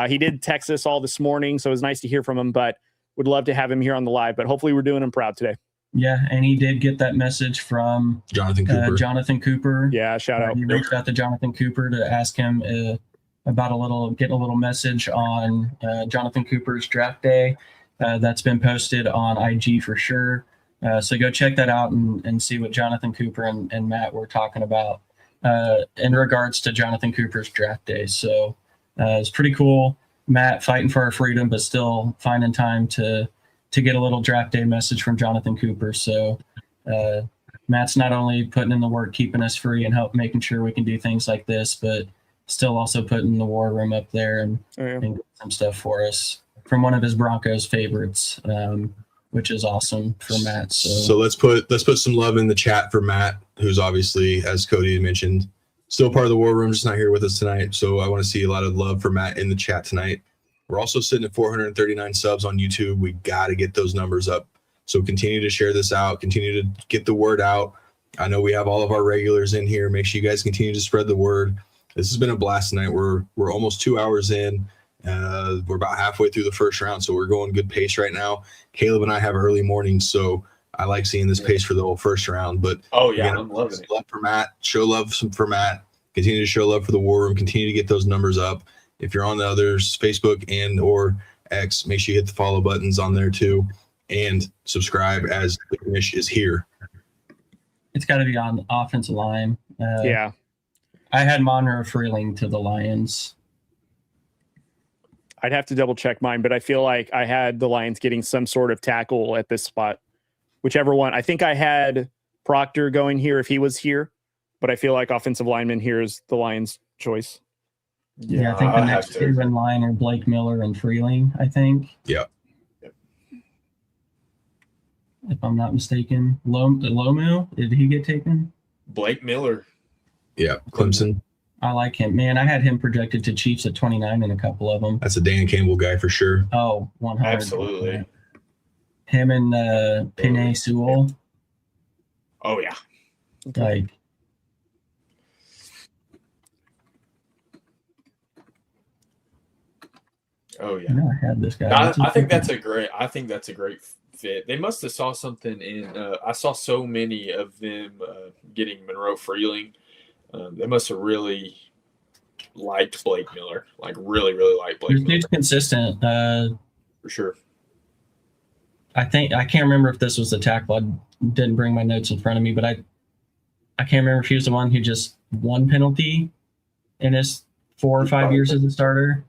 He did text us all this morning, so it was nice to hear from him, but would love to have him here on the live. But hopefully we're doing him proud today. Yeah, and he did get that message from Jonathan Cooper. Jonathan Cooper. Yeah, shout out. He reached out to Jonathan Cooper to ask him about getting a little message on Jonathan Cooper's draft day. That's been posted on IG for sure. So go check that out and see what Jonathan Cooper and Matt were talking about in regards to Jonathan Cooper's draft day. So it's pretty cool. Matt fighting for our freedom, but still finding time to get a little draft day message from Jonathan Cooper. So Matt's not only putting in the work, keeping us free and making sure we can do things like this, but still also putting the war room up there and getting some stuff for us from one of his Broncos favorites, which is awesome for Matt. So let's put some love in the chat for Matt, who's obviously, as Cody mentioned, still part of the war room, just not here with us tonight. So I want to see a lot of love for Matt in the chat tonight. We're also sitting at 439 subs on YouTube. We got to get those numbers up. So continue to share this out. Continue to get the word out. I know we have all of our regulars in here. Make sure you guys continue to spread the word. This has been a blast tonight. We're almost 2 hours in. We're about halfway through the first round, so we're going good pace right now. Caleb and I have early mornings, so I like seeing this pace for the whole first round. But again, I'm loving it. Love for Matt. Show love for Matt. Continue to show love for the war room. Continue to get those numbers up. If you're on the others, Facebook and or X, make sure you hit the follow buttons on there too, and subscribe as the finish is here. It's got to be on the offensive line. Yeah. I had Monroe Freeling to the Lions. I'd have to double check mine, but I feel like I had the Lions getting some sort of tackle at this spot. Whichever one. I think I had Proctor going here if he was here, but I feel like offensive lineman here is the Lions' choice. Yeah, I think the next two in line are Blake Miller and Freeling, I think. Yeah. If I'm not mistaken. Lomu, did he get taken? Blake Miller. Yeah, Clemson. I like him. Man, I had him projected to Chiefs at 29 in a couple of them. That's a Dan Campbell guy for sure. Oh, 100%. Absolutely. Him and Penei Sewell. Oh, yeah. Like, oh, yeah. I had this guy. I think that's a great fit. They must have saw something in I saw so many of them getting Monroe Freeling. They must have really liked Blake Miller, like really, really liked Blake Miller. He's consistent. For sure. I can't remember if this was the tackle. I didn't bring my notes in front of me, but I can't remember if he was the one who just one penalty in his 4 or 5 years as a starter.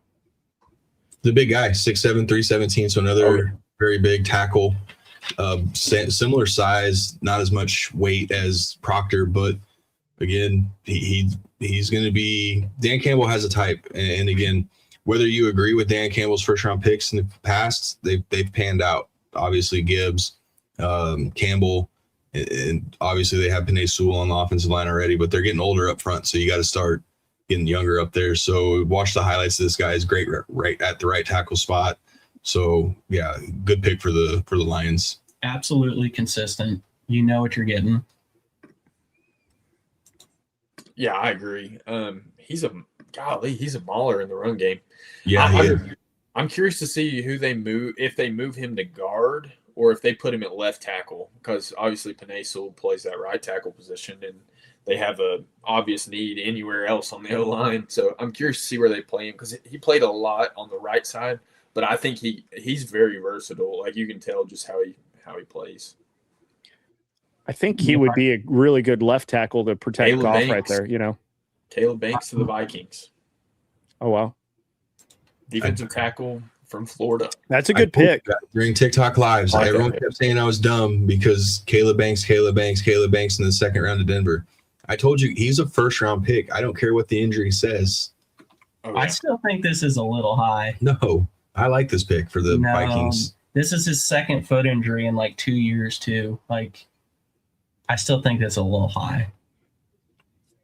The big guy, 6'7", 317, so another very big tackle. Similar size, not as much weight as Proctor, but again, he's going to be – Dan Campbell has a type. And again, whether you agree with Dan Campbell's first-round picks in the past, they've panned out. Obviously, Gibbs, Campbell, and obviously they have Penei Sewell on the offensive line already, but they're getting older up front, so you got to start getting younger up there. So watch the highlights of this guy. Is great right at the right tackle spot. So, yeah, good pick for the Lions. Absolutely consistent. You know what you're getting. Yeah, I agree. He's a mauler in the run game. Yeah, I'm curious to see who they move, if they move him to guard or if they put him at left tackle, because obviously Penei Sewell plays that right tackle position and they have a obvious need anywhere else on the O-line. So I'm curious to see where they play him because he played a lot on the right side, but I think he's very versatile. Like you can tell just how he plays. I think he would be a really good left tackle to protect Goff right there, you know. Caleb Banks to the Vikings. Oh, wow. Defensive tackle from Florida. That's a good pick. During TikTok lives, everyone kept saying I was dumb because Caleb Banks in the second round of Denver. I told you he's a first-round pick. I don't care what the injury says. Oh, yeah. I still think this is a little high. No, I like this pick for the Vikings. This is his second foot injury in like 2 years, too. Like, I still think that's a little high.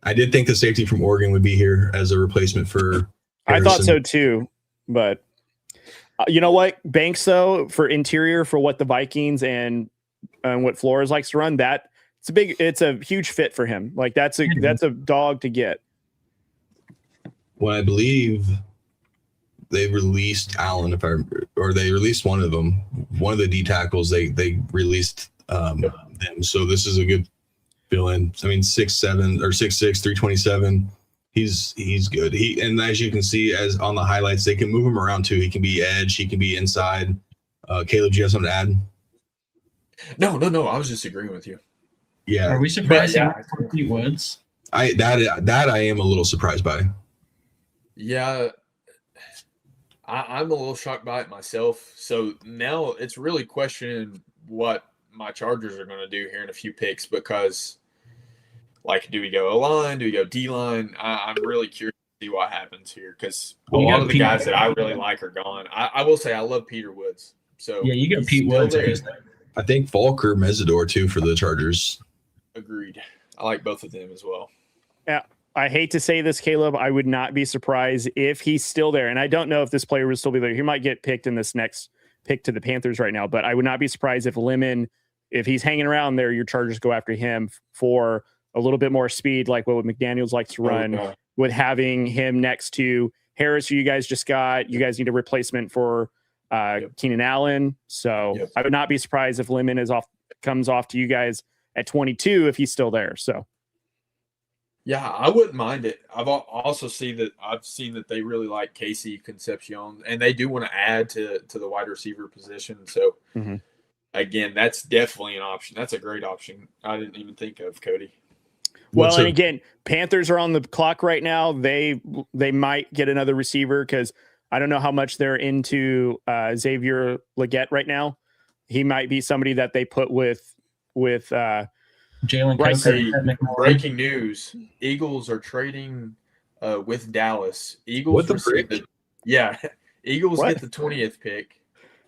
I did think the safety from Oregon would be here as a replacement for Harrison. I thought so, too. But you know what? Banks, though, for interior, for what the Vikings and what Flores likes to run, it's a huge fit for him. Like that's a dog to get. Well, I believe they released Allen, or they released one of them. One of the D tackles, they released them. So this is a good fill in. I mean, 6'7" or 6'6", 327. He's good. And as you can see, as on the highlights, they can move him around too. He can be edge. He can be inside. Caleb, do you have something to add? No. I was just agreeing with you. Yeah. Are we surprised Pete Woods? I am a little surprised by. Yeah. I'm a little shocked by it myself. So now it's really questioning what my Chargers are going to do here in a few picks because, like, do we go O-line? Do we go D-line? I'm really curious to see what happens here because a lot of the guys that I really like are gone. I will say I love Peter Woods. So yeah, you got Pete Woods. I think Falk or Mesidor, too, for the Chargers. Agreed. I like both of them as well. Yeah. I hate to say this, Caleb. I would not be surprised if he's still there. And I don't know if this player would still be there. He might get picked in this next pick to the Panthers right now. But I would not be surprised if Lemon, if he's hanging around there, your Chargers go after him for a little bit more speed, like what McDaniels likes to run, with having him next to Harris, who you guys just got. You guys need a replacement for Keenan Allen. So I would not be surprised if Lemon comes off to you guys at 22 if he's still there. So. Yeah, I wouldn't mind it. I've seen that they really like Casey Concepcion, and they do want to add to the wide receiver position. So, again, that's definitely an option. That's a great option. I didn't even think of Cody. Well, and again, Panthers are on the clock right now. They might get another receiver because I don't know how much they're into Xavier Legette right now. He might be somebody that they put with Jalen Coker. Breaking news: Eagles are trading with Dallas. Eagles get the 20th pick.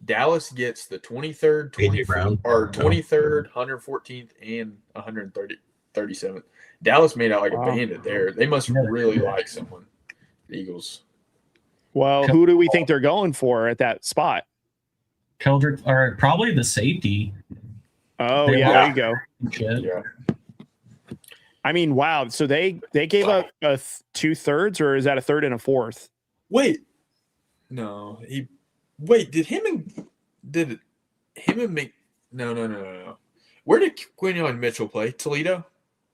Dallas gets the 23rd, 23rd, 114th, and 137th. Dallas made out like a bandit there. They must really like someone. The Eagles. Well, who do we think they're going for at that spot? Keldrick, or probably the safety. Oh, there you go. Yeah. I mean, wow. So they gave up a 2/3, or is that a third and a fourth? Wait. No. Did him and No. Where did Quinion Mitchell play? Toledo?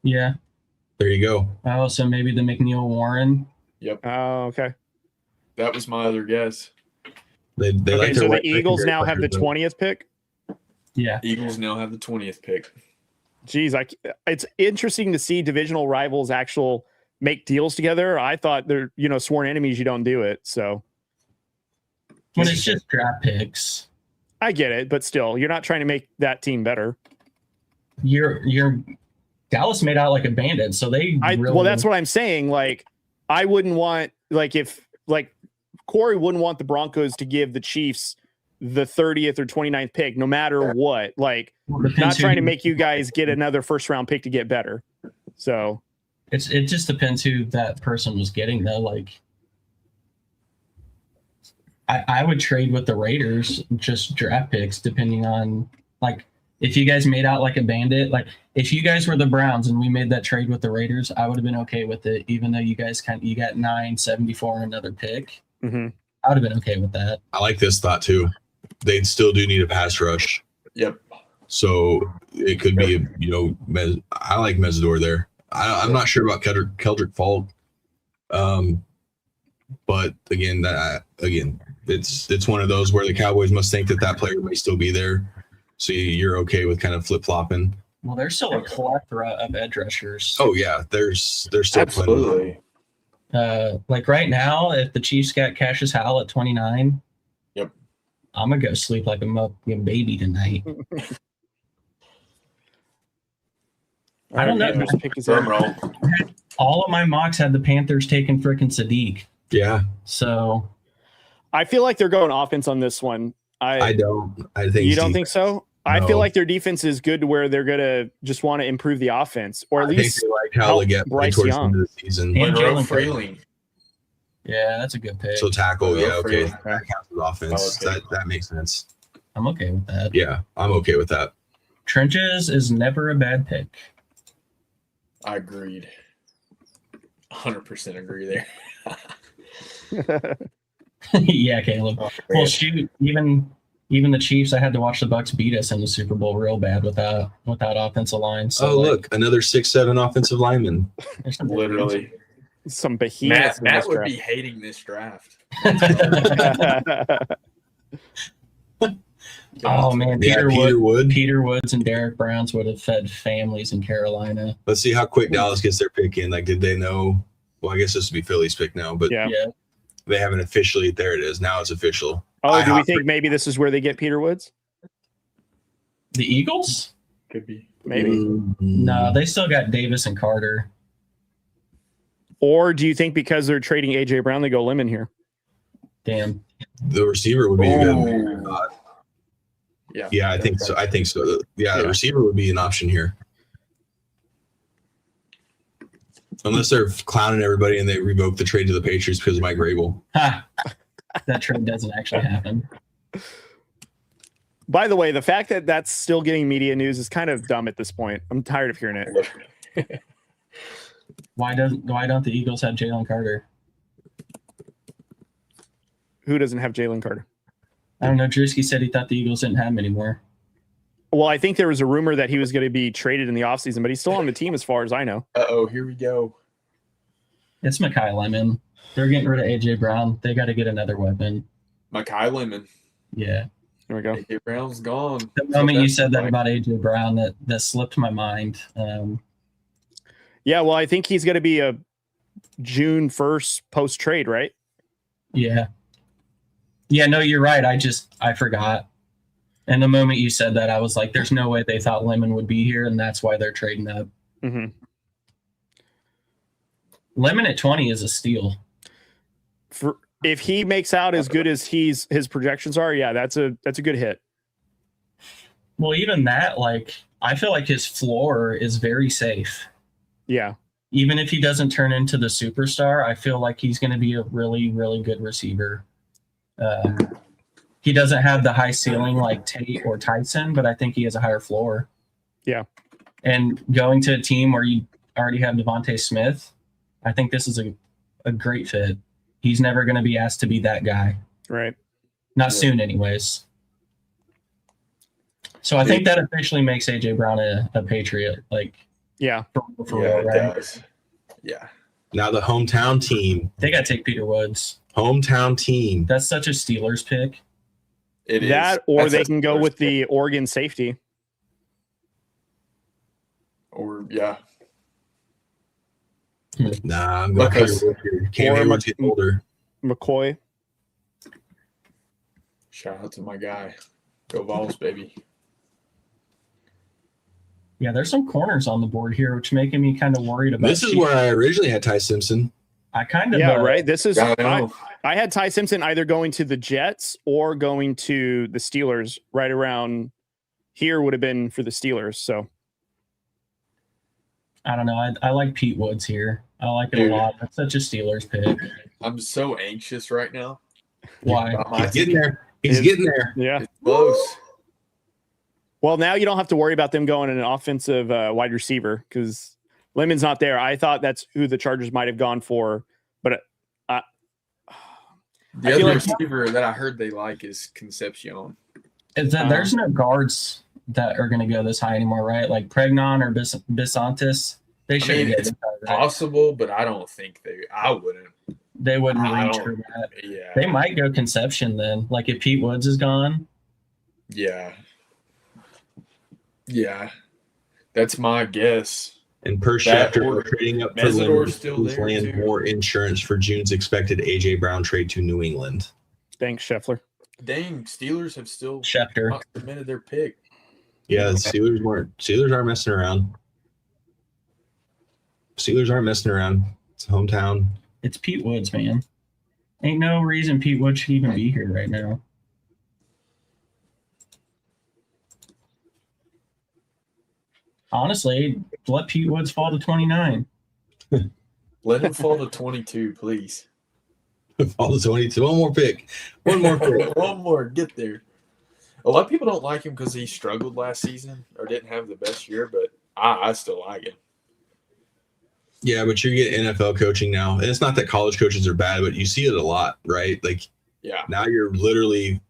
Yeah. There you go. Oh, so maybe the McNeil Warren. Yep. Oh, okay. That was my other guess. They okay, so the Eagles now have the 20th pick? Yeah. Eagles now have the 20th pick. Geez, it's interesting to see divisional rivals make deals together. I thought they're, sworn enemies, you don't do it. So. But it's just draft picks. I get it, but still, you're not trying to make that team better. You're Dallas made out like a bandit, so well, that's what I'm saying. Like, I wouldn't want, if Corey wouldn't want the Broncos to give the Chiefs the 30th or 29th pick, no matter what. Like, not trying to make you guys get another first round pick to get better. So it just depends who that person was getting, though. Like, I would trade with the Raiders, just draft picks, depending on, like, if you guys made out like a bandit. Like, if you guys were the Browns and we made that trade with the Raiders, I would have been okay with it, even though you guys you got 974 and another pick. Mm-hmm. I would have been okay with that. I like this thought too. They still do need a pass rush. Yep. So it could be, I like Mesidor there. I'm not sure about Keldrick Falk. But again, it's one of those where the Cowboys must think that player may still be there. So you're okay with kind of flip flopping. Well, there's still a plethora of edge rushers. Oh yeah, there's still absolutely. Like right now, if the Chiefs got Cassius Howell at 29, yep, I'm gonna go sleep like a baby tonight. I don't know. All of my mocks had the Panthers taking frickin' Sadiq. Yeah. So I feel like they're going offense on this one. I don't. I think you don't think so. No. I feel like their defense is good to where they're gonna just want to improve the offense, or at least like how they get Bryce Young the season. And Jalen Freeling. Yeah, that's a good pick. So tackle, okay, that counts as offense. Okay. That makes sense. I'm okay with that. Yeah, I'm okay with that. Trenches is never a bad pick. I agreed. 100% agree there. Yeah, Caleb. Well, shoot, even Even the Chiefs, I had to watch the Bucks beat us in the Super Bowl real bad without offensive line. So look, another 6'7" offensive lineman. Literally. Some behemoths. Matt would be hating this draft. Oh man, Yeah, Peter Woods and Derek Browns would have fed families in Carolina. Let's see how quick Dallas gets their pick in. Like, did they know? Well, I guess this would be Philly's pick now, but Yeah. they haven't officially. There it is. Now it's official. Oh, do we think maybe this is where they get Peter Woods? The Eagles? Could be. Maybe. No, they still got Davis and Carter. Or do you think because they're trading AJ Brown, they go Lemon here? Damn. The receiver would be a good. Yeah, I think so. Yeah, the receiver would be an option here. Unless they're clowning everybody and they revoke the trade to the Patriots because of Mike Vrabel. Ha! That trade doesn't actually happen. By the way, the fact that that's still getting media news is kind of dumb at this point. I'm tired of hearing it. Why don't the Eagles have Jalen Carter? Who doesn't have Jalen Carter? I don't know. Drewski said he thought the Eagles didn't have him anymore. Well, I think there was a rumor that he was going to be traded in the offseason, but he's still on the team as far as I know. Uh-oh, here we go. It's Mekhi Lemon. They're getting rid of AJ Brown. They got to get another weapon. Mekhi Lemon. Yeah. There we go. AJ Brown's gone. The moment you said that about AJ Brown, that slipped my mind. Yeah, well, I think he's going to be a June 1st post trade, right? Yeah. Yeah, no, you're right. I forgot. And the moment you said that, I was like, there's no way they thought Lemon would be here, and that's why they're trading up. Mm-hmm. Lemon at 20 is a steal. If he makes out as good as his projections are, yeah, that's a good hit. Well, even that, like, I feel like his floor is very safe. Yeah. Even if he doesn't turn into the superstar, I feel like he's going to be a really, really good receiver. He doesn't have the high ceiling like Tate or Tyson, but I think he has a higher floor. Yeah. And going to a team where you already have Devontae Smith, I think this is a great fit. He's never going to be asked to be that guy. Right. Not soon, anyways. So I think that officially makes AJ Brown a Patriot. Like, yeah. For real, right? Does. Yeah. Now the hometown team. They got to take Peter Woods. Hometown team. That's such a Steelers pick. It is. That, or That's they a can go with Steelers the pick. Oregon safety. Or, yeah. Nah, I'm going Because- to Cam Hayward's getting older. McCoy. Shout out to my guy. Go Vols, baby. Yeah, there's some corners on the board here, which making me kind of worried about. This is where I originally had Ty Simpson. I kind of Yeah, right. This is I know. I had Ty Simpson either going to the Jets or going to the Steelers. Right around here would have been for the Steelers. So I don't know. I like Pete Woods here. I like it Dude. a lot. That's such a Steelers pick. I'm so anxious right now. Why? He's getting there. He's getting there. yeah. It's close. Well, now you don't have to worry about them going in an offensive wide receiver because Lemon's not there. I thought that's who the Chargers might have gone for, but The I feel other like- receiver that I heard they like is Concepcion. There's no guards that are going to go this high anymore, right? Like Pregnon or Bisantis. They should mean, get it's this high, right? Possible, but I don't think I wouldn't. They wouldn't I reach don't- for that. Yeah. They might go Conception then. Like if Pete Woods is gone. Yeah. Yeah. That's my guess. And per That chapter, or we're trading up for Mesidor's Leonard, still who's there, land too. more insurance for June's expected AJ Brown trade to New England. thanks, Scheffler. Dang, Steelers have still Schefter. not submitted their pick. Yeah, the Steelers aren't messing around. Steelers aren't messing around. It's hometown. It's Pete Woods, man. Ain't no reason Pete Woods should even be here right now. Honestly, let Pete Woods fall to 29. Let him fall to 22, please. All the 22. One more pick. One more pick. One more. Get there. A lot of people don't like him because he struggled last season or didn't have the best year, but I still like him. Yeah, but you're getting NFL coaching now. And it's not that college coaches are bad, but you see it a lot, right? Like Yeah. now you're literally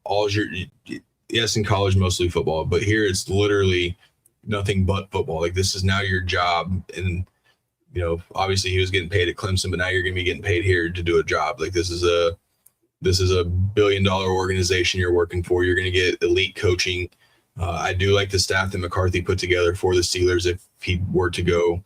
yes, in college mostly football, but here it's literally nothing but football. Like this is now your job, and obviously he was getting paid at Clemson, but now you're going to be getting paid here to do a job. Like this is a $1 billion organization you're working for. You're going to get elite coaching. I do like the staff that McCarthy put together for the Steelers if he were to go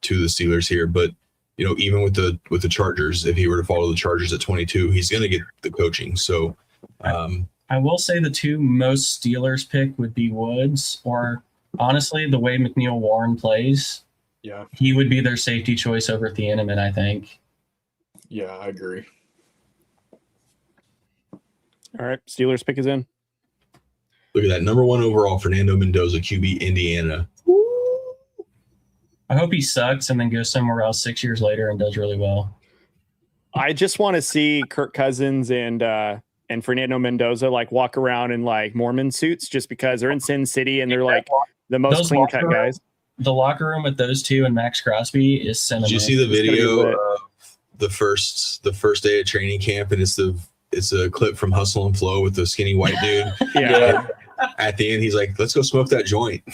to the Steelers here. But even with the Chargers, if he were to follow the Chargers at 22, he's going to get the coaching. So I will say the two most Steelers pick would be Woods, or honestly, the way McNeil Warren plays, Yeah. he would be their safety choice over Thieneman, I think. Yeah, I agree. All right, Steelers pick is in. Look at that. Number 1 overall, Fernando Mendoza, QB, Indiana. I hope he sucks and then goes somewhere else 6 years later and does really well. I just want to see Kirk Cousins and Fernando Mendoza like walk around in like Mormon suits just because they're in Sin City and they're like the most Those clean cut guys. The locker room with those two and Max Crosby is cinema. Did you see the video of the first day of training camp, and it's a clip from Hustle and Flow with the skinny white dude. Yeah. At the end, he's like, "Let's go smoke that joint."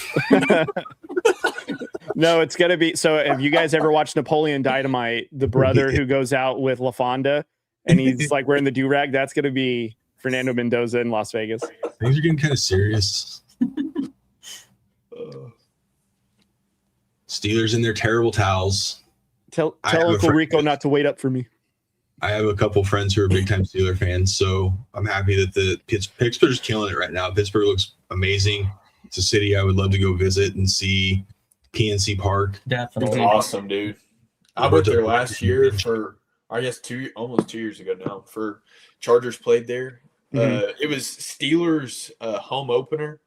No, it's gonna be. So, have you guys ever watched Napoleon Dynamite? The brother who goes out with LaFonda, and he's like wearing the do-rag. That's gonna be Fernando Mendoza in Las Vegas. Things are getting kind of serious. Steelers in their terrible towels. Tell Uncle Rico not to wait up for me. I have a couple friends who are big time Steeler fans, so I'm happy that the Pittsburgh's killing it right now. Pittsburgh looks amazing. It's a city I would love to go visit and see. PNC Park. Definitely. Awesome, dude. I went there last year for, I guess, almost 2 years ago now, for Chargers played there. It was Steelers home opener.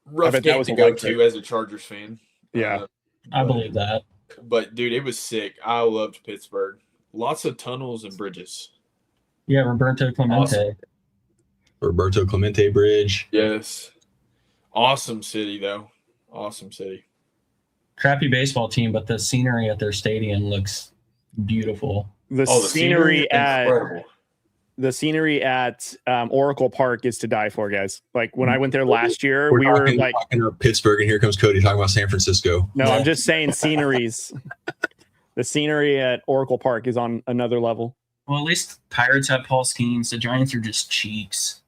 Rough game to go to as a Chargers fan. Yeah. I believe that. But, dude, it was sick. I loved Pittsburgh. Lots of tunnels and bridges. Yeah, Roberto Clemente. Awesome. Roberto Clemente Bridge. Yes. Awesome city, though. Awesome city. Crappy baseball team, but the scenery at their stadium looks beautiful. The scenery at Oracle Park is to die for, guys. Like when I went there last year, we were like talking about Pittsburgh, and here comes Cody talking about San Francisco. No, I'm just saying sceneries. The scenery at Oracle Park is on another level. Well, at least Pirates have Paul Skeens. The Giants are just cheeks.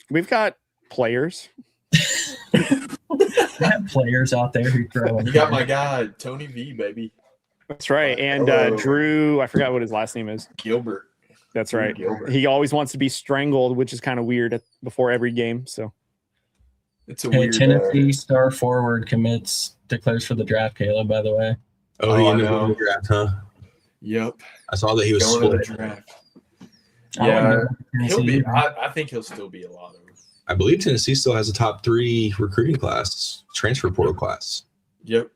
We've got players. I have players out there who throw. You got my guy, Tony V, baby. That's right. And Drew, I forgot what his last name is. Gilbert. That's right. Gilbert. He always wants to be strangled, which is kind of weird before every game. So it's a weird. Tennessee star forward declares for the draft, Caleb, by the way. Oh, he ended up in the draft, huh? Yep. I saw that he was going to the split. draft. Yeah, he'll be. I think he'll still be a lot of. I believe Tennessee still has a top 3 recruiting class, transfer portal class. Yep.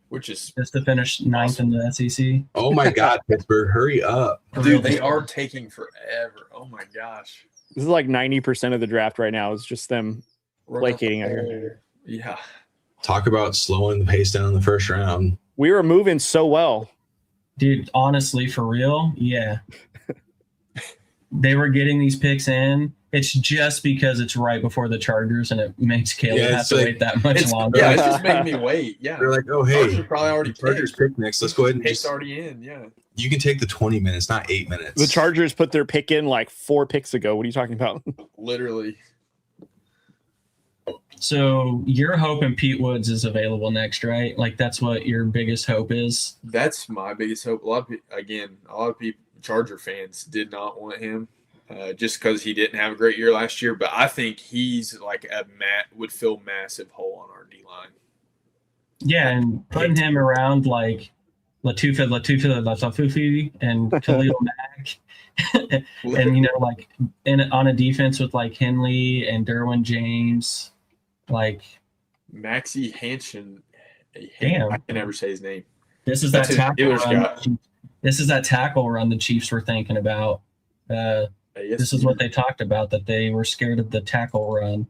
Which is just to finish 9th in the SEC. Oh my God, Pittsburgh, hurry up. Dude, they are taking forever. Oh my gosh. this is like 90% of the draft right now is just them placating out here. Yeah. Talk about slowing the pace down in the first round. We were moving so well. Dude, honestly, for real, yeah. They were getting these picks in. It's just because it's right before the Chargers, and it makes Caleb have to wait that much longer. Yeah, it's just making me wait. Yeah. They're like, oh, hey, probably already Chargers pick next. Let's go ahead and pick's already in. Yeah. You can take the 20 minutes, not 8 minutes. The Chargers put their pick in like 4 picks ago. What are you talking about? Literally. So you're hoping Pete Woods is available next, right? Like that's what your biggest hope is? That's my biggest hope. A lot of people, Charger fans, did not want him. Just because he didn't have a great year last year, but I think he's like would fill massive hole on our D line. Yeah, and putting him around like Latufa, and Khalil Mack, and like on a defense with like Henley and Derwin James, like Maxie Hanshin. Damn, I can never say his name. This is that tackle run. This is that tackle run the Chiefs were thinking about. This is what they talked about, that they were scared of the tackle run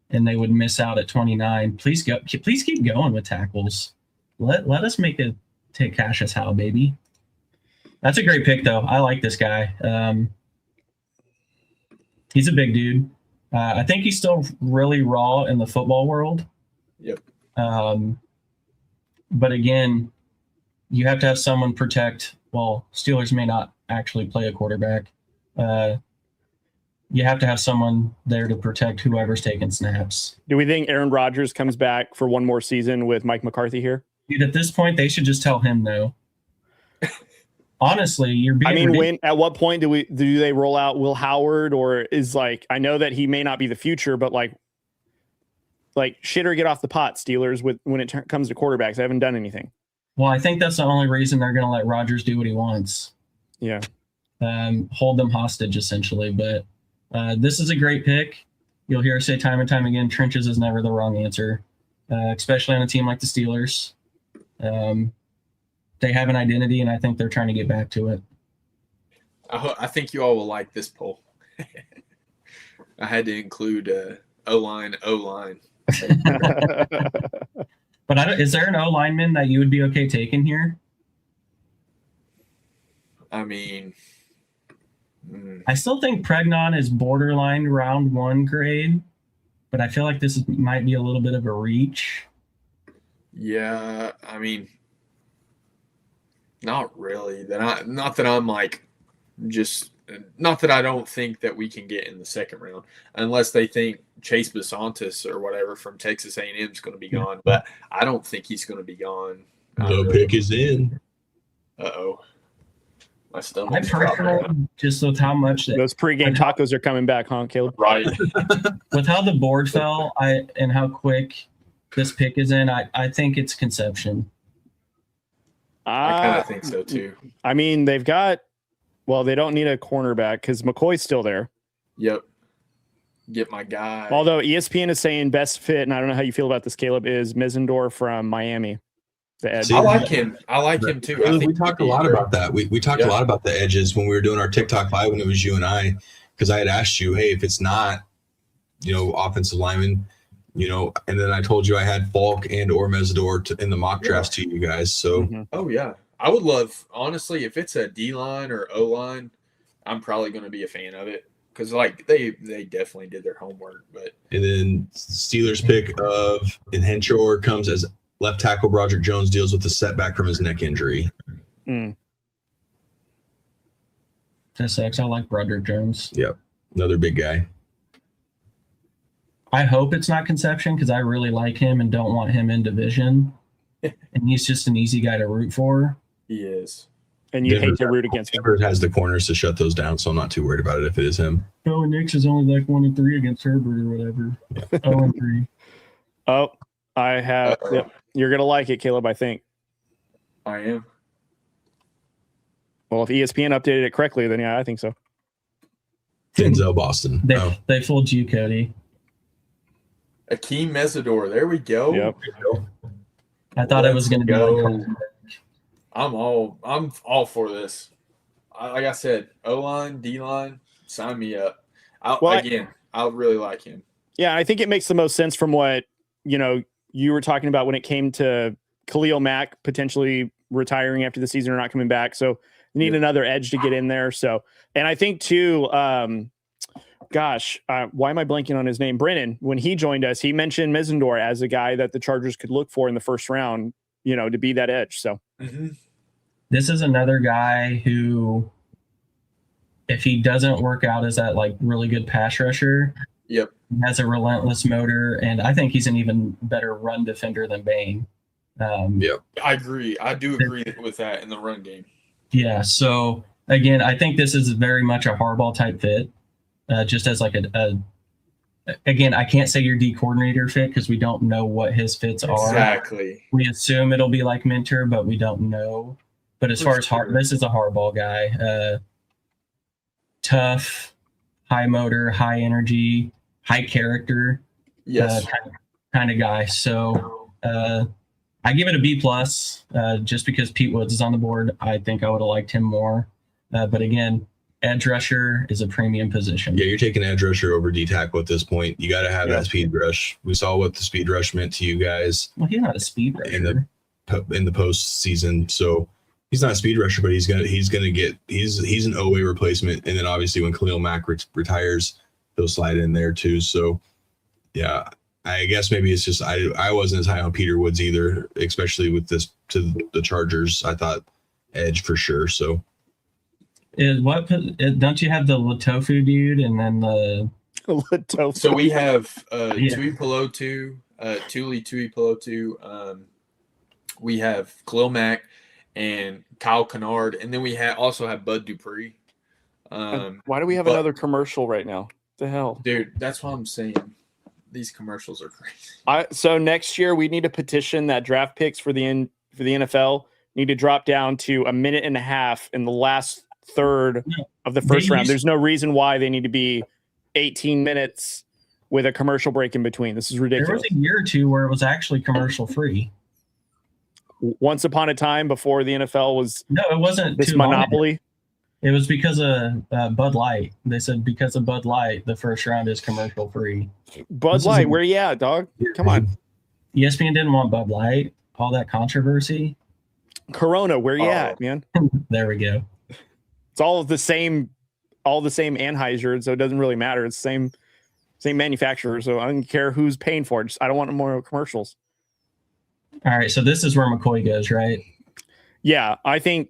and they would miss out at 29. Please keep going with tackles. Let us make it take Cassius Howe, baby. That's a great pick, though. I like this guy. He's a big dude. I think he's still really raw in the football world. Yep. But again, you have to have someone protect. Well, Steelers may not actually play a quarterback. You have to have someone there to protect whoever's taking snaps. Do we think Aaron Rodgers comes back for one more season with Mike McCarthy here? Dude, at this point, they should just tell him no. Honestly, you're being. I mean, at what point do they roll out Will Howard, or is like, I know that he may not be the future, but like shit or get off the pot, Steelers, when it comes to quarterbacks. I haven't done anything. Well, I think that's the only reason they're going to let Rodgers do what he wants. Yeah. Hold them hostage, essentially. But this is a great pick. You'll hear us say time and time again, trenches is never the wrong answer, especially on a team like the Steelers. They have an identity, and I think they're trying to get back to it. I think you all will like this poll. I had to include O-line. But is there an O-lineman that you would be okay taking here? I mean, I still think Pregnon is borderline round 1 grade, but I feel like this might be a little bit of a reach. yeah, I mean, not really. Not that I'm like, just not that I don't think that we can get in the second round, unless they think Chase Besantis or whatever from Texas A&M is going to be gone. But I don't think he's going to be gone. No pick is in. Uh-oh. My I stomach's personally, just with how much Those pregame tacos are coming back, huh, Caleb? right. with how the board fell, and how quick this pick is in, I think it's conception. I kind of think so too. I mean, they don't need a cornerback because McCoy's still there. Yep. Get my guy. Although ESPN is saying best fit, and I don't know how you feel about this, Caleb, is Mizendor from Miami. The edge. See, I like him. I like him too. I think We talked a lot about that. We talked a lot about the edges when we were doing our TikTok live when it was you and I, because I had asked you, hey, if it's not, offensive lineman, and then I told you I had Falk and or Mesidor in the mock drafts to you guys. So, Oh yeah, I would love, honestly, if it's a D line or O line, I'm probably going to be a fan of it because like they definitely did their homework. But and then Steelers pick of Henshaw comes as left tackle. Broderick Jones deals with the setback from his neck injury. Mm. That sucks. I like Broderick Jones. Yep, another big guy. I hope it's not conception because I really like him and don't want him in division. And he's just an easy guy to root for. he is. And you hate to root against him. Denver has the corners to shut those down, so I'm not too worried about it if it is him. Oh, and Nick's is only like 1-3 against Herbert or whatever. 0-3. Oh, I have. Yep. You're going to like it, Caleb, I think. I am. Well, if ESPN updated it correctly, then yeah, I think so. Denzel Boston. They fooled you, Cody. Akeem Mesidor. There we go. Yep. I thought it was going to be like I'm all for this. Like I said, O-line, D-line, sign me up. I really like him. Yeah, I think it makes the most sense from what, you were talking about when it came to Khalil Mack potentially retiring after the season or not coming back. So you need another edge to get in there. So, and I think too, why am I blanking on his name? Brennan, when he joined us, he mentioned Mizendor as a guy that the Chargers could look for in the first round, to be that edge. So this is another guy who, if he doesn't work out as that like really good pass rusher, Yep. he has a relentless motor, and I think he's an even better run defender than Bain. Yep. I agree. I do agree with that in the run game. Yeah. So again, I think this is very much a Harbaugh type fit. Just as like again, I can't say your D coordinator fit because we don't know what his fits are. Exactly. We assume it'll be like Minter, but we don't know. But as far as this is a Harbaugh guy. Tough, high motor, high energy, high character. Yes. Kind of guy. So I give it a B+, just because Pete Woods is on the board. I think I would have liked him more. But again, edge rusher is a premium position. Yeah, you're taking edge rusher over D tackle at this point. You got to have that speed rush. We saw what the speed rush meant to you guys. Well, he's not a speed rusher in the postseason. So he's not a speed rusher, but he's an OA replacement. And then obviously when Khalil Mack retires, he'll slide in there too. So yeah, I guess maybe it's just I wasn't as high on Peter Woods either, especially with this to the Chargers. I thought edge for sure. So don't you have the Latofu dude and then the Latofu. So we have Yeah. Tui Pelotu, Tui Pelotu. We have Khalil Mack and Kyle Kennard, and then we also have Bud Dupree. Why do we have but- another commercial right now? The hell, Dude, that's what I'm saying. These commercials are crazy. So next year we need to petition that draft picks for the NFL need to drop down to a minute and a half in the last third of the first round. There's no reason why they need to be 18 minutes with a commercial break in between. This is ridiculous. There was a year or two where it was actually commercial free. Once upon a time, before the NFL was No, it wasn't this too long ago. monopoly. It was because of Bud Light. They said because of Bud Light, the first round is commercial free. Bud Light, where you at, dog? Come on. ESPN didn't want Bud Light. All that controversy. Corona, where you at, man? There we go. It's all the same Anheuser, so it doesn't really matter. It's the same manufacturer, so I don't care who's paying for it. I don't want more commercials. All right, so this is where McCoy goes, right? Yeah, I think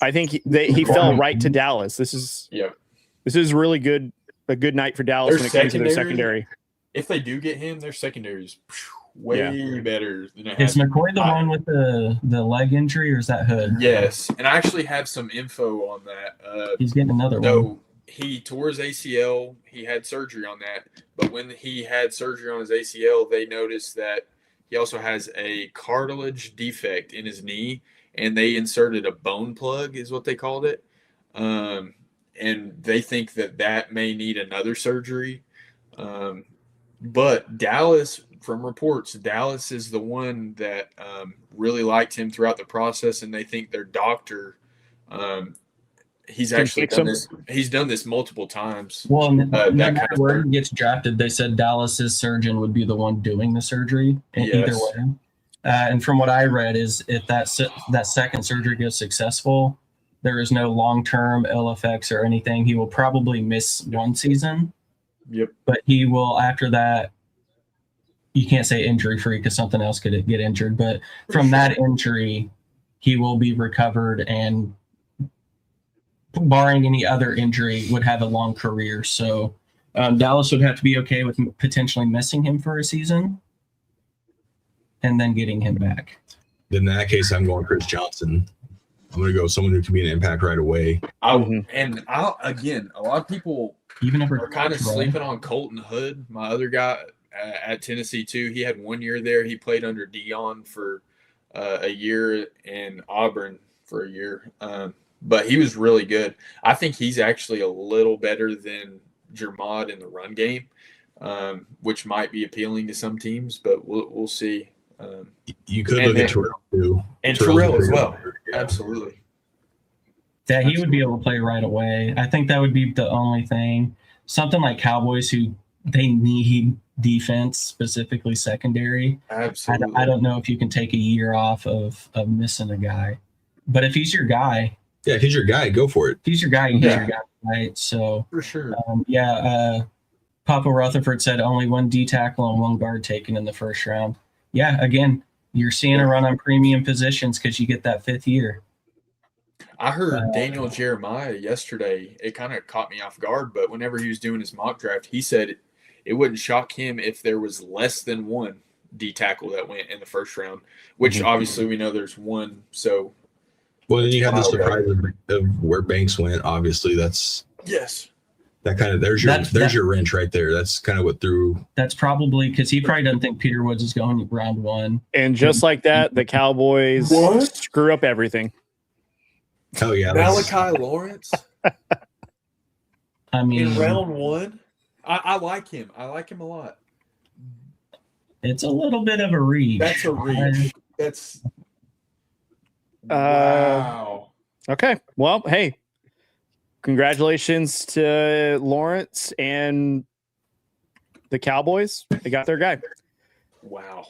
he fell right to Dallas. This is really good. A good night for Dallas when it comes to their secondary. If they do get him, their secondary is way better than it Is has. McCoy the one with the leg injury, or is that Hood? Yes, and I actually have some info on that. He's getting another one. No, he tore his ACL. He had surgery on that. But when he had surgery on his ACL, they noticed that he also has a cartilage defect in his knee, and they inserted a bone plug, is what they called it. And they think that may need another surgery. But Dallas, from reports, Dallas is the one that really liked him throughout the process, and they think their doctor he's actually done this. He's done this multiple times. Well, no that matter kind of where thing. he gets drafted, they said Dallas's surgeon would be the one doing the surgery. Either Yes. way, and from what I read, is if that second surgery goes successful, there is no long-term ill effects or anything. He will probably miss one season. Yep. But he will, after that, you can't say injury-free because something else could get injured. But from that injury, he will be recovered and, barring any other injury, would have a long career. So Dallas would have to be okay with potentially missing him for a season and then getting him back. Then in that case, I'm going Chris Johnson. I'm going to go someone who can be an impact right away. Again, a lot of people Even if are kind of sleeping on Colton Hood, my other guy at Tennessee too. He had 1 year there. He played under Dion for a year and Auburn for a year. But he was really good. I think he's actually a little better than Jermod in the run game, which might be appealing to some teams, but we'll see. You could look at Terrell too. And Terrell as well. Yeah. Absolutely. Yeah, he would be able to play right away. I think that would be the only thing. Something like Cowboys, who they need defense, specifically secondary. Absolutely. I don't know if you can take a year off of missing a guy. But if he's your guy, Yeah, if he's your guy, go for it. he's your guy, he's your guy, right? So, For sure. Papa Rutherford said only one D tackle and one guard taken in the first round. Yeah, again, you're seeing a run on premium positions because you get that fifth year. I heard Daniel Jeremiah yesterday. It kind of caught me off guard, but whenever he was doing his mock draft, he said it wouldn't shock him if there was less than one D tackle that went in the first round, which obviously we know there's one. So, Well, then you have the surprise of where Banks went. Obviously, that's that kind of there's your wrench right there. That's kind of what threw. That's probably because he probably doesn't think Peter Woods is going round one. And just like that, the Cowboys screw up everything. Oh yeah, Malachi Lawrence I mean, in round one. I like him. I like him a lot. it's a little bit of a reach. That's a reach. That's wow. Okay. Well, hey, congratulations to Lawrence and the Cowboys. They got their guy. Wow.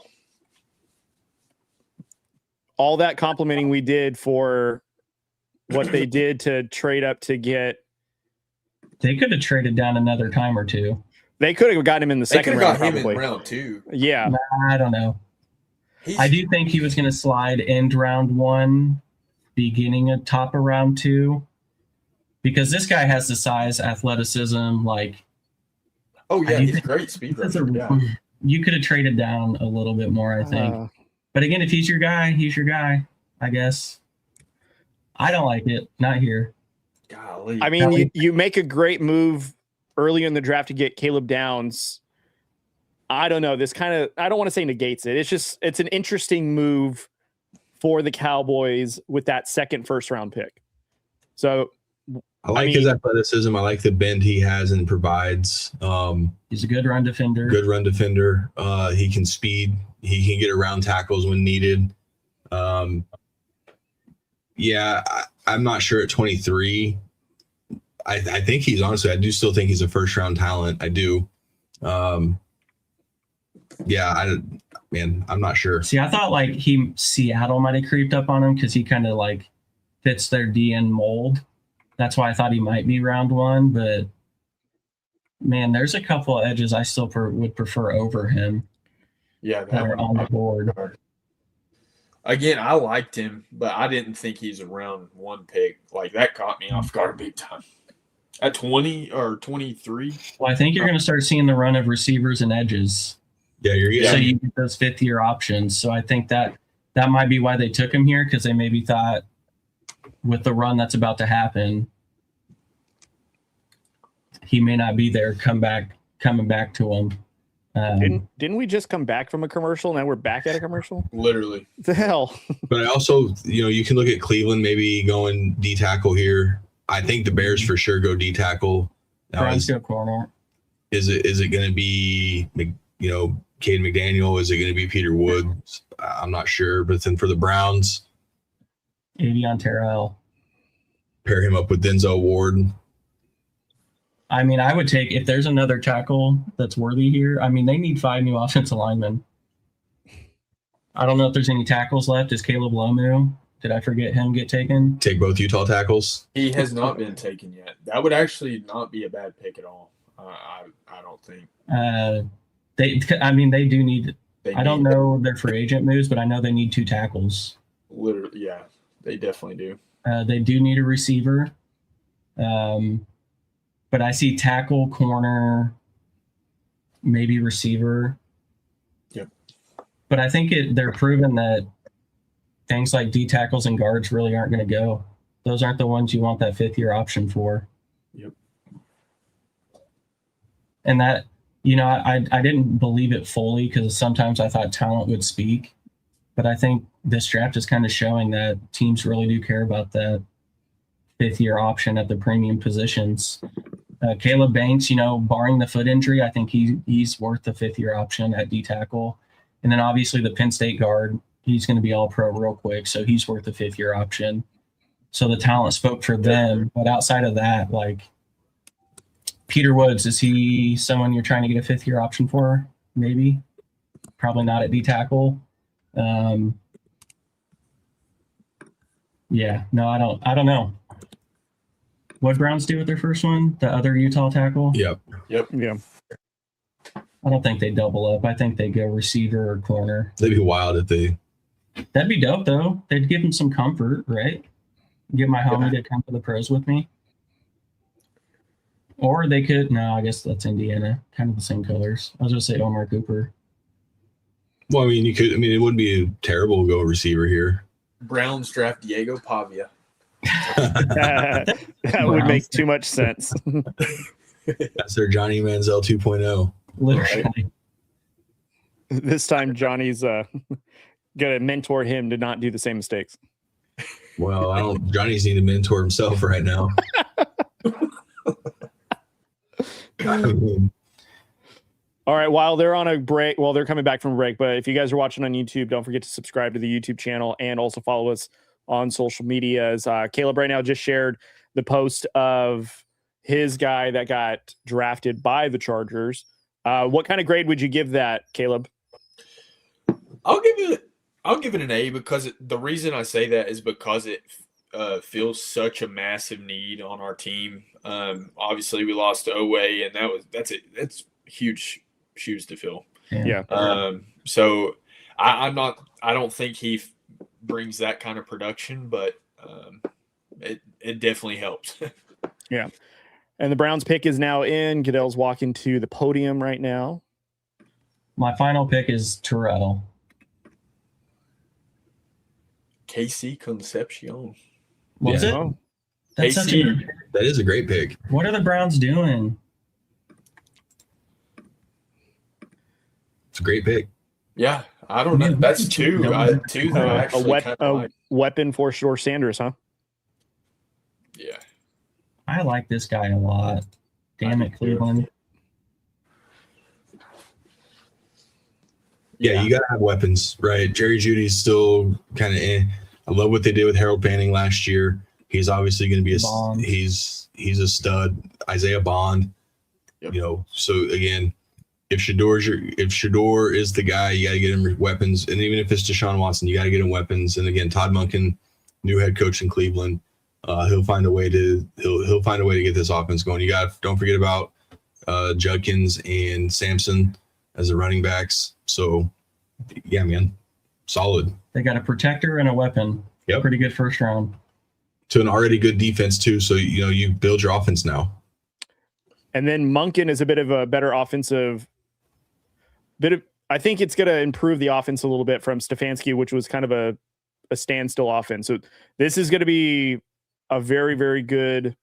All that complimenting we did for what they did to trade up to get They could have traded down another time or two. They could have got him in the They could second have round, got him probably. in round 2. Yeah. I don't know. I do think he was going to slide end round 1, beginning at top of round 2, because this guy has the size, athleticism. Like, Oh yeah, he's a great speed that's rusher. Yeah. you could have traded down a little bit more, I think. But again, if he's your guy, he's your guy, I guess. I don't like it. Not here. Golly. I mean, you make a great move early in the draft to get Caleb Downs. I don't know. This kind of, I don't want to say negates it. It's an interesting move for the Cowboys with that second first round pick. So I like his athleticism. I like the bend he has and provides. He's a good run defender. He can speed. He can get around tackles when needed. I'm not sure at 23. I think he's honestly, I do still think he's a first round talent. I do. I'm not sure. See, I thought like Seattle might have creeped up on him because he kind of like fits their DN mold. That's why I thought he might be round 1. But man, there's a couple of edges I still would prefer over him. Yeah, that are on the board. Again, I liked him, but I didn't think he's a round 1 pick. Like, that caught me off guard big time. At 20 or 23. Well, I think you're going to start seeing the run of receivers and edges. Yeah, you're getting. So you get those 5th-year options. So I think that might be why they took him here, because they maybe thought with the run that's about to happen, he may not be there. Coming back to him. Didn't we just come back from a commercial? Now we're back at a commercial. Literally. What the hell? But I also, you can look at Cleveland maybe going D tackle here. I think the Bears for sure go D tackle. Now, Browns go corner. Is it going to be Cade McDaniel? Is it going to be Peter Woods? I'm not sure. But then for the Browns, Avion Terrell. pair him up with Denzel Ward. I mean, I would take, if there's another tackle that's worthy here. I mean, they need 5 new offensive linemen. I don't know if there's any tackles left. Is Caleb Lomu? Did I forget him get taken? Take both Utah tackles. He has not been taken yet. That would actually not be a bad pick at all. I don't think. They do need. I don't know their free agent moves, but I know they need 2 tackles. Literally, yeah, they definitely do. They do need a receiver. But I see tackle, corner, maybe receiver. Yep. But I think they're proving that things like D tackles and guards really aren't going to go. Those aren't the ones you want that 5th-year option for. Yep. And that, I didn't believe it fully because sometimes I thought talent would speak. But I think this draft is kind of showing that teams really do care about that 5th-year option at the premium positions. Caleb Banks, barring the foot injury, I think he's worth the 5th-year option at D tackle. And then obviously the Penn State guard, he's going to be all pro real quick, so he's worth the 5th-year option. So the talent spoke for them. But outside of that, like Peter Woods, is he someone you're trying to get a 5th-year option for? Maybe. Probably not at D tackle. Yeah, no, I don't know. What Browns do with their first one? The other Utah tackle? Yep. Yeah. I don't think they double up. I think they go receiver or corner. That'd be wild if they. That'd be dope, though. They'd give him some comfort, right? Get my homie to come to the pros with me. Or they could. No, I guess that's Indiana. Kind of the same colors. I was going to say Omar Cooper. Well, I mean, you could. I mean, it wouldn't be terrible to go receiver here. Browns draft Diego Pavia. That would make too much sense. That's their Johnny Manziel 2.0. Literally. This time, Johnny's gonna mentor him to not do the same mistakes. Well, Johnny's need to mentor himself right now. All right, while they're on a break, they're coming back from a break, but if you guys are watching on YouTube, don't forget to subscribe to the YouTube channel and also follow us on social media. As Caleb right now just shared the post of his guy that got drafted by the Chargers. What kind of grade would you give that, Caleb? I'll give it an A because the reason I say that is because fills such a massive need on our team. Obviously, we lost Owe, and that's huge shoes to fill. Yeah. So I don't think he brings that kind of production, but it definitely helps. Yeah. And the Browns pick is now in. Goodell's walking to the podium right now. My final pick is Terrell. KC Concepcion. Was it? Oh, That's such a, That is a great pick. what are the Browns doing? It's a great pick. Yeah, I don't know. That's two. Two that I actually kind of like. weapon for Shador Sanders, huh? Yeah. I like this guy a lot. Damn it, Cleveland. Yeah, you got to have weapons, right? Jerry Judy's still kind of I love what they did with Harold Fanning last year. He's obviously going to be he's a stud. Isaiah Bond, so again, if Shador is the guy, you got to get him weapons. And even if it's Deshaun Watson, you got to get him weapons. And again, Todd Monken, new head coach in Cleveland, he'll find a way to get this offense going. Don't forget about Judkins and Sampson as the running backs. So yeah, man, solid. They got a protector and a weapon. Yep. Pretty good first round. To an already good defense too. So you build your offense now. And then Monken is a bit of a better offensive. I think it's going to improve the offense a little bit from Stefanski, which was kind of a standstill offense. So this is going to be a very, very good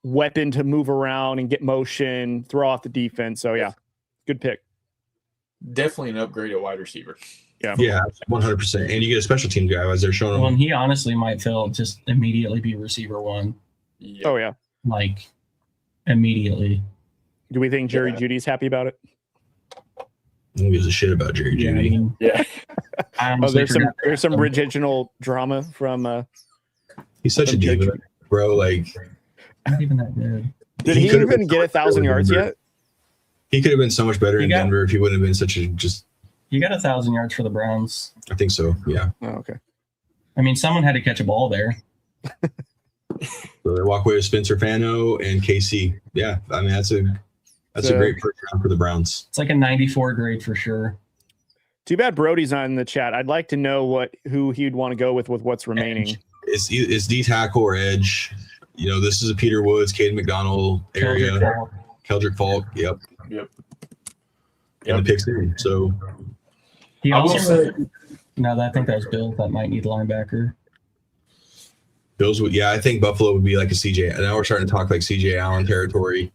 weapon to move around and get motion, throw off the defense. So yeah, good pick. Definitely an upgrade at wide receiver. Yeah, 100%. And you get a special team guy as they're showing him. Well, and he honestly might just immediately be receiver one. Yep. Oh yeah, Like immediately. do we think Jerry Judy's happy about it? Who gives a shit about Jerry Yeah, Jeudy? I mean, Yeah. I Oh, honestly forgot there's some that. original drama from. He's such a diva, bro. Like, Not even that good. Did he could've even been get so much 1,000 better yards than yet? he could have been so much better He in got- Denver if he wouldn't have been such a just. You got 1,000 yards for the Browns. I think so. Yeah. Oh, okay. I mean, someone had to catch a ball there. So they walk away with Spencer Fano and KC. Yeah, I mean that's a great first round for the Browns. It's like a 94 grade for sure. Too bad Brody's not in the chat. I'd like to know who he'd want to go with what's remaining. It's D tackle or edge. This is a Peter Woods, Caden McDonald area. Keldrick Falk. Yep. And the pick's in. So He I will also, say- no, I think that was Bill that might need linebacker. Bills would. Yeah, I think Buffalo would be like a CJ. And now we're starting to talk like CJ Allen territory.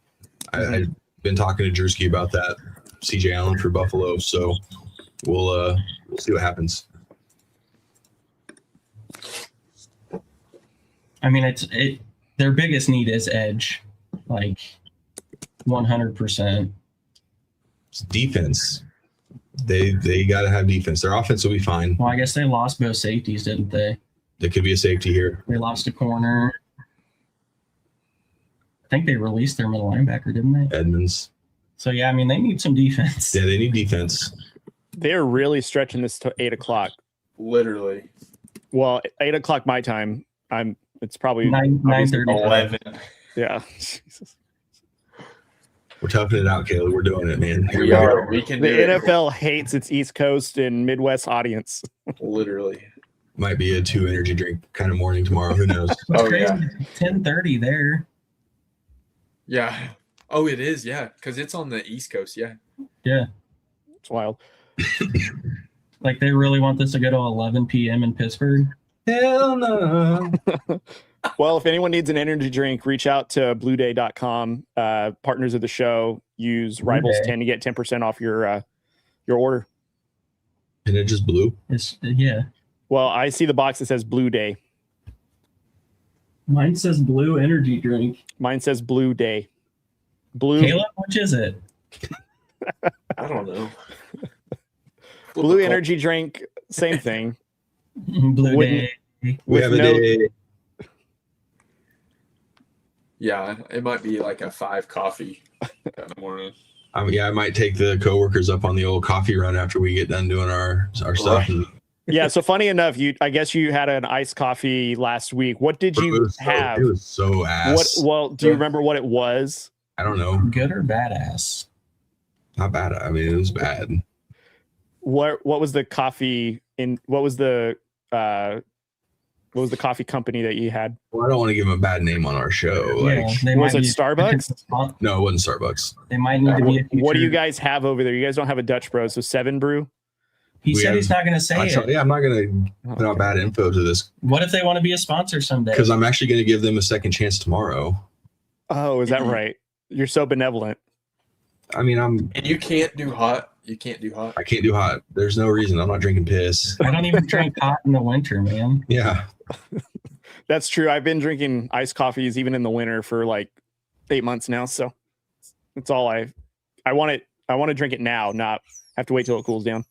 I've been talking to Drewski about that. CJ Allen for Buffalo. So we'll see what happens. I mean, their biggest need is edge, like 100%. It's defense. They got to have defense. Their offense will be fine. Well, I guess they lost both safeties, didn't they? There could be a safety here. They lost a corner. I think they released their middle linebacker, didn't they? Edmonds. So, yeah, I mean, they need some defense. Yeah, they need defense. They're really stretching this to 8 o'clock. Literally. Well, 8 o'clock my time. It's probably 9:30. 11. Yeah. Jesus. We're toughing it out, Caleb. We're doing it, man. Here We we go. are. We can The do it. NFL hates its East Coast and Midwest audience. Literally. Might be a 2 energy drink kind of morning tomorrow. Who knows? What's Oh, crazy? yeah. 10:30 there. Yeah. Oh, it is. Yeah. Because it's on the East Coast. Yeah. Yeah. It's wild. Like, they really want this to go to 11 p.m. in Pittsburgh. Hell no. Well, if anyone needs an energy drink, reach out to blueday.com. Partners of the show, use Blue Rivals Day. 10 to get 10% off your order. And it just blew. Yeah. Well, I see the box that says Blue Day. Mine says blue energy drink. Mine says Blue Day. Blue Caleb, which is it? I don't know. Blue energy drink, same thing. Blue Wouldn't- Day. We With have a no- day. Yeah. It might be like a 5 coffee kind of morning. I might take the coworkers up on the old coffee run after we get done doing our stuff. Right. And Yeah. So funny enough, I guess you had an iced coffee last week. What did you have? It was so ass. Well, do you remember what it was? I don't know. Good or badass? Not bad. I mean, it was bad. What was the coffee in? What was the coffee company that you had? Well, I don't want to give them a bad name on our show. Yeah, Like, they was might it be- Starbucks? no, it wasn't Starbucks. They might need to be. What do you guys have over there? You guys don't have a Dutch Bros, so 7 Brew. He We said have- he's not going to say it. Yeah, I'm not going to put out bad info to this What if they want to be a sponsor someday? because I'm actually going to give them a second chance tomorrow. Oh, is that right? You're so benevolent. I mean, And you can't do hot. You can't do hot. I can't do hot. There's no reason. I'm not drinking piss. I don't even drink hot in the winter, man. Yeah. That's true. I've been drinking iced coffees even in the winter for like 8 months now. So that's all I want it. I want to drink it now, not have to wait till it cools down.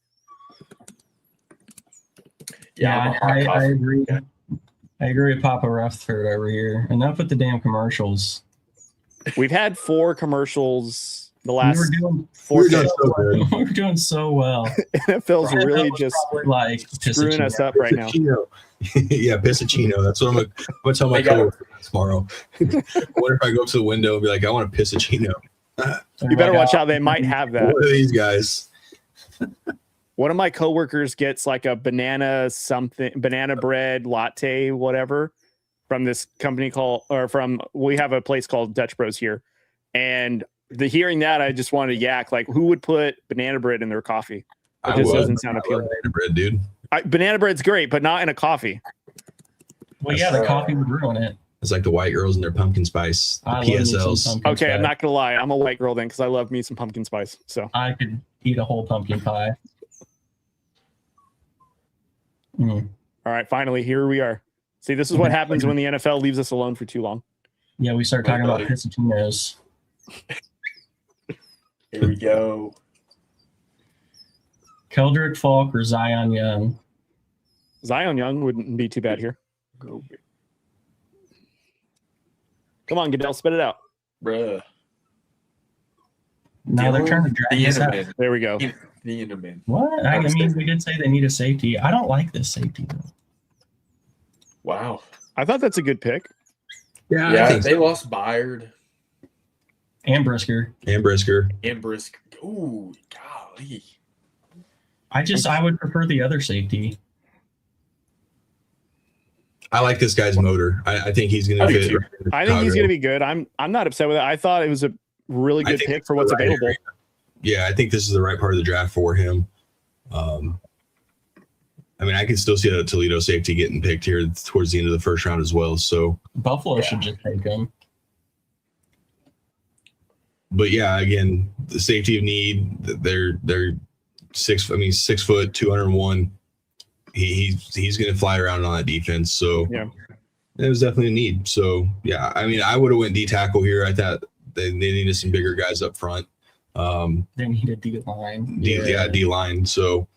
Yeah, I agree. I agree with Papa Rutherford over here. Enough with the damn commercials. We've had 4 commercials the last we were doing 4 We're doing days. so good. we were doing so well. NFL's That really was just probably like screwing us up right now. Pissachino. Yeah, Pissachino. That's what I'm going to tell my They got- coworker tomorrow. I wonder if I go up to the window and be like, I want a Pissachino. You better watch out. They might have that. What are these guys? One of my coworkers gets like a banana bread latte, whatever, from this company we have a place called Dutch Bros here. And hearing that, I just wanted to yak, like, who would put banana bread in their coffee? It just doesn't sound appealing. Banana bread, dude. Banana bread's great, but not in a coffee. Well, yeah, the coffee would ruin it. It's like the white girls and their pumpkin spice, the I love me some PSLs. pumpkin Okay, I'm spice. not gonna lie. I'm a white girl then because I love me some pumpkin spice. So I could eat a whole pumpkin pie. Mm. all right, finally, here we are. See, this is what happens when the NFL leaves us alone for too long. Yeah, we start talking about Pissatinos. Here we go. Keldrick Falk or Zion Young? Zion Young wouldn't be too bad here. Come on, Goodell, spit it out. Bruh. No, they're trying to drag the this out. Enderman. There we go. The Enderman. What? I mean, we did say they need a safety. I don't like this safety though. Wow. I thought that's a good pick. Yeah, I Yeah, think they so. lost Byard And Brisker. And Brisker. and Brisk. Ooh, golly. I would prefer the other safety. I like this guy's motor. I think he's going to I do fit. too. I think he's going to be good. I'm not upset with it. I thought it was a really I good think pick it's for the what's right available. area. Yeah, I think this is the right part of the draft for him. I mean, I can still see a Toledo safety getting picked here towards the end of the first round as well. So, Buffalo should just take him. but yeah, again, the safety of need. They're 6 foot, 201. He's going to fly around on that defense. So Yeah. it was definitely a need. So yeah, I mean, I would have went D tackle here. I thought they needed some bigger guys up front. They need a D line. D line. So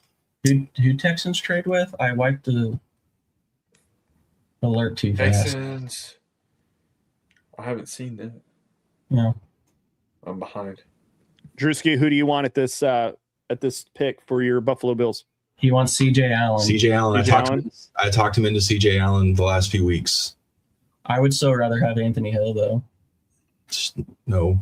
Who Texans trade with? I wiped the alert too fast. Texans. I haven't seen that. Yeah. I'm behind. Drewski, who do you want at this pick for your Buffalo Bills? He wants CJ Allen. CJ Allen. CJ Allen? I talked him into CJ Allen the last few weeks. I would still rather have Anthony Hill though. Just, no.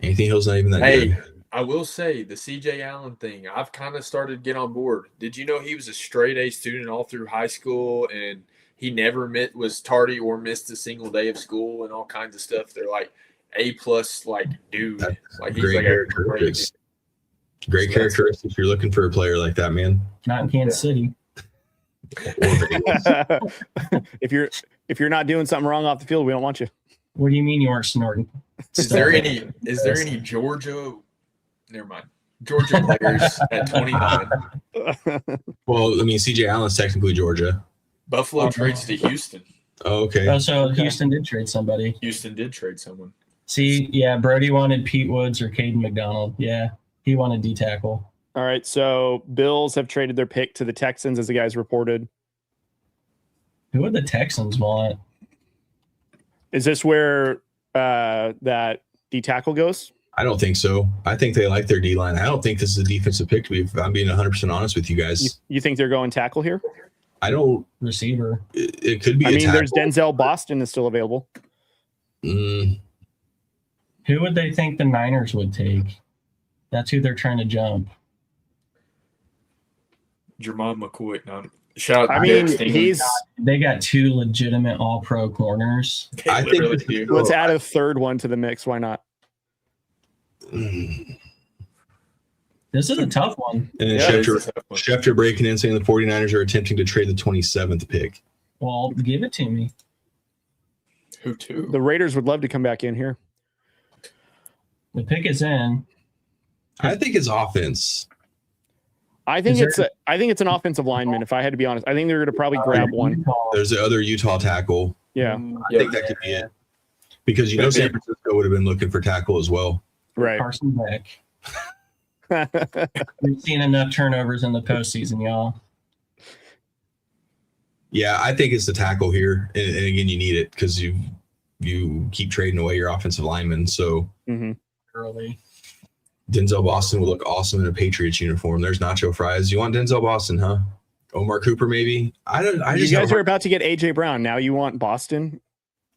Anthony Hill's not even that Hey, good. I will say the CJ Allen thing, I've kind of started to get on board. Did you know he was a straight A student all through high school and he never was tardy or missed a single day of school and all kinds of stuff? They're like A+, like, dude. That's Like he's great like a characteristics. Great So that's- characteristics. You're looking for a player like that, man. Not in Kansas City. if you're not doing something wrong off the field, we don't want you. What do you mean you weren't snorting? Is there any Georgia? Never mind. Georgia players at 29. Well, I mean, CJ Allen's technically Georgia. Buffalo trades to Houston. Oh, okay. Oh, so Houston did trade somebody. Houston did trade someone. See, yeah, Brody wanted Pete Woods or Caden McDonald. Yeah, he wanted D tackle. All right, so Bills have traded their pick to the Texans, as the guys reported. Who would the Texans want? Is this where that D tackle goes? I don't think so. I think they like their D-line. I don't think this is a defensive pick. If I'm being 100% honest with you guys. You think they're going tackle here? I don't. Receiver. It could be. I mean, tackle. there's Denzel Boston is still available. Who would they think the Niners would take? That's who they're trying to jump. Jermon McCoy. No, shout out. I mean, they got 2 legitimate All-Pro corners. I think let's add a third one to the mix. Why not? This is a tough one. And then Schefter breaking in saying the 49ers are attempting to trade the 27th pick. Well, give it to me. Who to? The Raiders would love to come back in here. The pick is in. I think it's offense. I think it's an offensive lineman. If I had to be honest, I think they're going to probably grab one. There's the other Utah tackle. Yeah, I think that could be it. Because San Francisco would have been looking for tackle as well. Right. Carson Beck. We've seen enough turnovers in the postseason, y'all. Yeah, I think it's the tackle here, and again, you need it because you keep trading away your offensive linemen. So Early. Denzel Boston would look awesome in a Patriots uniform. There's Nacho Fries. You want Denzel Boston, huh? Omar Cooper, maybe. You guys are about to get AJ Brown. Now you want Boston?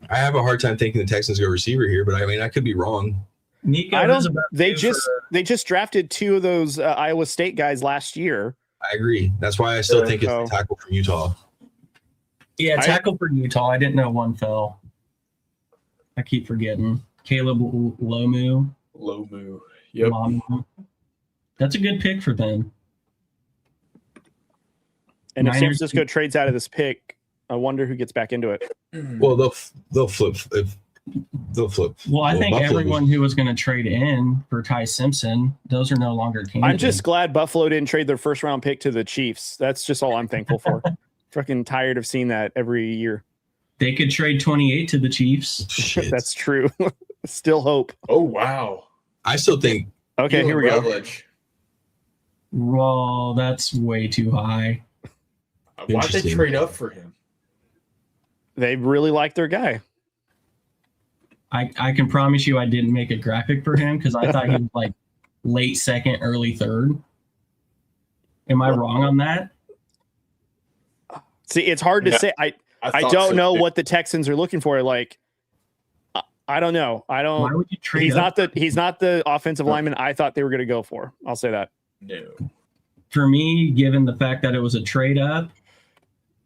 I have a hard time thinking the Texans go receiver here, but I mean, I could be wrong. Nico, they just drafted 2 of those Iowa State guys last year. I agree. That's why I still think it's the tackle from Utah. Yeah, tackle for Utah. I didn't know one fell. I keep forgetting. Caleb Lomu. Yep. Lomu. That's a good pick for them. And if San Francisco trades out of this pick, I wonder who gets back into it. Well, they'll flip. They'll flip. Well, I think everyone who was going to trade in for Ty Simpson, those are no longer candidates. I'm just glad Buffalo didn't trade their first round pick to the Chiefs. That's just all I'm thankful for. Fucking tired of seeing that every year. They could trade 28 to the Chiefs. Shit. That's true. Still hope. Oh, wow. I still think. Okay, here we go. Well, that's way too high. Why'd they trade up for him? They really like their guy. I can promise you I didn't make a graphic for him because I thought he was like late second, early third. Am I wrong on that? See, it's hard to say. I don't know what the Texans are looking for. Like, I don't know. I don't. Why would you trade he's not the offensive lineman I thought they were going to go for. I'll say that. No. For me, given the fact that it was a trade up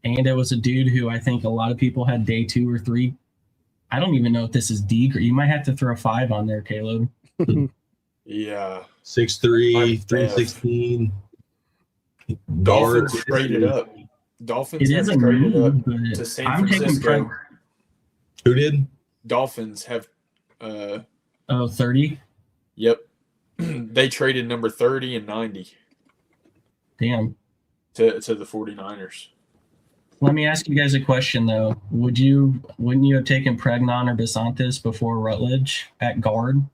and it was a dude who I think a lot of people had day 2 or 3. I don't even know if this is D. You might have to throw 5 on there, Caleb. Yeah. 6'3", 316. Dolphins traded up. Dolphins it is a traded move, up but to San I'm Francisco. Who did? Dolphins have 30? Yep. They traded number 30 and 90. Damn. To the 49ers. Let me ask you guys a question though. Wouldn't you have taken Pregnon or DeSantis before Rutledge at guard?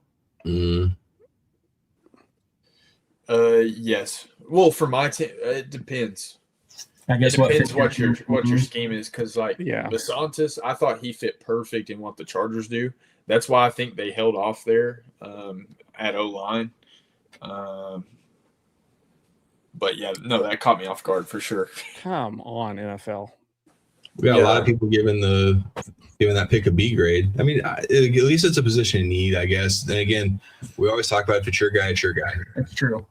Yes. Well, for my team, it depends. I guess it depends what your scheme is, because DeSantis, I thought he fit perfect in what the Chargers do. That's why I think they held off there at O-line. But yeah, no, that caught me off guard for sure. Come on, NFL. We got a lot of people giving that pick a B grade. I mean, at least it's a position in need, I guess. And again, we always talk about if it's your guy, it's your guy. That's true.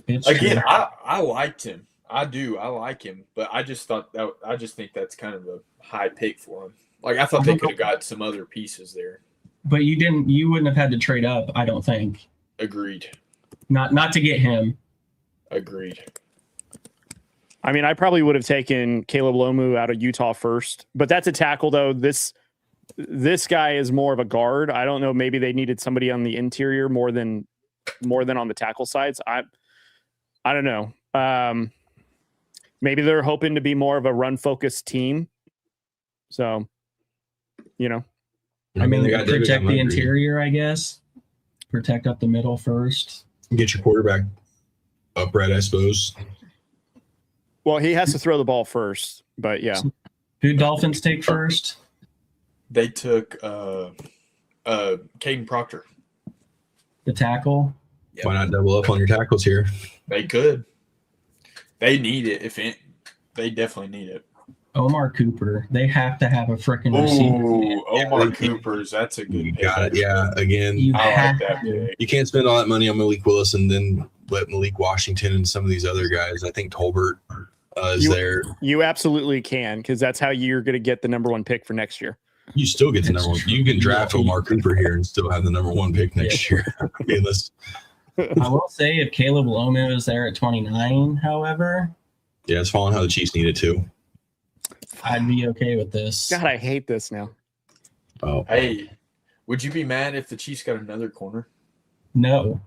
I liked him. I do. I like him, but I just think that's kind of a high pick for him. Like, I thought they could have got some other pieces there. But you wouldn't have had to trade up, I don't think. Agreed. Not to get him. Agreed. I mean, I probably would have taken Caleb Lomu out of Utah first, but that's a tackle though. This guy is more of a guard. I don't know. Maybe they needed somebody on the interior more than on the tackle sides. I don't know. Maybe they're hoping to be more of a run-focused team. So, I mean, they protect the interior, I guess. Protect up the middle first. Get your quarterback upright, I suppose. Well, he has to throw the ball first, but yeah. Who Dolphins take first? They took Caden Proctor. the tackle. Why not double up on your tackles here? They could. They need it. They definitely need it. Omar Cooper. They have to have a freaking receiver. Ooh, Omar Cooper's. That's a good You pick. got it. Yeah. Again, I like that pick. you can't spend all that money on Malik Willis and then let Malik Washington and some of these other guys. I think Tolbert is there. You absolutely can, because that's how you're going to get the number 1 pick for next year. You still get the number 1. You can draft Omar Cooper here and still have the number 1 pick next year. Okay, I will say if Caleb Lomu is there at 29, however. Yeah, it's falling how the Chiefs need it too. I'd be okay with this. God, I hate this now. Oh, Hey, would you be mad if the Chiefs got another corner? No.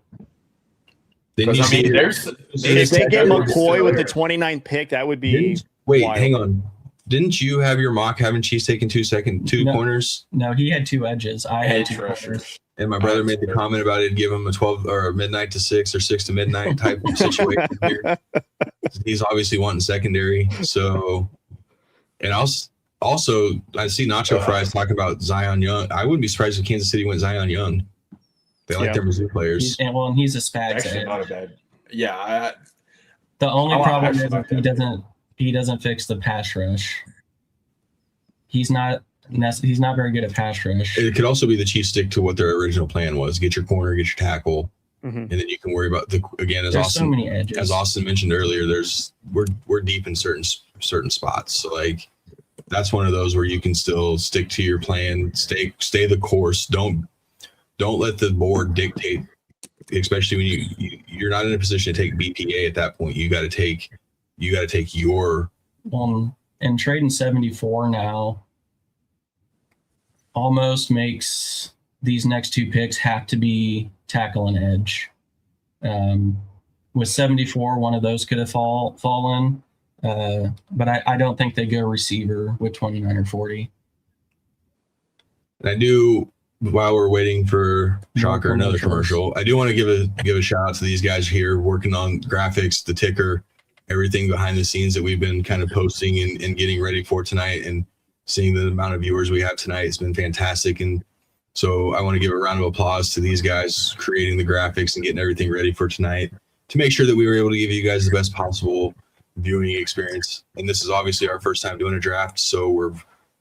didn't you see? If they get McCoy with the 29th pick, that would be Wait, wild. hang on. Didn't you have your mock having Chiefs taking two No. corners? No, he had 2 edges. I had 2 Edge corners. And my brother made the comment about it, give him a 12 or a midnight to 6 or 6 to midnight type of situation here. He's obviously wanting secondary. So, and I see Nacho Fries talking about Zion Young. I wouldn't be surprised if Kansas City went Zion Young. They like their Mizzou players. He's a Spags Actually, edge. not a bad. Yeah. The only I problem is actually like if he doesn't fix the pass rush. He's not very good at pass rush. It could also be the Chiefs stick to what their original plan was: get your corner, get your tackle, and then you can worry about There's so many edges. As Austin mentioned earlier, we're deep in certain spots. So like that's one of those where you can still stick to your plan, stay the course. Don't let the board dictate, especially when you're not in a position to take BPA at that point. You got to take your And trading 74 now almost makes these next 2 picks have to be tackle and edge. With 74, one of those could have fallen, but I don't think they go receiver with 29 or 40. And I do, while we're waiting for Shocker another commercial, I do want to give a shout out to these guys here working on graphics, the ticker, everything behind the scenes that we've been kind of posting and getting ready for tonight, and seeing the amount of viewers we have tonight. It's been fantastic. And so I want to give a round of applause to these guys creating the graphics and getting everything ready for tonight to make sure that we were able to give you guys the best possible viewing experience. And this is obviously our first time doing a draft, so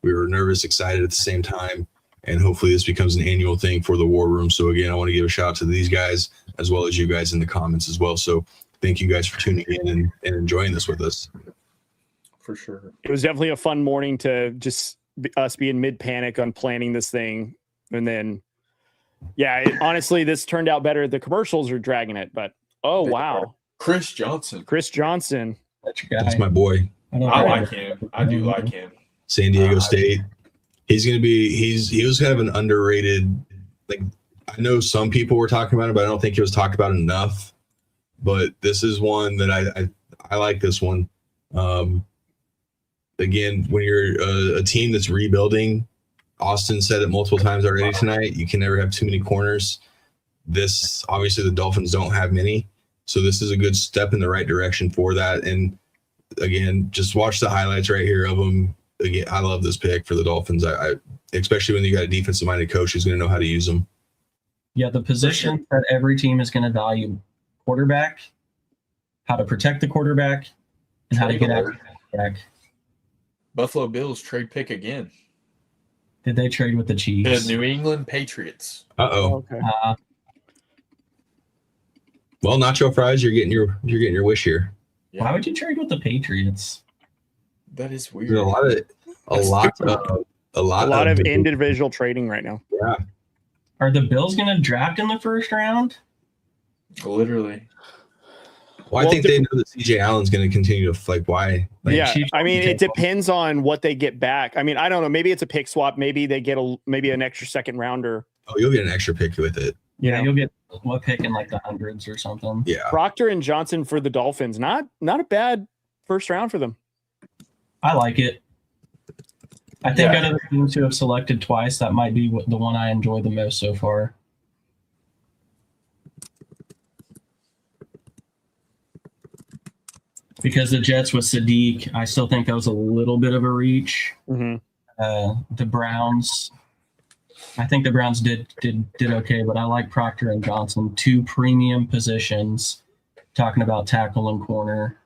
we were nervous, excited at the same time. And hopefully this becomes an annual thing for the War Room. So again, I want to give a shout out to these guys as well as you guys in the comments as well. So thank you guys for tuning in and enjoying this with us. For sure. It was definitely a fun morning to just us being mid-panic on planning this thing. And then, honestly, this turned out better. The commercials are dragging it, but wow. Chris Johnson. That's my boy. I like him. I do like him. San Diego State. He's going to be, he was kind of an underrated, like, I know some people were talking about it, but I don't think he was talked about enough. But this is one that I like this one. Again, when you're a team that's rebuilding, Austin said it multiple times already tonight, you can never have too many corners. This, obviously the Dolphins don't have many. So this is a good step in the right direction for that. And again, just watch the highlights right here of them. Again, I love this pick for the Dolphins. I especially when you got a defensive-minded coach who's going to know how to use them. Yeah, the position that every team is going to value: quarterback, how to protect the quarterback, and how to get after the quarterback. Buffalo Bills trade pick again. Did they trade with the Chiefs? The New England Patriots. Okay. Well, Nacho Fries, you're getting your wish here. Yeah. Why would you trade with the Patriots? That is weird. There's a lot of individual trading right now. Yeah. Are the Bills going to draft in the first round? Literally. Well, I think they know that CJ Allen's going to continue to why. I mean, it depends on what they get back. I mean, I don't know. Maybe it's a pick swap. Maybe they get an extra second rounder. Oh, you'll get an extra pick with it. Yeah, you'll get what pick in like the hundreds or something. Yeah. Proctor and Johnson for the Dolphins. Not a bad first round for them. I like it. I think out of the teams who have selected twice, that might be the one I enjoy the most so far. Because the Jets with Sadiq, I still think that was a little bit of a reach. Mm-hmm. The Browns, I think the Browns did okay, but I like Proctor and Johnson, 2 premium positions. Talking about tackle and corner,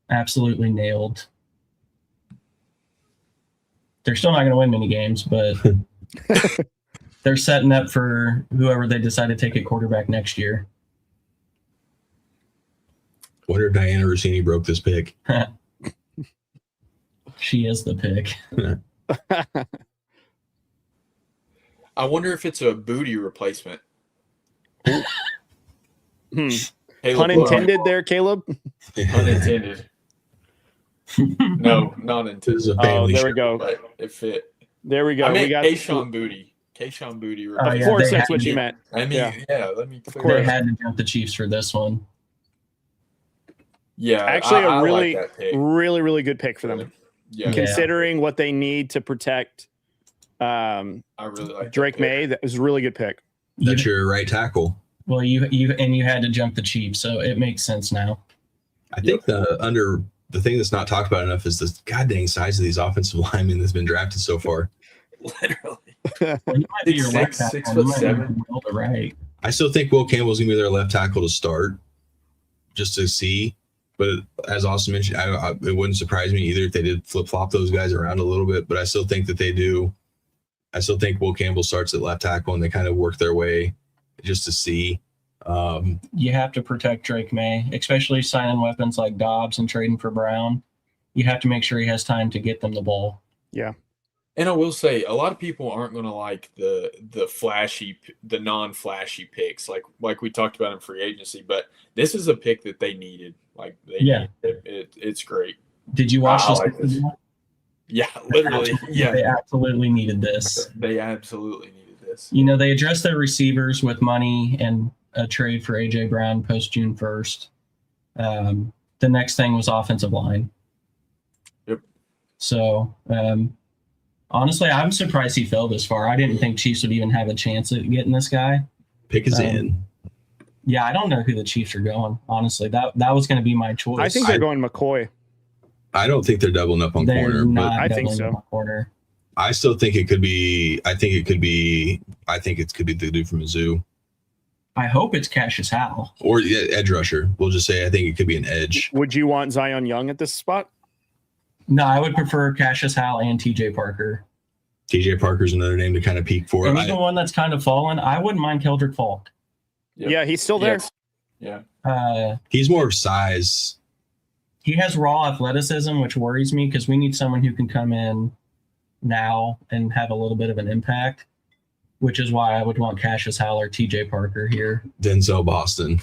absolutely nailed. They're still not going to win many games, but they're setting up for whoever they decide to take at quarterback next year. Wonder if Diana Rossini broke this pick. She is the pick. I wonder if it's a booty replacement. Pun intended there, Caleb? Unintended. No, not intended. Oh, there we go. But it fit. There we go. I meant we got Kayshawn Booty. Kayshawn Booty. Of course, that's what you meant. I mean, yeah. Let me. They had to jump the Chiefs for this one. Yeah, actually, I really, like that pick. really good pick for them. Yeah, considering what they need to protect. I really like Drake May. That was a really good pick. That's your right tackle. Well, you had to jump the Chiefs, so it makes sense now. I think the thing that's not talked about enough is the goddamn size of these offensive linemen that's been drafted so far. Literally. Well, you might be your left 6'7". Right. I still think Will Campbell's gonna be their left tackle to start, just to see. But as Austin mentioned, it wouldn't surprise me either if they did flip flop those guys around a little bit. But I still think that they do. I still think Will Campbell starts at left tackle and they kind of work their way just to see. You have to protect Drake May, especially signing weapons like Dobbs and trading for Brown. You have to make sure he has time to get them the ball. Yeah. And I will say, a lot of people aren't going to like the non-flashy picks, like we talked about in free agency. But this is a pick that they needed. It's great. Did you watch this? Like this? Yeah, literally. Yeah, they absolutely needed this. They absolutely needed this. You know, they addressed their receivers with money and a trade for AJ Brown post June 1st. The next thing was offensive line. Yep. So, honestly, I'm surprised he fell this far. I didn't think Chiefs would even have a chance at getting this guy. Pick is in. Yeah, I don't know who the Chiefs are going. Honestly, that was going to be my choice. I think they're going McCoy. I don't think they're doubling up on corner, but I think so. Corner. I still think it could be. I think it could be the dude from Mizzou. I hope it's Cassius Howell or edge rusher. We'll just say I think it could be an edge. Would you want Zion Young at this spot? No, I would prefer Cassius Howell and TJ Parker. TJ Parker's another name to kind of peek for. And even one that's kind of fallen, I wouldn't mind Keldrick Falk. Yep. Yeah, he's still there. Yes. Yeah. He's more of size. He has raw athleticism, which worries me because we need someone who can come in now and have a little bit of an impact, which is why I would want Cassius Howell or TJ Parker here. Denzel Boston.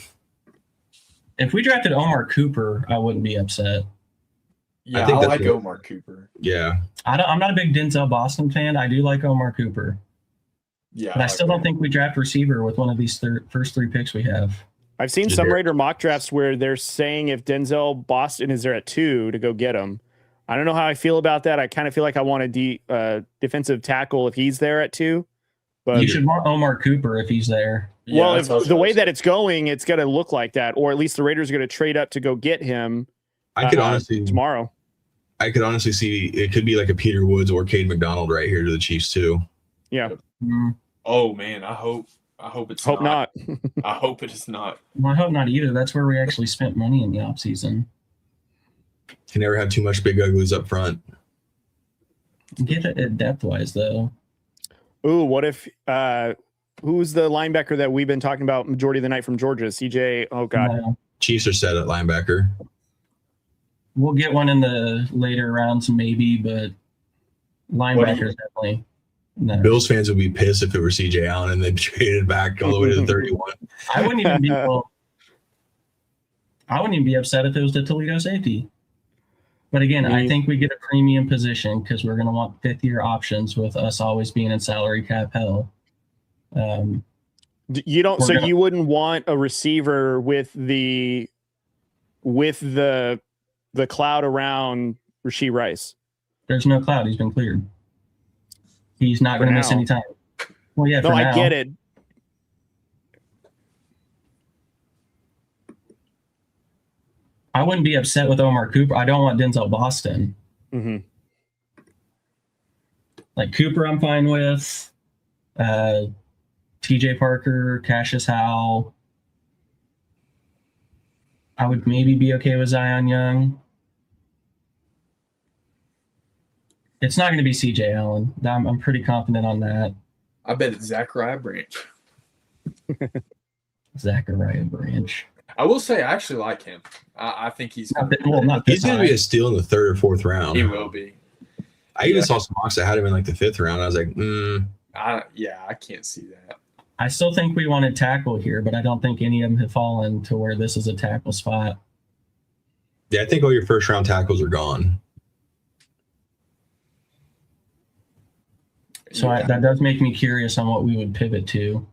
If we drafted Omar Cooper, I wouldn't be upset. Yeah, I like Omar Cooper. Yeah. I'm not a big Denzel Boston fan. I do like Omar Cooper. Yeah. But I still don't think we draft receiver with one of these first 3 picks we have. I've seen some Raider mock drafts where they're saying if Denzel Boston is there at 2 to go get him. I don't know how I feel about that. I kind of feel like I want a defensive tackle if he's there at 2. But you should want Omar Cooper if he's there. Well, if the way that it's going, it's going to look like that, or at least the Raiders are going to trade up to go get him. I could honestly tomorrow. I could honestly see it could be like a Peter Woods or Cade McDonald right here to the Chiefs too. Yeah. Oh man, I hope it's not. I hope it is not. Well, I hope not either. That's where we actually spent money in the offseason. Can never have too much big uglies up front. Get it depth-wise, though. Ooh, what if who's the linebacker that we've been talking about majority of the night from Georgia? CJ. Oh God. No. Chiefs are set at linebacker. We'll get one in the later rounds, maybe, but linebackers definitely. No. Bills fans would be pissed if it were CJ Allen and they traded back all the way to 31. I wouldn't even be upset if it was the Toledo safety. But again, I think we get a premium position because we're going to want 5th-year options with us always being in salary cap hell. You wouldn't want a receiver with the cloud around Rashee Rice. There's no cloud. He's been cleared. He's not going to miss any time. Well, yeah. No, I get it. I wouldn't be upset with Omar Cooper. I don't want Denzel Boston. Mm-hmm. Like Cooper, I'm fine with. TJ Parker, Cassius Howell. I would maybe be okay with Zion Young. It's not going to be CJ Allen. I'm pretty confident on that. I bet it's Zachariah Branch. Zachariah Branch. I will say I actually like him. I think he's not this He's going to be a steal in the 3rd or 4th round. He will be. I even saw some mocks that had him in like the 5th round. I was like, I can't see that. I still think we wanted tackle here, but I don't think any of them have fallen to where this is a tackle spot. Yeah, I think all your first round tackles are gone. So that does make me curious on what we would pivot to.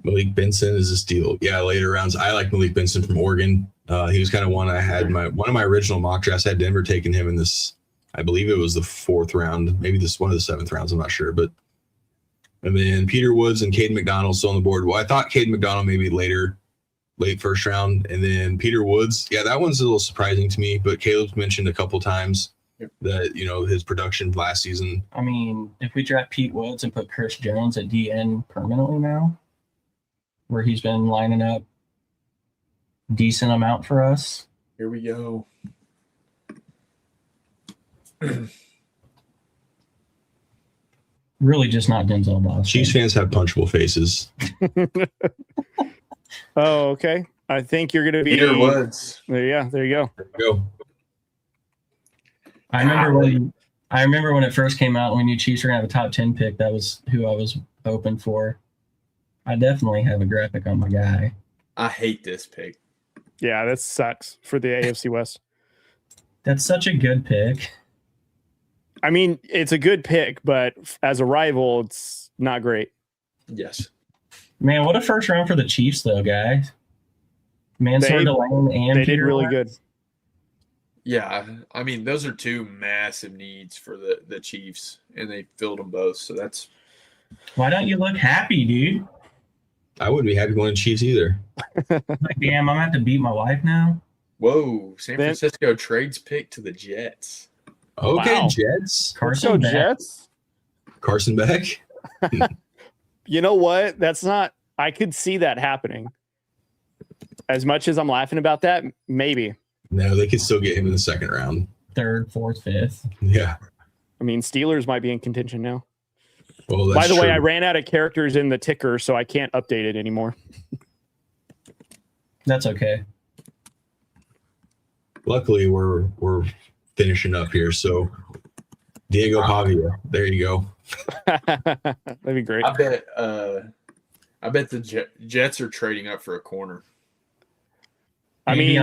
Malik Benson is a steal. Yeah, later rounds. I like Malik Benson from Oregon. He was kind of one I had one of my original mock drafts. I had Denver taking him in this. I believe it was the 4th round, maybe this one of the 7th rounds. I'm not sure, but and then Peter Woods and Caden McDonald still on the board. Well, I thought Caden McDonald maybe late first round, and then Peter Woods. Yeah, that one's a little surprising to me, but Caleb's mentioned a couple times that his production last season. I mean, if we draft Pete Woods and put Chris Jones at DN permanently now, where he's been lining up decent amount for us. Here we go. Really just not Denzel Boston. Chiefs fans have punchable faces. Oh, okay. I think you're going to be Peter Woods. Yeah, there you go. Go. I remember when it first came out, when you Chiefs were going to have a top 10 pick, that was who I was hoping for. I definitely have a graphic on my guy. I hate this pick. Yeah, that sucks for the AFC West. That's such a good pick. I mean, it's a good pick, but as a rival, it's not great. Yes. Man, what a first round for the Chiefs, though, guys. Mansour Delane and they did Peter really Woods. good. Yeah, I mean, those are two massive needs for the Chiefs, and they filled them both. So that's. Why don't you look happy, dude? I wouldn't be happy going to Chiefs either. Like, damn, I'm going to have to beat my wife now. Whoa, San Francisco trades pick to the Jets. Okay, Wow. Jets. Carson Beck. Jets. Carson Beck. You know what? That's not. I could see that happening. As much as I'm laughing about that, maybe. No, they could still get him in the 2nd round. 3rd, 4th, 5th. Yeah. I mean, Steelers might be in contention now. Well, that's By the way, true. I ran out of characters in the ticker, so I can't update it anymore. That's okay. Luckily, we're finishing up here. So, Diego Pavia, there you go. That'd be great. I bet the Jets are trading up for a corner. I mean,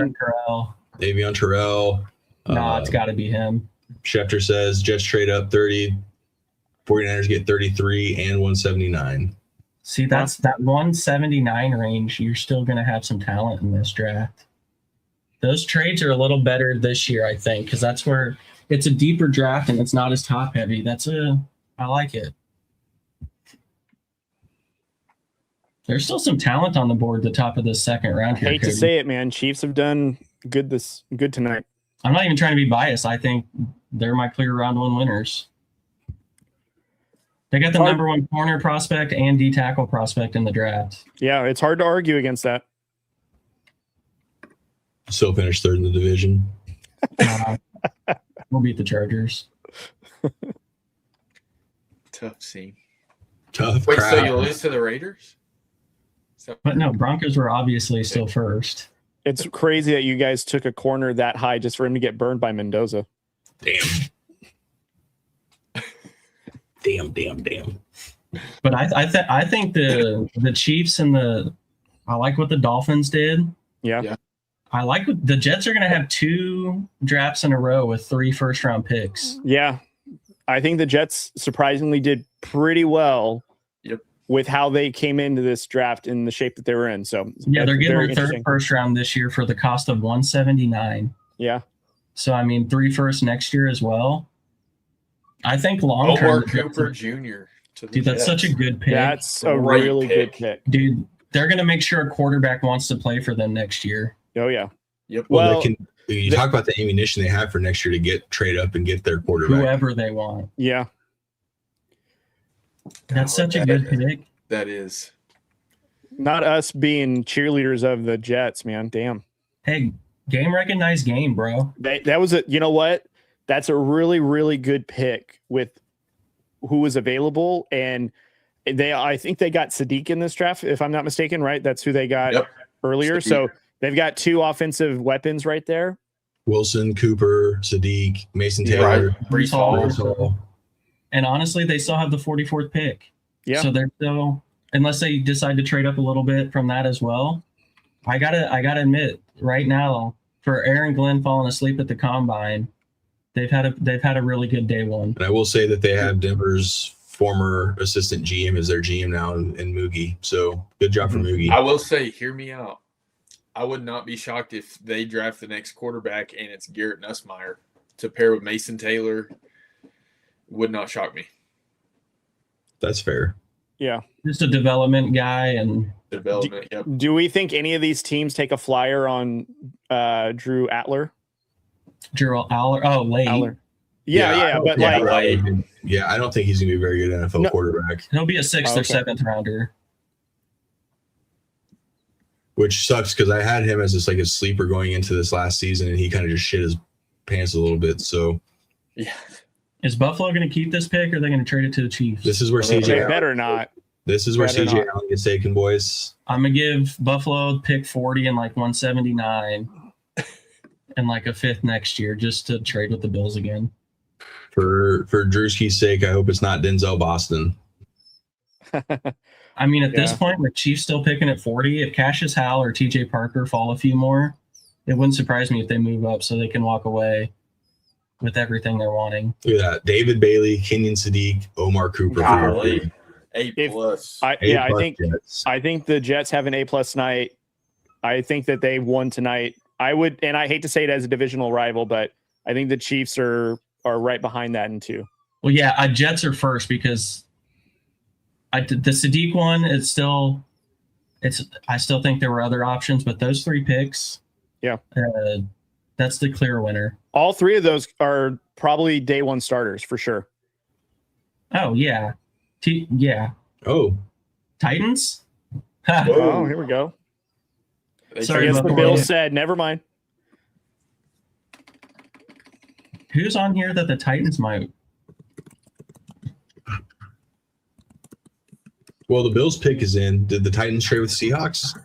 Davion Terrell. No, it's got to be him. Schefter says Jets trade up 30. 49ers get 33 and 179. See, that's that 179 range. You're still going to have some talent in this draft. Those trades are a little better this year, I think, because that's where it's a deeper draft and it's not as top heavy. I like it. There's still some talent on the board at the top of this 2nd round here. I hate to say it, man. Chiefs have done good tonight. I'm not even trying to be biased. I think they're my clear round 1 winners. They got the number 1 corner prospect and D tackle prospect in the draft. Yeah, it's hard to argue against that. Still finished 3rd in the division. We'll beat the Chargers. Tough scene. Tough Wait, crowd. so you lose to the Raiders? But no, Broncos were obviously still first. It's crazy that you guys took a corner that high just for him to get burned by Mendoza. Damn. But I think the Chiefs and I like what the Dolphins did. Yeah. I like what the Jets are going to have 2 drafts in a row with 3 first-round picks. Yeah. I think the Jets surprisingly did pretty well with how they came into this draft in the shape that they were in. So yeah, they're getting very their 3rd first round this year for the cost of 179. Yeah. So I mean, 3 firsts next year as well. I think long term. Omar Cooper Jr. Dude, that's such a good pick. That's a really good pick. Dude, they're going to make sure a quarterback wants to play for them next year. Oh, yeah. Yep. Well, you talk about the ammunition they have for next year to trade up and get their quarterback. Whoever they want. yeah. That's such a good pick. That is. Not us being cheerleaders of the Jets, man. Damn. Hey, game recognized game, bro. That was you know what? That's a really, really good pick with who was available. And I think they got Sadiq in this draft, if I'm not mistaken, right? That's who they got earlier. Sadiq. So they've got 2 offensive weapons right there. Wilson, Cooper, Sadiq, Mason Taylor, Brees Hall. Hall. And honestly, they still have the 44th pick. Yeah. So they're still, unless they decide to trade up a little bit from that as well. I gotta admit, right now, for Aaron Glenn falling asleep at the combine, they've had a really good day one. And I will say that they have Denver's former assistant GM as their GM now in Moogie. So good job for Moogie. I will say, hear me out. I would not be shocked if they draft the next quarterback and it's Garrett Nussmeier to pair with Mason Taylor. Would not shock me. That's fair. Yeah. Just a development guy and development. Yep. Do we think any of these teams take a flyer on Drew Aller? Drew Aller. Oh, late. Aller. Yeah, but like, I don't think he's gonna be a very good NFL quarterback. He'll be a 6th or 7th rounder. Which sucks because I had him as just like a sleeper going into this last season, and he kind of just shit his pants a little bit. So, yeah. Is Buffalo going to keep this pick, or are they going to trade it to the Chiefs? This is where CJ better not. This is where CJ Allen gets taken, boys. I'm gonna give Buffalo pick 40 and like 179, and like a 5th next year, just to trade with the Bills again. For Drewski's sake, I hope it's not Denzel Boston. I mean, at this point, with Chiefs still picking at 40, if Cassius Howell or TJ Parker fall a few more, it wouldn't surprise me if they move up so they can walk away with everything they're wanting. Look at that. David Bailey, Kenyon Sadiq, Omar Cooper. A+. I think the Jets have an A+ night. I think that they won tonight. And I hate to say it as a divisional rival, but I think the Chiefs are right behind that in 2. Well, yeah, Jets are first because the Sadiq one is still I still think there were other options, but those 3 picks, that's the clear winner. All 3 of those are probably day 1 starters for sure. Oh yeah, Titans. Oh, here we go. Sorry, I guess the Bills said never mind. Who's on here that the Titans might? Well, the Bills pick is in. Did the Titans trade with Seahawks?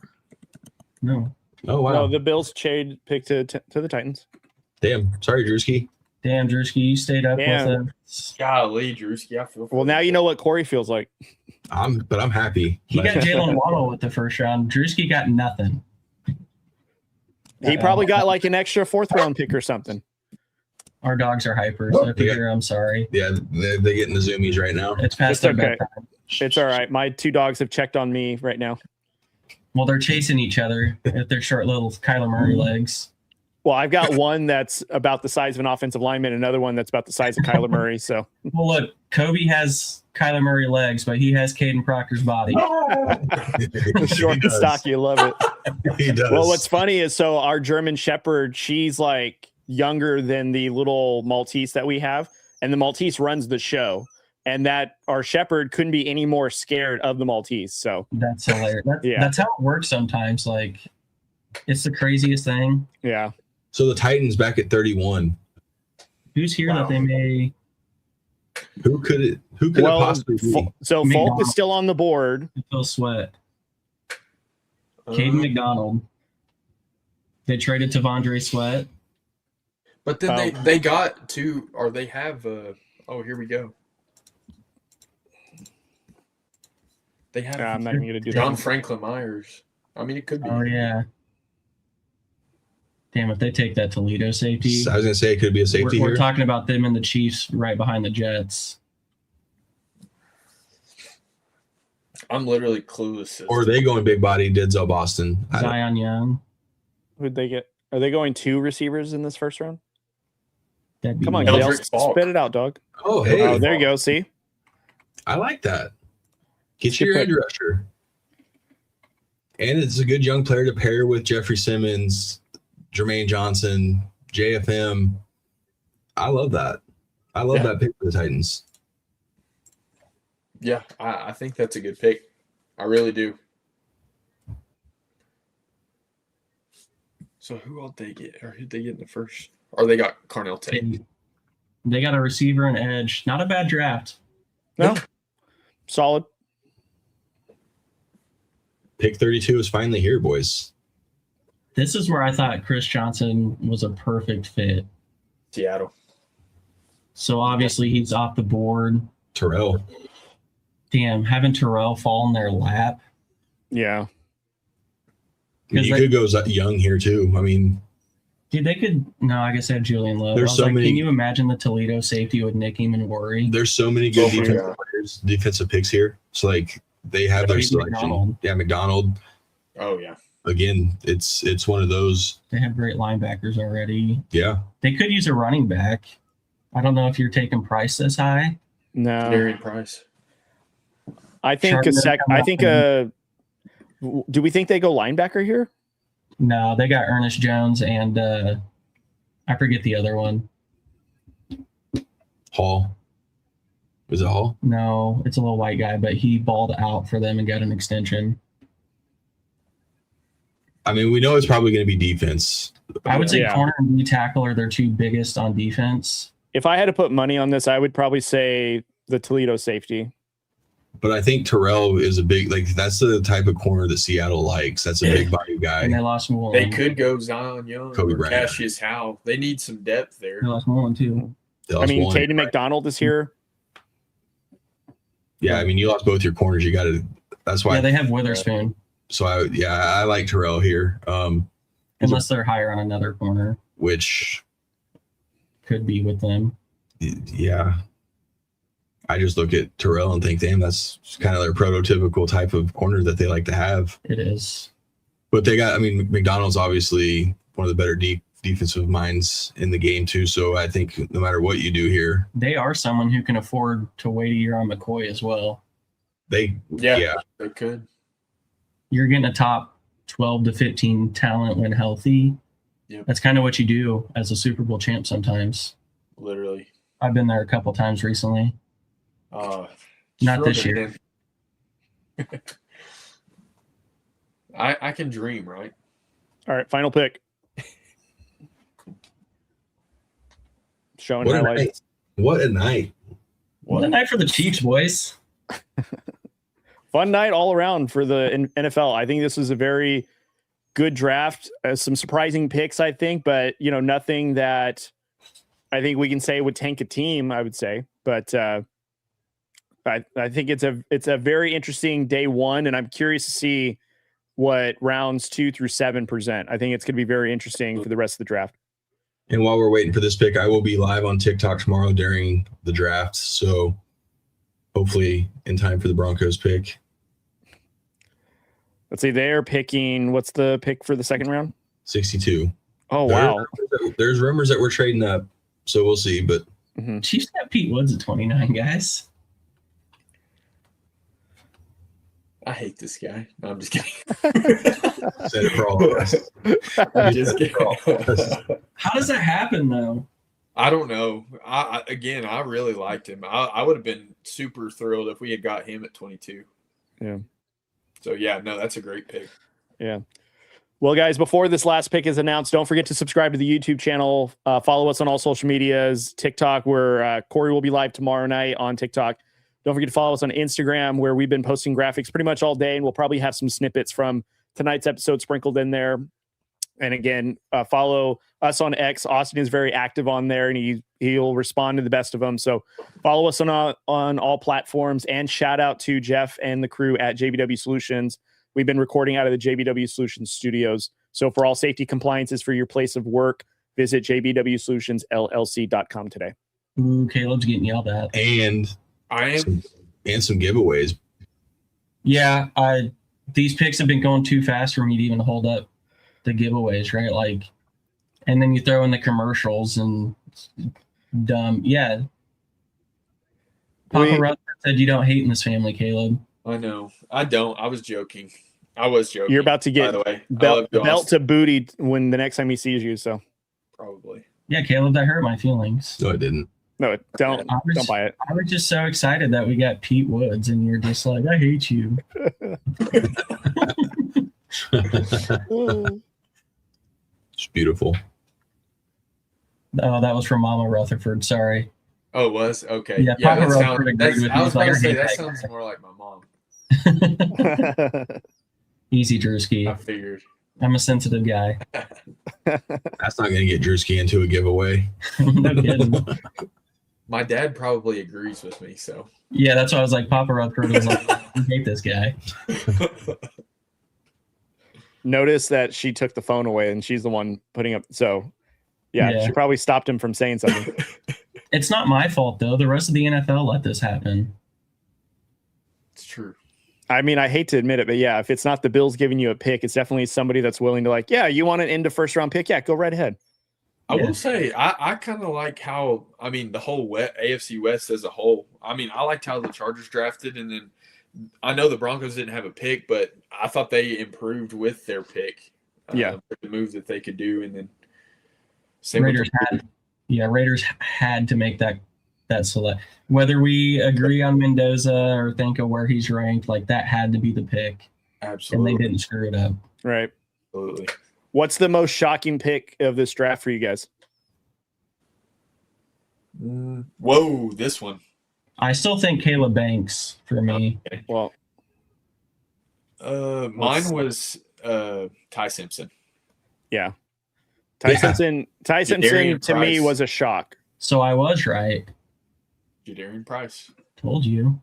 No. Oh, wow. No, the Bills picked to the Titans. Damn. Sorry, Drewski. Damn, Drewski, you stayed up with them. Golly, Drewski, I feel. Well, now you know what Corey feels like. But I'm happy. He got Jalen Waddle with the first round. Drewski got nothing. He probably got like an extra 4th round pick or something. Our dogs are hyper, so Peter, I'm sorry. Yeah, they're getting the zoomies right now. It's past their bedtime. It's all right. My 2 dogs have checked on me right now. Well, they're chasing each other with their short little Kyler Murray legs. Well, I've got one that's about the size of an offensive lineman, another one that's about the size of Kyler Murray. So, well, look, Kobe has Kyler Murray legs, but he has Caden Proctor's body. Short and stocky, love it. He does. Well, what's funny is our German Shepherd, she's like younger than the little Maltese that we have, and the Maltese runs the show. And that our Shepherd couldn't be any more scared of the Maltese. So that's hilarious. That's how it works sometimes. Like, it's the craziest thing. Yeah. So the Titans back at 31. Who's here that they may? Who could it possibly be? So Falk is still on the board. Phil Sweat. Caden McDonald. They traded Tavondre Sweat. But then they got 2, or they have. Here we go. They have. I'm not even going to do John that. Franklin Myers. I mean, it could be. Oh yeah. Damn, if they take that Toledo safety. I was going to say it could be a safety We're here. talking about them and the Chiefs right behind the Jets. I'm literally clueless. Or are they going big body Denzel Boston? Zion Young. Who'd they get? Are they going 2 receivers in this first round? Come on, Eldrick Dale, Falk. spit it out, dog. Oh, hey. Oh, there you go. See? I like that. Get your edge rusher. And it's a good young player to pair with Jeffrey Simmons. Jermaine Johnson, JFM. I love that. I love that pick for the Titans. Yeah, I think that's a good pick. I really do. So who will they get? Or who'd they get in the first? Or they got Carnell Tate. They got a receiver and edge. Not a bad draft. No. Solid. Pick 32 is finally here, boys. This is where I thought Chris Johnson was a perfect fit. Seattle. So obviously he's off the board. Terrell. Damn, having Terrell fall in their lap. Yeah. You could go young here too. I mean, dude, they could. No, I guess they have Julian Love. There's so many. Can you imagine the Toledo safety would nick him and worry? There's so many good defensive picks here. It's like they have their selection. McDonald. Yeah, McDonald. Oh yeah. Again, it's one of those. They have great linebackers already. Yeah. They could use a running back. I don't know if you're taking Price this high. No. Darian Price. I think do we think they go linebacker here? No, they got Ernest Jones and I forget the other one. Hall. Was it Hall? No, it's a little white guy, but he balled out for them and got an extension. I mean, we know it's probably going to be defense. I would say corner and D tackle are their two biggest on defense. If I had to put money on this, I would probably say the Toledo safety. But I think Terrell is a big, that's the type of corner that Seattle likes. That's a big body guy. And they lost Mullen. They could go Zion Young Kobe or Bryant. Cassius Howe. They need some depth there. They lost Mullen too. I mean, Caden McDonald is here. Yeah, I mean, you lost both your corners. You got to. That's why. Yeah, they have Witherspoon. So I like Terrell here. Unless they're higher on another corner, which could be with them. Yeah. I just look at Terrell and think, damn, that's kind of their prototypical type of corner that they like to have. It is. But they got, I mean, McDonald's obviously one of the better defensive minds in the game too. So I think no matter what you do here, they are someone who can afford to wait a year on McCoy as well. They could. You're getting a top 12 to 15 talent when healthy. Yep. That's kind of what you do as a Super Bowl champ sometimes. Literally. I've been there a couple times recently. Not this year. I can dream, right? All right, final pick. Showing what highlights. What a night. What a night for the Chiefs, boys. Fun night all around for the NFL. I think this is a very good draft. Some surprising picks, I think, but nothing that I think we can say would tank a team, I would say. But I think it's a very interesting day one, and I'm curious to see what rounds 2 through 7 present. I think it's going to be very interesting for the rest of the draft. And while we're waiting for this pick, I will be live on TikTok tomorrow during the draft. So hopefully in time for the Broncos pick. Let's see, they're picking, what's the pick for the second round? 62. Oh, wow. There's rumors that we're trading up, so we'll see. But Chiefs got Pete Woods at 29, guys. I hate this guy. No, I'm just kidding. Said it for all of us. I'm just kidding. How does that happen, though? I don't know. I really liked him. I would have been super thrilled if we had got him at 22. Yeah. So, no, that's a great pick. Yeah. Well, guys, before this last pick is announced, don't forget to subscribe to the YouTube channel. Follow us on all social medias. TikTok, where Corey will be live tomorrow night on TikTok. Don't forget to follow us on Instagram, where we've been posting graphics pretty much all day, and we'll probably have some snippets from tonight's episode sprinkled in there. And again, follow us on X. Austin is very active on there, and he'll respond to the best of them. So follow us on all platforms, and shout out to Jeff and the crew at JBW Solutions. We've been recording out of the JBW Solutions studios. So for all safety compliances for your place of work, visit jbwsolutionsllc.com today. Ooh, Caleb's getting yelled at. And some giveaways. Yeah, these picks have been going too fast for me to even hold up the giveaways, right? And then you throw in the commercials and dumb. Yeah. Papa Rutherford said you don't hate in this family, Caleb. I know. I don't. I was joking. I was joking. You're about to by get the way. belt to booty when the next time he sees you. So Probably. Yeah, Caleb, that hurt my feelings. No, it didn't. no, don't buy it. I was just so excited that we got Pete Woods, and you're just like, I hate you. It's beautiful. Oh, that was from Mama Rutherford. Sorry. Oh, it was? Okay. Yeah, Yeah, Papa that Rutherford agreed with I me. was He's like, about to say, "I that hate sounds that more like my mom. Easy, I Drewski. figured. I'm a sensitive guy. That's not going to get Drewski into a giveaway. No kidding. My dad probably agrees with me, so. Yeah, that's why I was like, Papa Rutherford was like, I hate this guy. Notice that she took the phone away and she's the one putting up. So, yeah, she probably stopped him from saying something. It's not my fault, though. The rest of the NFL let this happen. It's true. I mean, I hate to admit it, but yeah, if it's not the Bills giving you a pick, it's definitely somebody that's willing to like, yeah, you want an end of first round pick? Yeah, go right ahead. I will say, I kind of like how, I mean, the whole AFC West as a whole. I mean, I liked how the Chargers drafted, and then I know the Broncos didn't have a pick, but I thought they improved with their pick. Yeah. The move that they could do, and then Raiders had to make that select. Whether we agree on Mendoza or think of where he's ranked, like that had to be the pick. Absolutely. And they didn't screw it up. Right. Absolutely. What's the most shocking pick of this draft for you guys? Whoa, this one. I still think Caleb Banks for me. Okay. Well, mine was Ty Simpson. yeah. Ty Simpson to me Price. was a shock. So I was right. Jadarian Price. Told you.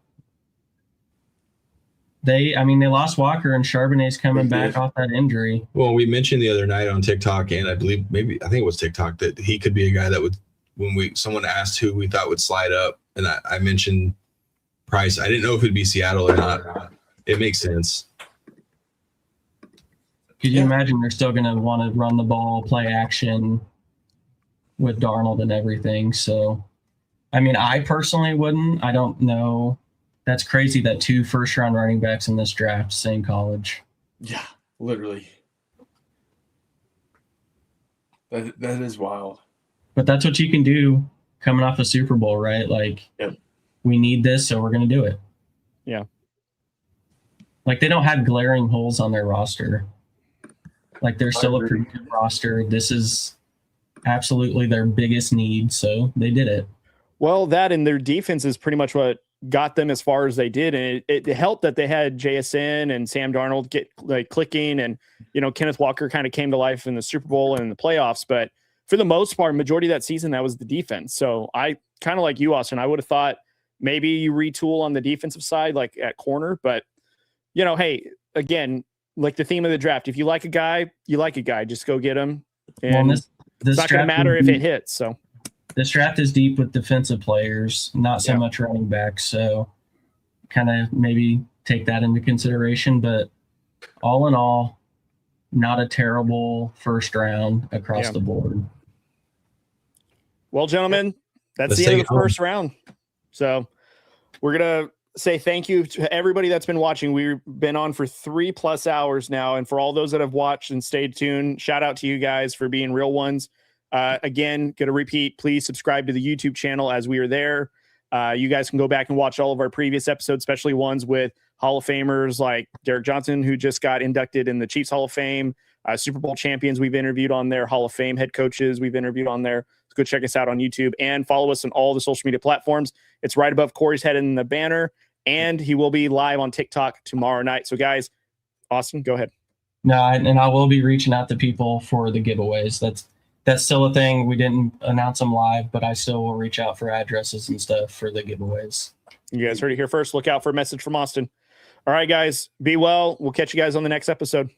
They lost Walker, and Charbonnet's coming back off that injury. Well, we mentioned the other night on TikTok, and I think it was TikTok, that he could be a guy that would, when someone asked who we thought would slide up, and I mentioned Price. I didn't know if it'd be Seattle or not. It makes sense. Could you imagine they're still going to want to run the ball, play action with Darnold and everything? So, I mean, I personally wouldn't. I don't know. That's crazy that 2 first-round running backs in this draft, same college. Yeah, literally. That is wild. But that's what you can do coming off a Super Bowl, right? Like, we need this, so we're going to do it. Yeah. Like, they don't have glaring holes on their roster. Like, they're still a pretty good roster. This is absolutely their biggest need, so they did it. Well, that and their defense is pretty much what got them as far as they did. And it helped that they had JSN and Sam Darnold get like clicking, and, Kenneth Walker kind of came to life in the Super Bowl and in the playoffs. But for the most part, majority of that season, that was the defense. So I kind of like you, Austin. I would have thought maybe you retool on the defensive side, like at corner. But, hey, again, like the theme of the draft, if you like a guy, you like a guy. Just go get him. And this it's not going to matter if it hits. So this draft is deep with defensive players, not so much running backs. So kind of maybe take that into consideration. But all in all, not a terrible first round across the board. Well, gentlemen, that's the end of the first round. So we're going to say thank you to everybody that's been watching. We've been on for 3+ hours now. And for all those that have watched and stayed tuned, shout out to you guys for being real ones. Again, going to repeat, please subscribe to the YouTube channel as we are there. You guys can go back and watch all of our previous episodes, especially ones with Hall of Famers like Derek Johnson, who just got inducted in the Chiefs Hall of Fame, Super Bowl champions we've interviewed on there, Hall of Fame head coaches we've interviewed on there. So go check us out on YouTube and follow us on all the social media platforms. It's right above Corey's head in the banner, and he will be live on TikTok tomorrow night. So guys, Austin, go ahead. No, and I will be reaching out to people for the giveaways. That's still a thing. We didn't announce them live, but I still will reach out for addresses and stuff for the giveaways. You guys heard it here first. Look out for a message from Austin. All right, guys, be well. We'll catch you guys on the next episode.